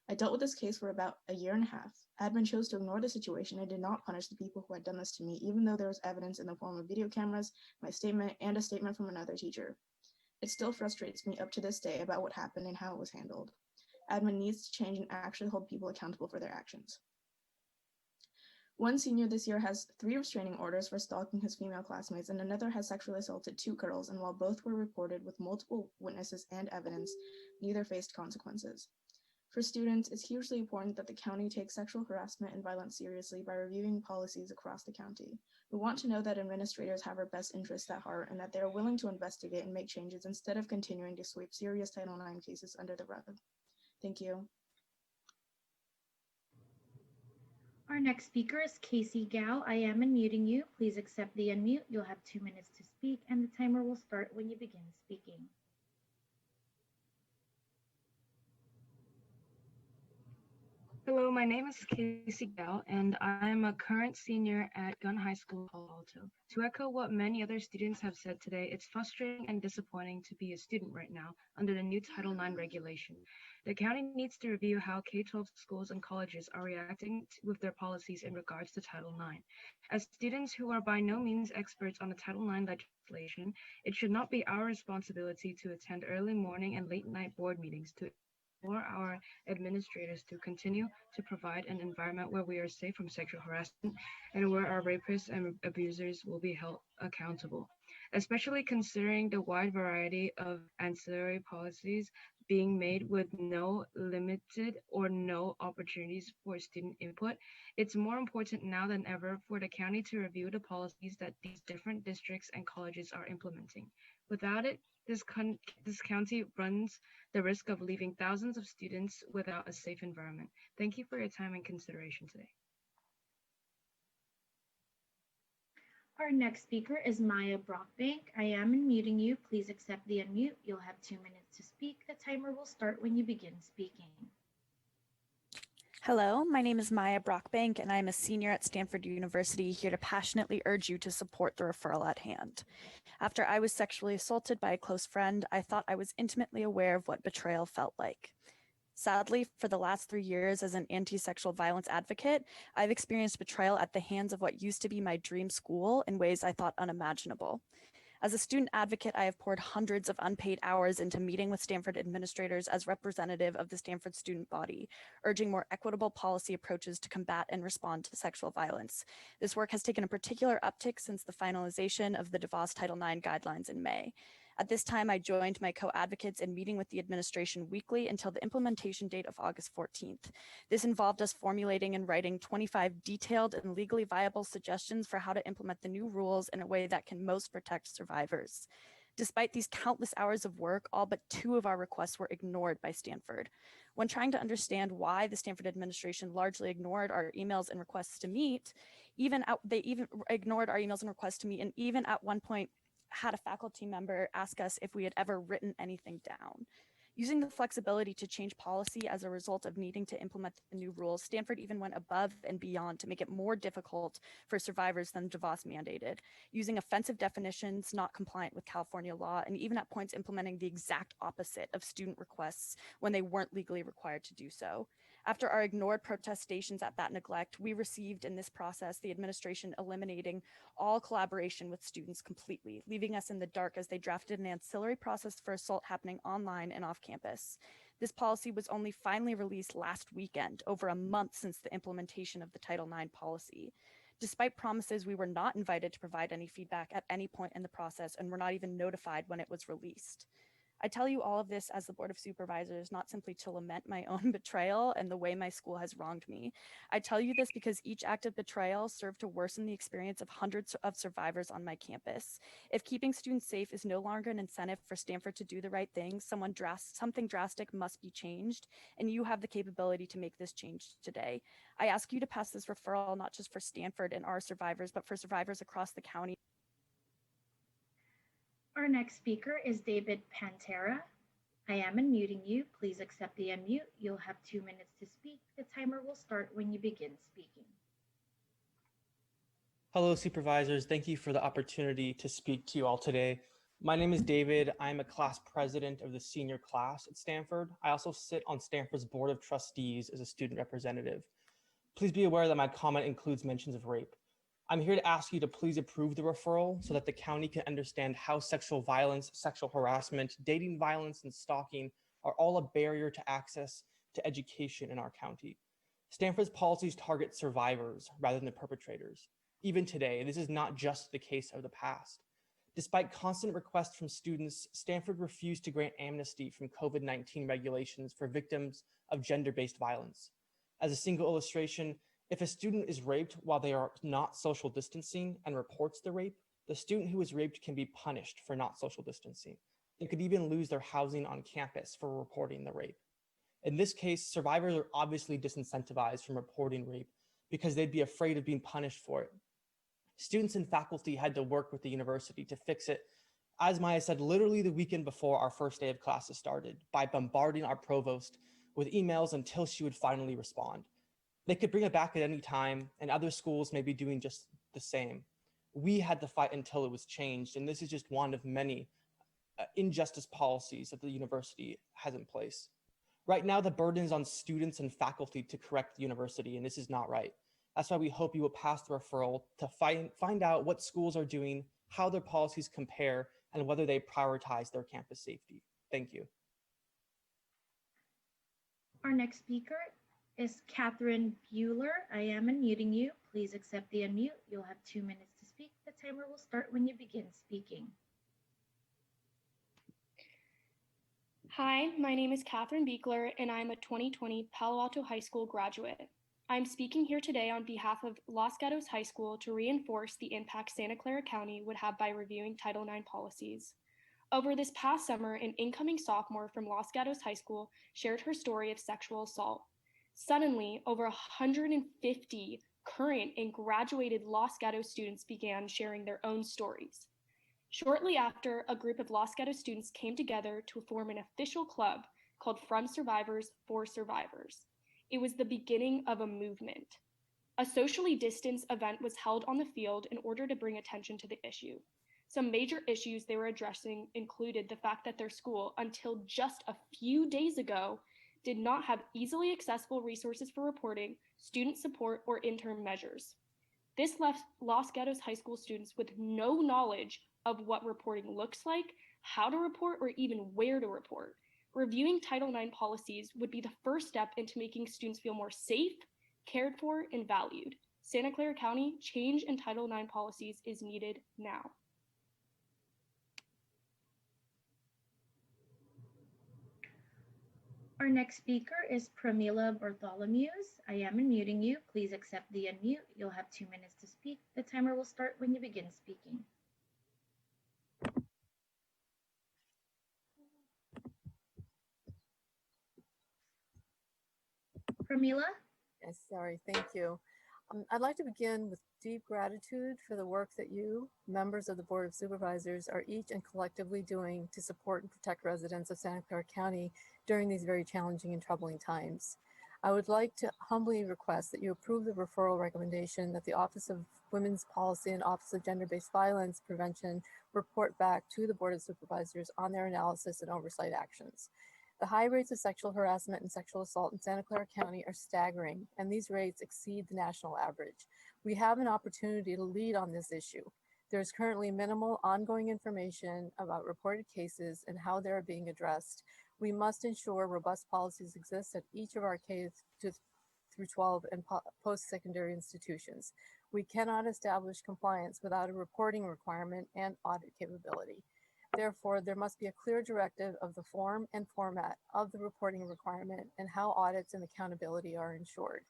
I dealt with this case for about a year and a half. Admin chose to ignore the situation and did not punish the people who had done this to me, even though there was evidence in the form of video cameras, my statement, and a statement from another teacher. It still frustrates me up to this day about what happened and how it was handled. Admin needs to change and actually hold people accountable for their actions. One senior this year has 3 restraining orders for stalking his female classmates, and another has sexually assaulted 2 girls, and while both were reported with multiple witnesses and evidence, neither faced consequences. For students, it's hugely important that the county takes sexual harassment and violence seriously by reviewing policies across the county. We want to know that administrators have our best interests at heart and that they are willing to investigate and make changes instead of continuing to sweep serious Title IX cases under the rug. Thank you. Our next speaker is Casey Gao. I am unmuting you. Please accept the unmute. You'll have 2 minutes to speak, and the timer will start when you begin speaking. Hello, my name is Casey Gao, and I'm a current senior at Gunn High School, Palo Alto. To echo what many other students have said today, it's frustrating and disappointing to be a student right now under the new Title IX regulation. The county needs to review how K-12 schools and colleges are reacting with their policies in regards to Title IX. As students who are by no means experts on the Title IX legislation, it should not be our responsibility to attend early morning and late night board meetings to for our administrators to continue to provide an environment where we are safe from sexual harassment and where our rapists and abusers will be held accountable, especially considering the wide variety of ancillary policies being made with no limited or no opportunities for student input. It's more important now than ever for the county to review the policies that these different districts and colleges are implementing. Without it, this county runs the risk of leaving thousands of students without a safe environment. Thank you for your time and consideration today. Our next speaker is Maya Brockbank. I am unmuting you. Please accept the unmute. You'll have 2 minutes to speak. The timer will start when you begin speaking. Hello, my name is Maya Brockbank, and I'm a senior at Stanford University, here to passionately urge you to support the referral at hand. After I was sexually assaulted by a close friend, I thought I was intimately aware of what betrayal felt like. Sadly, for the last 3 years as an anti-sexual violence advocate, I've experienced betrayal at the hands of what used to be my dream school in ways I thought unimaginable. As a student advocate, I have poured hundreds of unpaid hours into meeting with Stanford administrators as representative of the Stanford student body, urging more equitable policy approaches to combat and respond to sexual violence. This work has taken a particular uptick since the finalization of the DeVos Title IX guidelines in May. At this time, I joined my co-advocates in meeting with the administration weekly until the implementation date of August 14th. This involved us formulating and writing 25 detailed and legally viable suggestions for how to implement the new rules in a way that can most protect survivors. Despite these countless hours of work, all but 2 of our requests were ignored by Stanford. When trying to understand why the Stanford administration largely ignored our emails and requests to meet, they even ignored our emails and requests to meet, and even at one point had a faculty member ask us if we had ever written anything down. Using the flexibility to change policy as a result of needing to implement the new rules, Stanford even went above and beyond to make it more difficult for survivors than DeVos mandated, using offensive definitions not compliant with California law, and even at points implementing the exact opposite of student requests when they weren't legally required to do so. After our ignored protestations at that neglect, we received in this process the administration eliminating all collaboration with students completely, leaving us in the dark as they drafted an ancillary process for assault happening online and off campus. This policy was only finally released last weekend, over a month since the implementation of the Title IX policy. Despite promises, we were not invited to provide any feedback at any point in the process and were not even notified when it was released. I tell you all of this as the Board of Supervisors, not simply to lament my own betrayal and the way my school has wronged me. I tell you this because each act of betrayal served to worsen the experience of hundreds of survivors on my campus. If keeping students safe is no longer an incentive for Stanford to do the right thing, something drastic must be changed, and you have the capability to make this change today. I ask you to pass this referral not just for Stanford and our survivors, but for survivors across the county. Our next speaker is David Pantera. I am unmuting you. Please accept the unmute. You'll have 2 minutes to speak. The timer will start when you begin speaking. Hello, supervisors. Thank you for the opportunity to speak to you all today. My name is David. I'm a class president of the senior class at Stanford. I also sit on Stanford's Board of Trustees as a student representative. Please be aware that my comment includes mentions of rape. I'm here to ask you to please approve the referral so that the county can understand how sexual violence, sexual harassment, dating violence, and stalking are all a barrier to access to education in our county. Stanford's policies target survivors rather than the perpetrators. Even today, this is not just the case of the past. Despite constant requests from students, Stanford refused to grant amnesty from COVID-19 regulations for victims of gender-based violence. As a single illustration, if a student is raped while they are not social distancing and reports the rape, the student who was raped can be punished for not social distancing. They could even lose their housing on campus for reporting the rape. In this case, survivors are obviously disincentivized from reporting rape because they'd be afraid of being punished for it. Students and faculty had to work with the university to fix it, as Maya said, literally the weekend before our first day of classes started, by bombarding our provost with emails until she would finally respond. They could bring it back at any time, and other schools may be doing just the same. We had to fight until it was changed, and this is just one of many injustice policies that the university has in place. Right now, the burden is on students and faculty to correct the university, and this is not right. That's why we hope you will pass the referral to find out what schools are doing, how their policies compare, and whether they prioritize their campus safety. Thank you. Our next speaker is Catherine Bueller. I am unmuting you. Please accept the unmute. You'll have 2 minutes to speak. The timer will start when you begin speaking. Hi, my name is Catherine Beekler, and I'm a 2020 Palo Alto High School graduate. I'm speaking here today on behalf of Los Gatos High School to reinforce the impact Santa Clara County would have by reviewing Title IX policies. Over this past summer, an incoming sophomore from Los Gatos High School shared her story of sexual assault. Suddenly, over 150 current and graduated Los Gatos students began sharing their own stories. Shortly after, a group of Los Gatos students came together to form an official club called From Survivors for Survivors. It was the beginning of a movement. A socially distanced event was held on the field in order to bring attention to the issue. Some major issues they were addressing included the fact that their school, until just a few days ago, did not have easily accessible resources for reporting, student support, or interim measures. This left Los Gatos High School students with no knowledge of what reporting looks like, how to report, or even where to report. Reviewing Title IX policies would be the first step into making students feel more safe, cared for, and valued. Santa Clara County, change in Title IX policies is needed now. Our next speaker is Pramila Bartholomews. I am unmuting you. Please accept the unmute. You'll have 2 minutes to speak. The timer will start when you begin speaking. Pramila? Yes, sorry, thank you. I'd like to begin with deep gratitude for the work that you, members of the Board of Supervisors, are each and collectively doing to support and protect residents of Santa Clara County during these very challenging and troubling times. I would like to humbly request that you approve the referral recommendation that the Office of Women's Policy and Office of Gender-Based Violence Prevention report back to the Board of Supervisors on their analysis and oversight actions. The high rates of sexual harassment and sexual assault in Santa Clara County are staggering, and these rates exceed the national average. We have an opportunity to lead on this issue. There is currently minimal ongoing information about reported cases and how they are being addressed. We must ensure robust policies exist at each of our K through 12 and post-secondary institutions. We cannot establish compliance without a reporting requirement and audit capability. Therefore, there must be a clear directive of the form and format of the reporting requirement and how audits and accountability are ensured.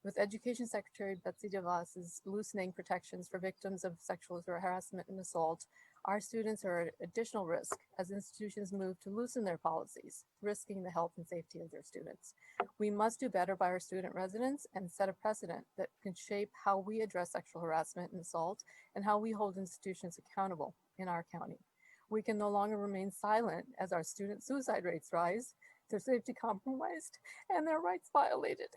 With Education Secretary Betsy DeVos's loosening protections for victims of sexual harassment and assault, our students are at additional risk as institutions move to loosen their policies, risking the health and safety of their students. We must do better by our student residents and set a precedent that can shape how we address sexual harassment and assault and how we hold institutions accountable in our county. We can no longer remain silent as our student suicide rates rise, their safety compromised, and their rights violated.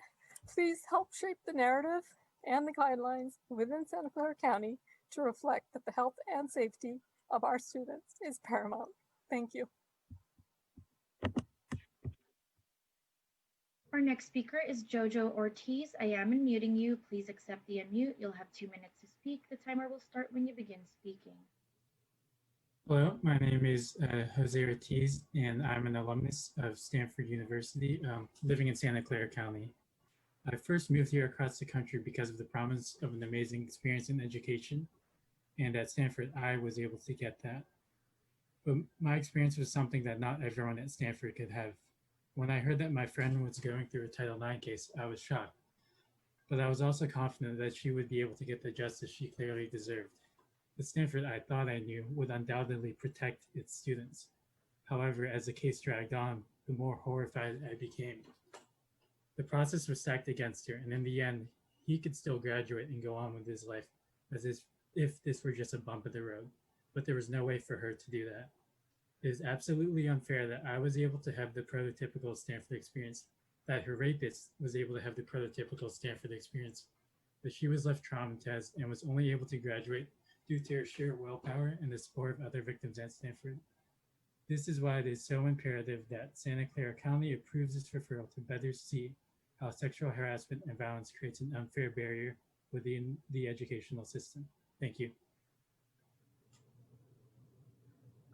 Please help shape the narrative and the guidelines within Santa Clara County to reflect that the health and safety of our students is paramount. Thank you. Our next speaker is Jojo Ortiz. I am unmuting you. Please accept the unmute. You'll have 2 minutes to speak. The timer will start when you begin speaking. Hello, my name is Jose Ortiz, and I'm an alumnus of Stanford University, living in Santa Clara County. I first moved here across the country because of the promise of an amazing experience in education, and at Stanford, I was able to get that. But my experience was something that not everyone at Stanford could have. When I heard that my friend was going through a Title IX case, I was shocked. But I was also confident that she would be able to get the justice she clearly deserved. At Stanford, I thought I knew, would undoubtedly protect its students. However, as the case dragged on, the more horrified I became. The process was stacked against her, and in the end, he could still graduate and go on with his life as if this were just a bump in the road. But there was no way for her to do that. It is absolutely unfair that I was able to have the prototypical Stanford experience, that her rapist was able to have the prototypical Stanford experience, but she was left traumatized and was only able to graduate due to her sheer willpower and the support of other victims at Stanford. This is why it is so imperative that Santa Clara County approves this referral to better see how sexual harassment and violence creates an unfair barrier within the educational system. Thank you.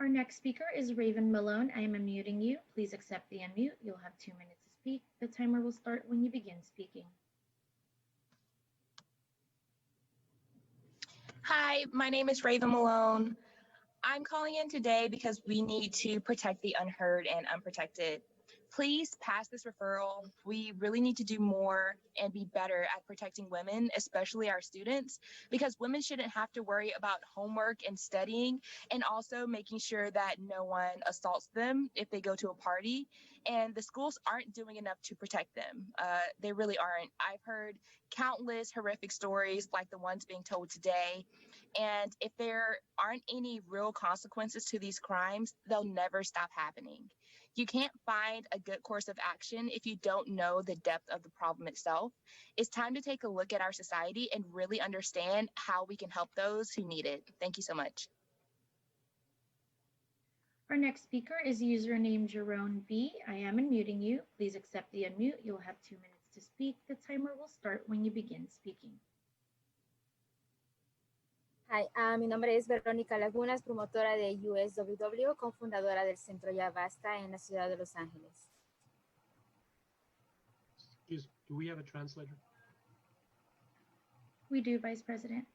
Our next speaker is Raven Malone. I am unmuting you. Please accept the unmute. You'll have 2 minutes to speak. The timer will start when you begin speaking. Hi, my name is Raven Malone. I'm calling in today because we need to protect the unheard and unprotected. Please pass this referral. We really need to do more and be better at protecting women, especially our students, because women shouldn't have to worry about homework and studying, and also making sure that no one assaults them if they go to a party. And the schools aren't doing enough to protect them. They really aren't. I've heard countless horrific stories like the ones being told today. And if there aren't any real consequences to these crimes, they'll never stop happening. You can't find a good course of action if you don't know the depth of the problem itself. It's time to take a look at our society and really understand how we can help those who need it. Thank you so much. Our next speaker is username Jerome B. I am unmuting you. Please accept the unmute. You'll have 2 minutes to speak. The timer will start when you begin speaking. Hi, mi nombre es Verónica Lagunas, promotora de USWW, cofundadora del Centro Ya Basta en la ciudad de Los Ángeles. Do we have a translator? We do, Vice President.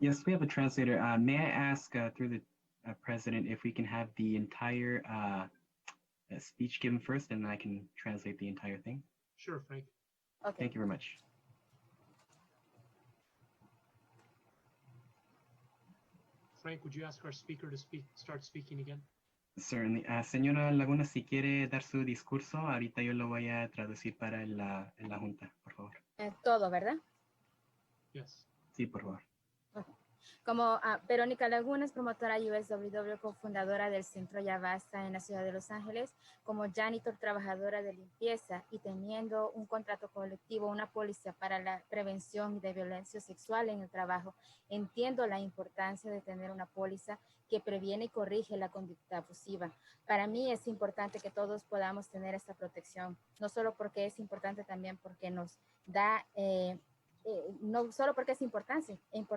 Yes, we have a translator. May I ask through the President if we can have the entire speech given first, and I can translate the entire thing? Sure, Frank. Okay. Thank you very much. Frank, would you ask our speaker to start speaking again? Certainly. Señora Laguna, si quiere dar su discurso, ahorita yo lo voy a traducir para la Junta, por favor. Todo, ¿verdad? Yes. Sí, por favor. Como Verónica Lagunas, promotora USWW, cofundadora del Centro Ya Basta en la ciudad de Los Ángeles, como janitor, trabajadora de limpieza y teniendo un contrato colectivo, una póliza para la prevención de violencia sexual en el trabajo, entiendo la importancia de tener una póliza que previene y corrige la conducta abusiva. Para mí es importante que todos podamos tener esta protección, no solo porque es importante, también porque nos da, no solo porque es importante